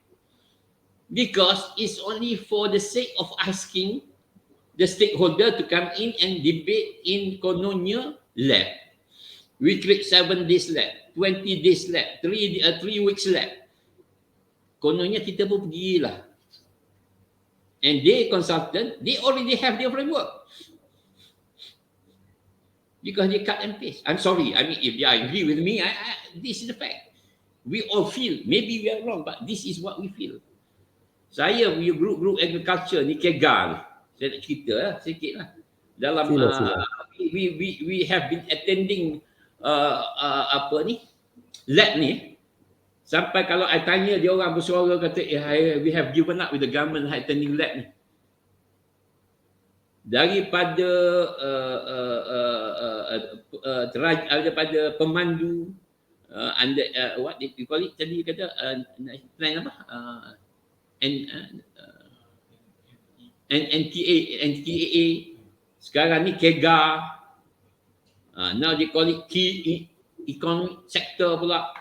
Because it's only for the sake of asking the stakeholder to come in and debate in kononnya lab. We create 7 days lab, 20 days lab, 3 weeks lab. Kononnya kita pun pergilah. And they consultant, they already have their framework. because they cut and paste. I'm sorry. I mean, if they agree with me, this is the fact. We all feel, maybe we are wrong, but this is what we feel. Saya punya group agriculture ni KEGA. Saya nak cerita sikit lah. Dalam
Sila.
we have been attending lab ni. Sampai kalau I tanya dia orang bersuara kata, we have given up with the government attending lab ni. Daripada daripada pemandu what did you call it tadi kata plan apa NTAA sekarang ni KEGA, now they call it key economic sector pula.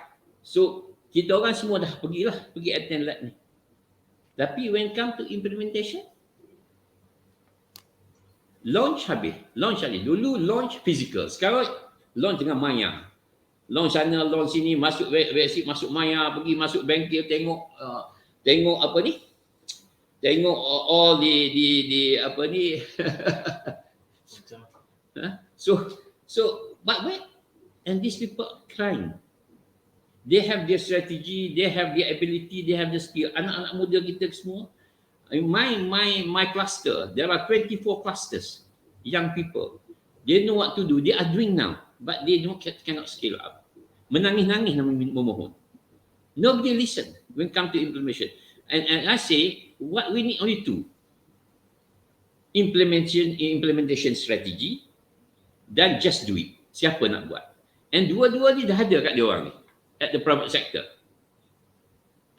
So kita orang semua dah pergi attend lab ni, tapi when come to implementation, launch habis. Dulu launch physical, sekarang launch dengan maya. Launch sana, launch sini, masuk website, masuk maya, pergi masuk bengkel, tengok apa ni? Tengok all the apa ni? So but wait, and these people are crying. They have their strategy, they have their ability, they have the skill. Anak-anak muda kita semua. My cluster, there are 24 clusters, young people. They know what to do. They are doing now, but they cannot scale up. Menangis-nangis nak memohon. Nobody listen when come to implementation. And I say, what we need only two. Implementation strategy, dan just do it. Siapa nak buat? And dua-dua ni dah ada kat dia orang ni, at the private sector.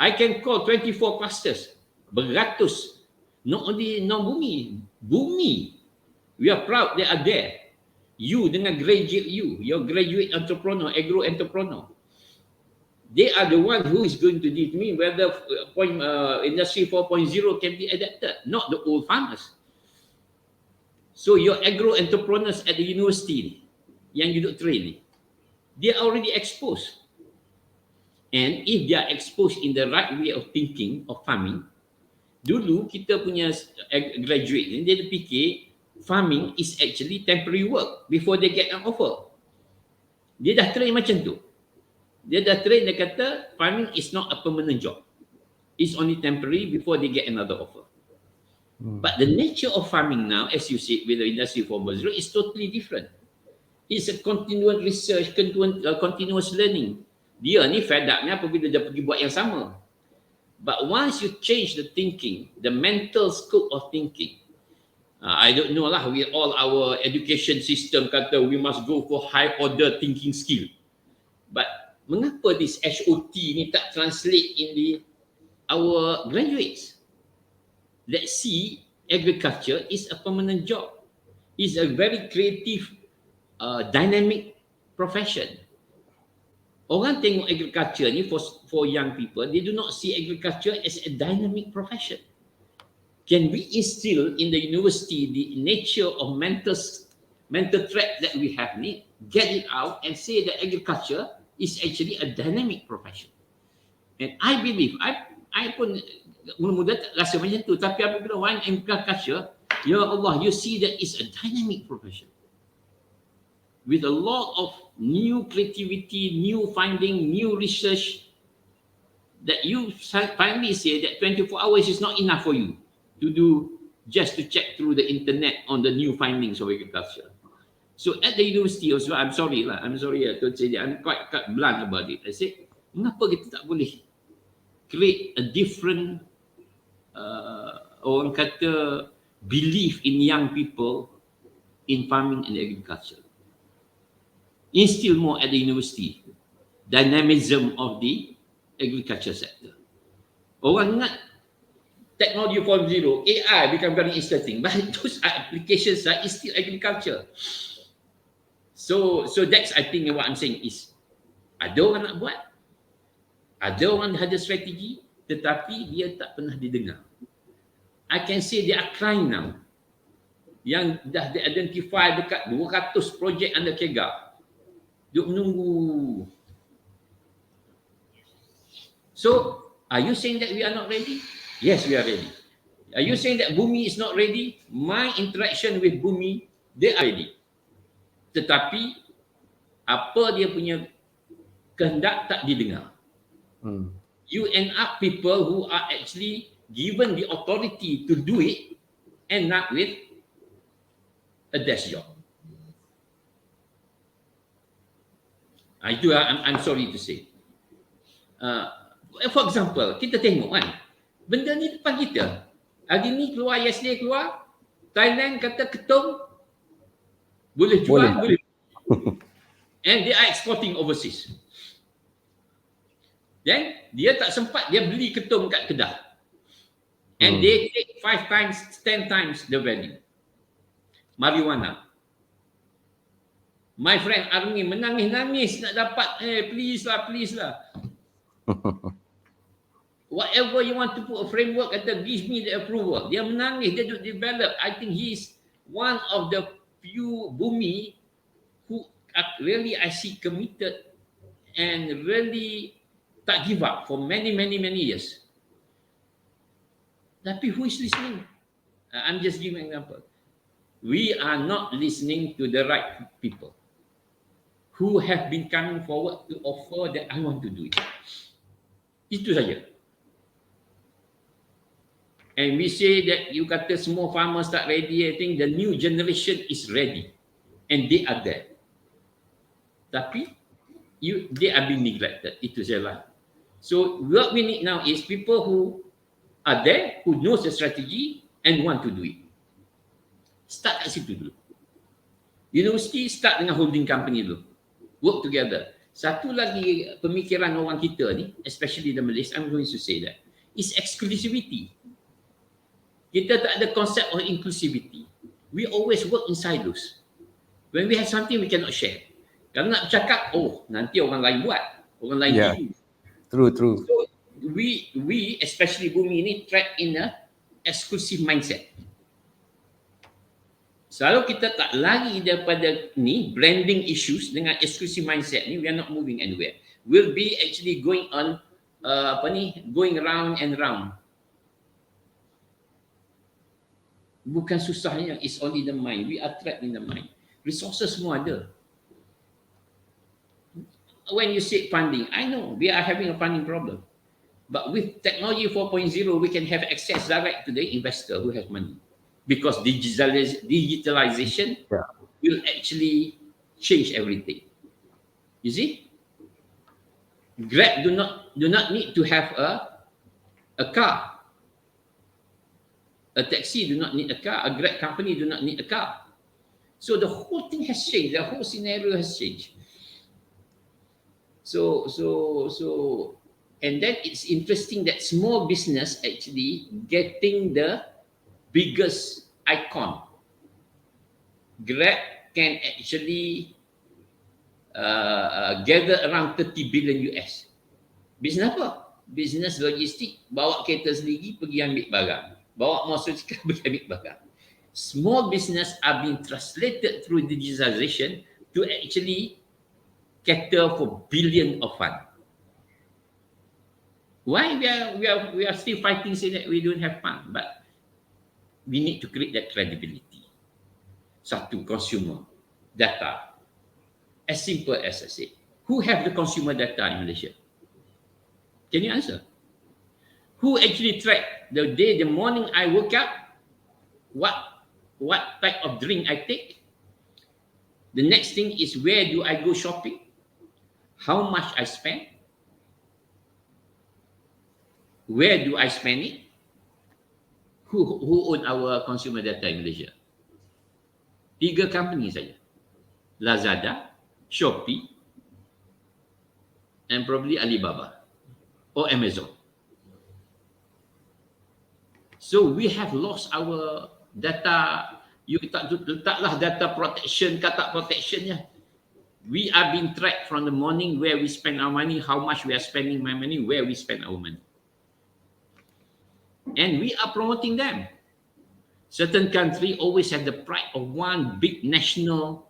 I can call 24 clusters. Beratus, not only non-bumi, bumi. We are proud they are there. You dengan graduate your graduate entrepreneur, agro entrepreneur. They are the one who is going to determine whether industry 4.0 can be adapted, not the old farmers. So your agro entrepreneurs at the university yang you duk train ni, they are already exposed. And if they are exposed in the right way of thinking of farming, dulu kita punya graduate ni dia fikir farming is actually temporary work before they get an offer. Dia dah train macam tu. Dia kata farming is not a permanent job. It's only temporary before they get another offer. But the nature of farming now, as you see with the industry 4.0, is totally different. It's a continuous research, continuous learning. Dia ni fed up ni apabila dia pergi buat yang sama. But once you change the thinking, the mental scope of thinking, I don't know lah, with all our education system kata we must go for high order thinking skill. But mengapa this HOT ni tak translate in our graduates? Let's see, agriculture is a permanent job. It's a very creative, dynamic profession. Orang tengok agriculture ni for young people, they do not see agriculture as a dynamic profession. Can we instill in the university the nature of mental threat that we have ni, get it out and say that agriculture is actually a dynamic profession. And I believe, I pun muda-muda tak rasa macam tu, tapi apabila one agriculture, ya Allah, you see that it's a dynamic profession. With a lot of new creativity, new finding, new research, that you finally say that 24 hours is not enough for you to do, just to check through the internet on the new findings of agriculture. So at the university also, I'm sorry to say that, I'm quite blunt about it. I say, mengapa kita tak boleh create a different, orang kata, belief in young people in farming and agriculture. Instill more at the university dynamism of the agriculture sector. Orang ingat technology 4.0, AI become very interesting, but those applications are still agriculture. So that's, I think what I'm saying is, ada orang nak buat, ada orang ada strategi, tetapi dia tak pernah didengar. I can say they are crying now. Yang dah identify dekat 200 projek under KEGA. Duk menunggu. So, are you saying that we are not ready? Yes, we are ready. Are you saying that Bumi is not ready? My interaction with Bumi, they are ready. tetapi apa dia punya kehendak tak didengar. You end up people who are actually given the authority to do it, end up with a desk job. Itu I'm sorry to say. For example, kita tengok kan, benda ni depan kita. Hari ni keluar, yesterday keluar, Thailand kata ketum boleh jual, boleh. And they are exporting overseas. Then dia tak sempat, dia beli ketum kat Kedah. And they take 5 times, 10 times the value. Marijuana. My friend Armi menangis-nangis nak dapat, please lah. Whatever you want to put a framework, kata give me the approval. Dia menangis, dia develop. I think he is one of the few bumi who really I see committed and really tak give up for many years. Tapi who is listening? I'm just giving an example. We are not listening to the right people who have been coming forward to offer that I want to do it. Itu saja. And we say that you kata semua farmers tak ready. I think the new generation is ready. And they are there. Tapi they are being neglected. Itu sajalah. So what we need now is people who are there, who knows the strategy and want to do it. Start kat situ dulu. University start dengan holding company dulu. Work together. Satu lagi pemikiran orang kita ni, especially the Malays, I'm going to say that, is exclusivity. Kita tak ada konsep of inclusivity. We always work in silos. When we have something, we cannot share. Kalau nak bercakap, nanti orang lain buat. Orang lain do.
True.
So, we especially bumi ni, trapped in a exclusive mindset. Selalu kita tak lari daripada ni, blending issues dengan exclusive mindset ni, we are not moving anywhere. We'll be actually going on, going round and round. Bukan susahnya, it's only the mind. We are trapped in the mind. Resources semua ada. When you say funding, I know we are having a funding problem. But with technology 4.0, we can have access direct to the investor who has money. Because digitalization will actually change everything. You see? Grab do not need to have a car. A taxi do not need a car. A Grab company do not need a car. So the whole thing has changed. The whole scenario has changed. So and then it's interesting that small business actually getting the biggest icon. Grab can actually gather around 30 billion US. Bisnes apa? Bisnes logistik. Bawa kereta sendiri pergi ambil barang. Bawa motosikal pergi ambil barang. Small business are being translated through digitalization to actually cater for billion of fund. Why we are still fighting saying that we don't have fund, but we need to create that credibility. Satu, consumer data. As simple as I say. Who have the consumer data in Malaysia? Can you answer? Who actually track the morning I woke up, what type of drink I take? The next thing is where do I go shopping? How much I spend? Where do I spend it? Who own our consumer data in Malaysia? 3 company saja. Lazada, Shopee, and probably Alibaba or Amazon. So we have lost our data. You letaklah data protection, kata protectionnya. We are being tracked from the morning where we spend our money, how much we are spending my money, where we spend our money. And we are promoting them. Certain country always have the pride of one big national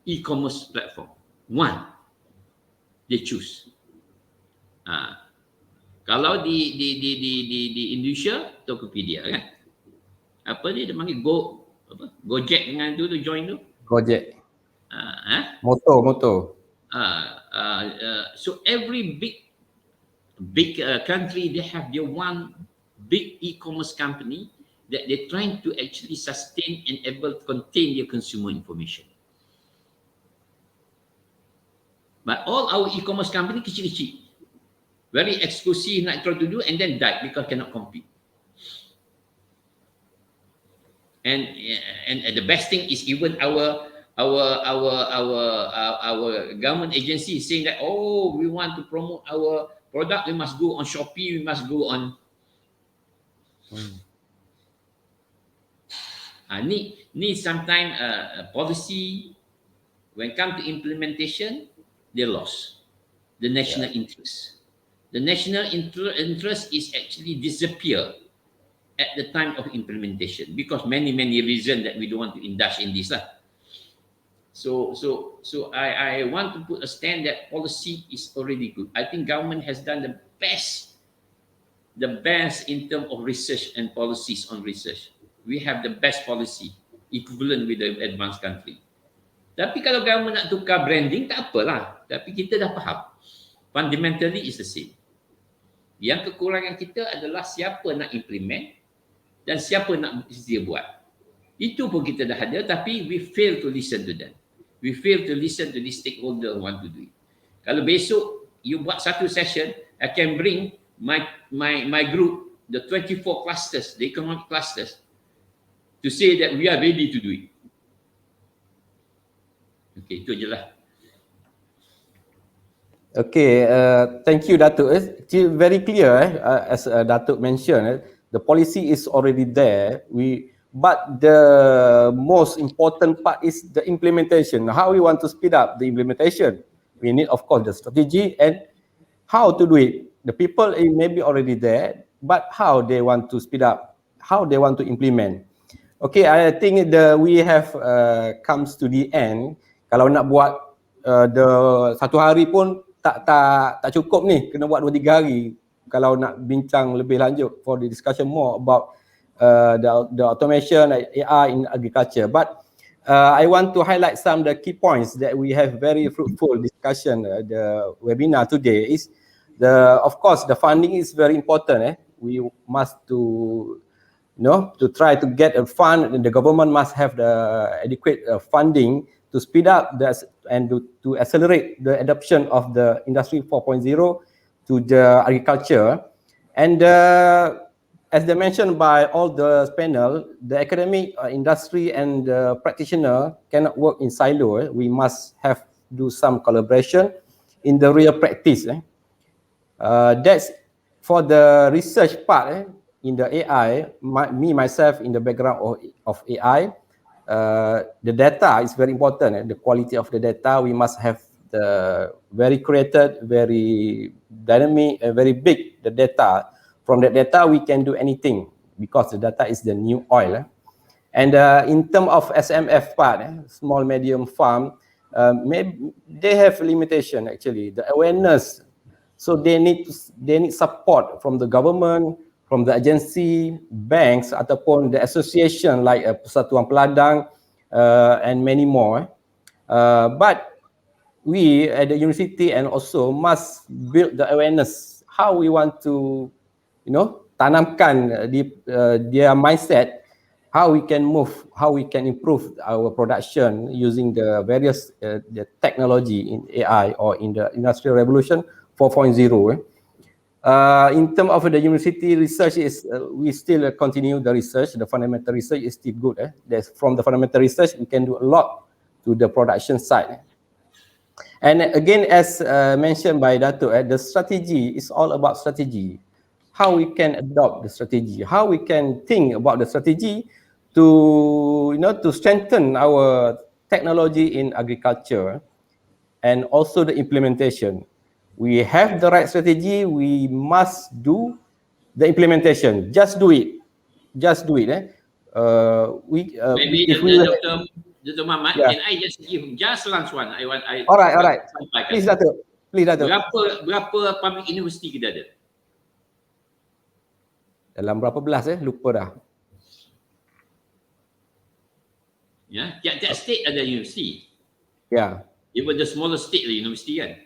e-commerce platform. One. They choose. Kalau di Indonesia, Tokopedia kan. Apa dia panggil Gojek dengan tu join tu?
Gojek. Motor.
So every big country, they have their one big e-commerce company that they're trying to actually sustain and able to contain their consumer information. But all our e-commerce company kecil-kecil, very exclusive, nak try to do, and then die because cannot compete. And the best thing is even our government agency is saying that, oh, we want to promote our product, we must go on Shopee, we must go on. Need sometime policy. When come to implementation, they lost the national interest. The national interest is actually disappear at the time of implementation because many reasons that we don't want to indulge in this lah. So I want to put a stand that policy is already good. I think government has done the best in terms of research and policies on research. We have the best policy equivalent with the advanced country. Tapi kalau government nak tukar branding, tak apalah. Tapi kita dah faham. Fundamentally is the same. Yang kekurangan kita adalah siapa nak implement dan siapa nak dia buat. Itu pun kita dah ada, tapi we fail to listen to them. We fail to listen to the stakeholder who want to do it. Kalau besok you buat satu session, I can bring my group, the 24 clusters, the economic clusters, to say that we are ready to do it. Okay, itu je lah.
Okay, thank you, Datuk. It's very clear, as Datuk mentioned, the policy is already there. But the most important part is the implementation. How we want to speed up the implementation. We need, of course, the strategy and how to do it. The people may be already there, but how they want to speed up, how they want to implement. Okay, I think we have comes to the end. Kalau nak buat satu hari pun tak cukup ni, kena buat 2-3 hari kalau nak bincang lebih lanjut for the discussion more about the automation AI in agriculture. But I want to highlight some of the key points that we have very fruitful discussion. The webinar today is of course the funding is very important. We must to try to get a fund, and the government must have the adequate funding to speed up and to accelerate the adoption of the Industry 4.0 to the agriculture. And as they mentioned by all the panel, the academic, industry and practitioner cannot work in silo. We must do some collaboration in the real practice. That's for the research part in the AI. Myself in the background of AI. The data is very important. The quality of the data, we must have the very created, very dynamic, very big the data. From the data, we can do anything because the data is the new oil. And in terms of SMF part, small medium farm, they have limitation actually. The awareness, so they need support from the government, from the agency, banks, ataupun the association like Persatuan Peladang and many more. But we at the university and also must build the awareness how we want to, tanamkan their mindset, how we can move, how we can improve our production using the various the technology in AI or in the Industrial Revolution 4.0. In terms of the university research, we still continue the research. The fundamental research is still good. From the fundamental research, we can do a lot to the production side. And again, as mentioned by Dato', the strategy is all about strategy. How we can adopt the strategy, how we can think about the strategy to strengthen our technology in agriculture, and also the implementation. We have the right strategy, we must do the implementation. Just do it.
Maybe Dr. Muhammad, can I just give just last one?
Alright. Please, Dato'.
Berapa public university kita ada?
Dalam berapa belas lupa dah.
Ya, tiap-tiap state ada universiti.
Yeah.
Even the smallest state, the university kan.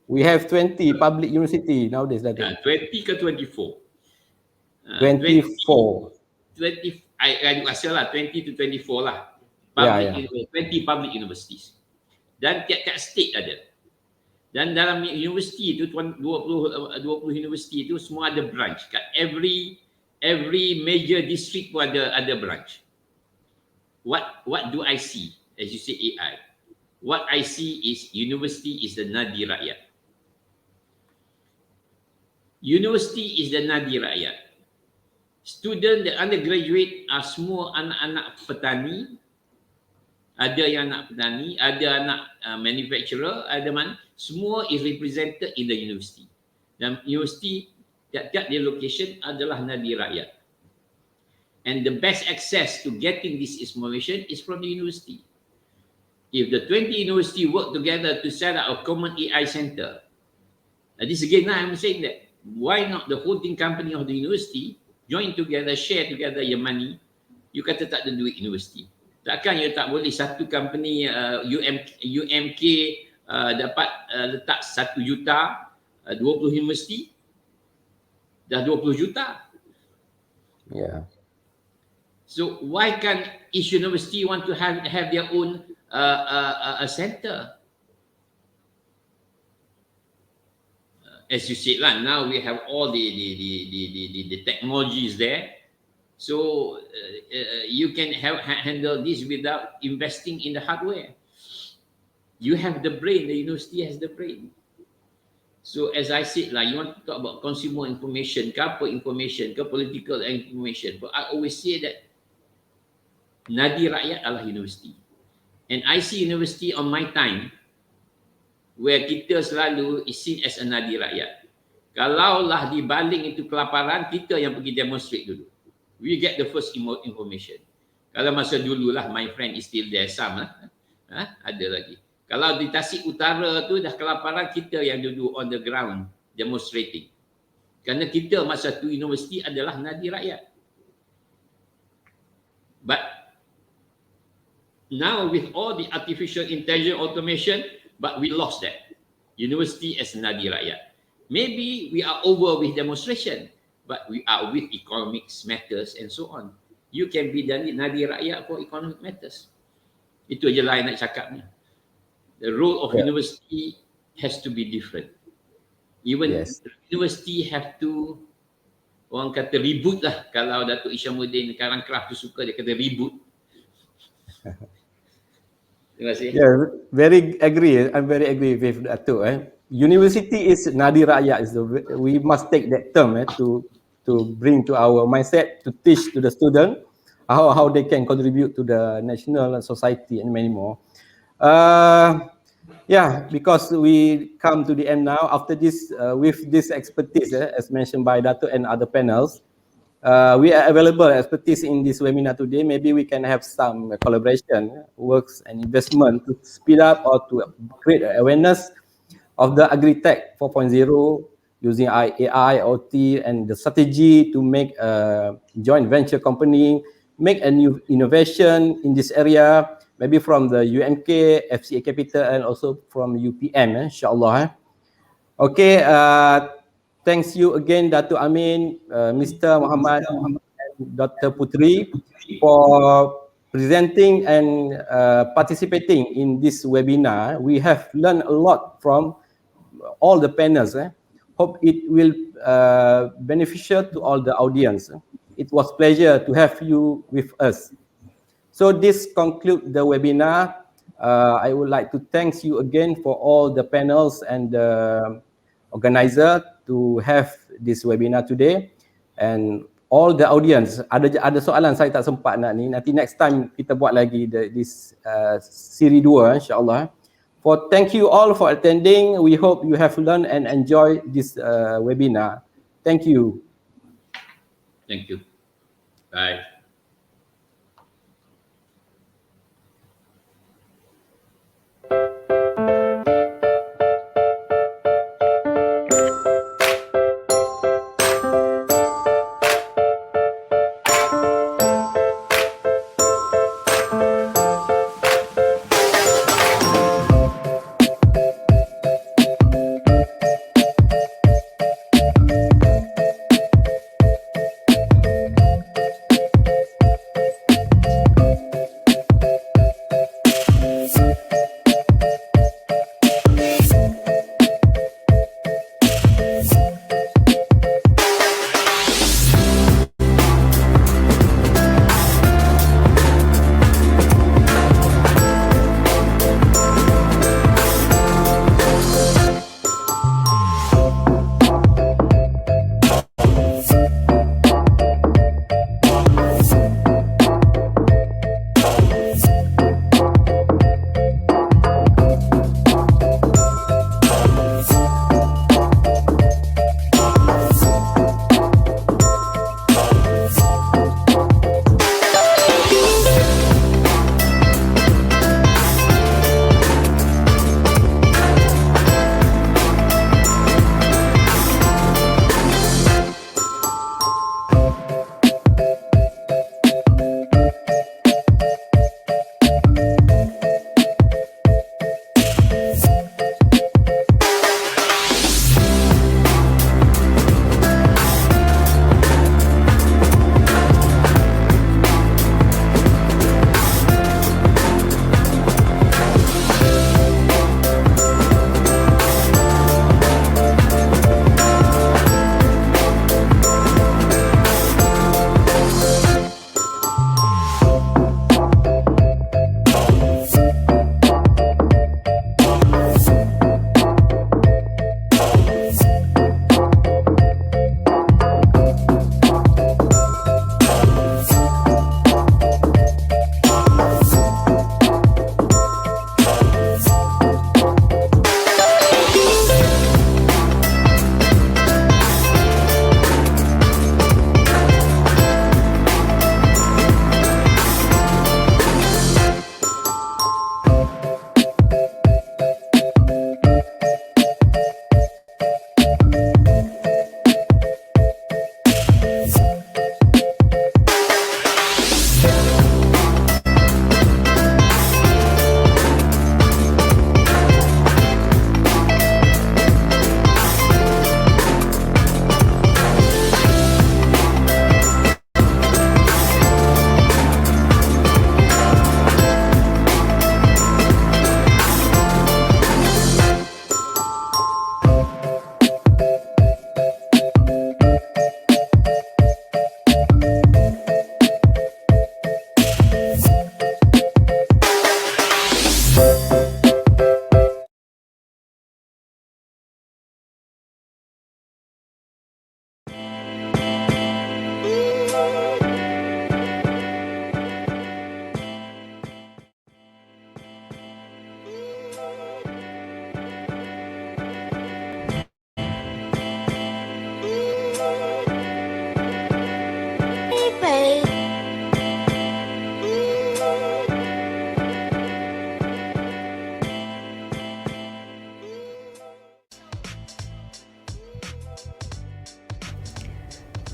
We have 20 public university nowadays, Dato'.
20 ke 24?
24.
20, I rasa lah 20 to 24 lah.
Yeah,
20 public universities. Dan tiap-tiap state ada. Dan dalam universiti itu 20 universiti itu semua ada branch. Kat every major district pun ada branch. What do I see? As you say AI. What I see is university is the nadi rakyat. University is the nadi rakyat. Student, the undergraduate are semua anak-anak petani. Ada yang anak petani, ada anak manufacturer, ada mana. Semua is represented in the university. Dan university, tiap-tiap dia location adalah nadi rakyat. And the best access to getting this information is from the university. If the 20 university work together to set up a common AI center, this again, I'm saying that, why not the holding company of the university join together, share together your money? You kata tak ada duit university. Takkan you tak boleh satu company UMK dapat letak 1 juta, 20 universiti, dah 20 juta.
Yeah.
So why can't each university want to have their own a center? As you said lah, now we have all the technologies there. So you can handle this without investing in the hardware. You have the brain, the university has the brain. So as I said lah, you want to talk about consumer information, corporate information, political information. But I always say that nadi rakyat adalah university. And I see university on my time where kita selalu is seen as a nadi rakyat. Kalaulah dibaling itu kelaparan, kita yang pergi demonstrate dulu. We get the first information. Kalau masa dulu lah, my friend is still there, some ada lagi. Kalau di Tasik Utara tu dah kelaparan, kita yang duduk on the ground demonstrating. Kerana kita masa tu universiti adalah nadi rakyat. But now with all the artificial intelligence automation, but we lost that. University as nadi rakyat. Maybe we are over with demonstration, but we are with economics matters and so on. You can be nadi rakyat for economic matters. Itu aja lah nak cakapnya. The role of university has to be different. Even university have to, orang kata reboot lah. Kalau Datuk Isyamuddin Karangkraf tu suka, dia kata reboot. Terima kasih.
Yeah, very agree. I'm very agree with Datuk. University is nadi rakyat. We must take that term to bring to our mindset, to teach to the student how they can contribute to the national society and many more. Yeah, because we come to the end now. After this, with this expertise, as mentioned by Datuk and other panels, we are available expertise in this webinar today. Maybe we can have some collaboration, works and investment to speed up or to create awareness of the Agri-Tech 4.0 using AI, OT, and the strategy to make a joint venture company, make a new innovation in this area, maybe from the UMK, FCA Capital, and also from UPM, insyaAllah. Okay, thanks you again, Datuk Amin, Mr. Muhammad, and Dr. Putri for presenting and participating in this webinar. We have learned a lot from all the panels. Hope it will beneficial to all the audience. It was pleasure to have you with us. So this concludes the webinar. I would like to thank you again for all the panels and the organizer to have this webinar today, and all the audience. Ada soalan saya tak sempat nak ni. Nanti next time kita buat lagi this siri 2 insyaAllah. Thank you all for attending. We hope you have learned and enjoyed this webinar. Thank you.
Thank you. Bye.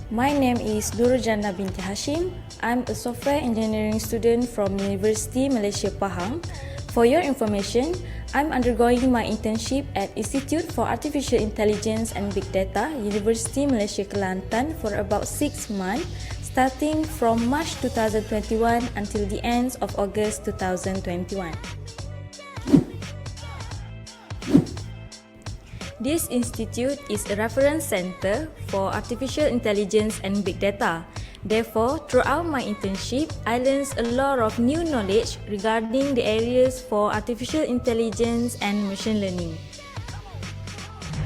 My name is Durjana binti Hashim. I'm a software engineering student from University Malaysia Pahang. For your information, I'm undergoing my internship at Institute for Artificial Intelligence and Big Data, University Malaysia Kelantan for about 6 months, starting from March 2021 until the end of August 2021. This institute is a reference center for artificial intelligence and big data. Therefore, throughout my internship, I learned a lot of new knowledge regarding the areas for artificial intelligence and machine learning.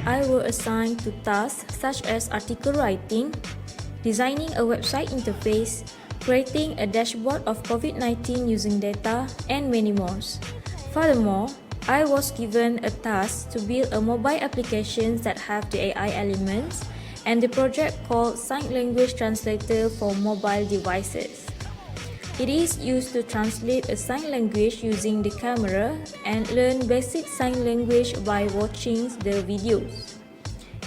I was assigned to tasks such as article writing, designing a website interface, creating a dashboard of COVID-19 using data, and many more. Furthermore, I was given a task to build a mobile application that have the AI elements and the project called Sign Language Translator for mobile devices. It is used to translate a sign language using the camera and learn basic sign language by watching the videos.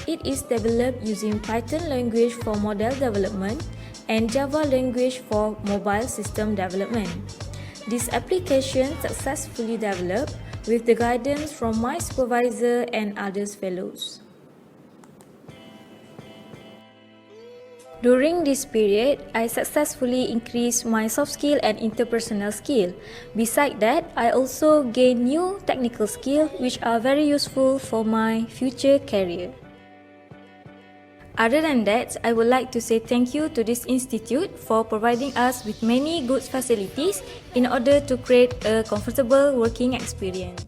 It is developed using Python language for model development and Java language for mobile system development. This application successfully developed with the guidance from my supervisor and others fellows. During this period, I successfully increased my soft skill and interpersonal skill. Besides that, I also gained new technical skills which are very useful for my future career. Other than that, I would like to say thank you to this institute for providing us with many good facilities in order to create a comfortable working experience.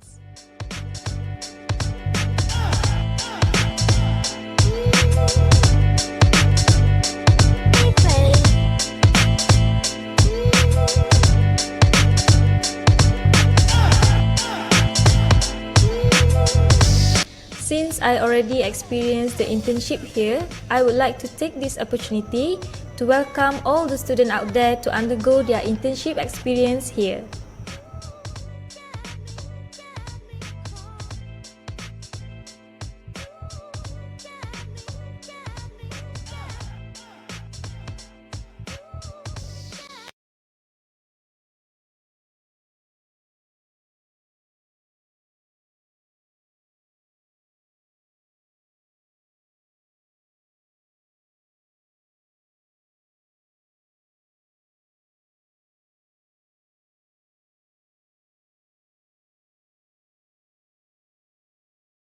Since I already experienced the internship here, I would like to take this opportunity to welcome all the students out there to undergo their internship experience here.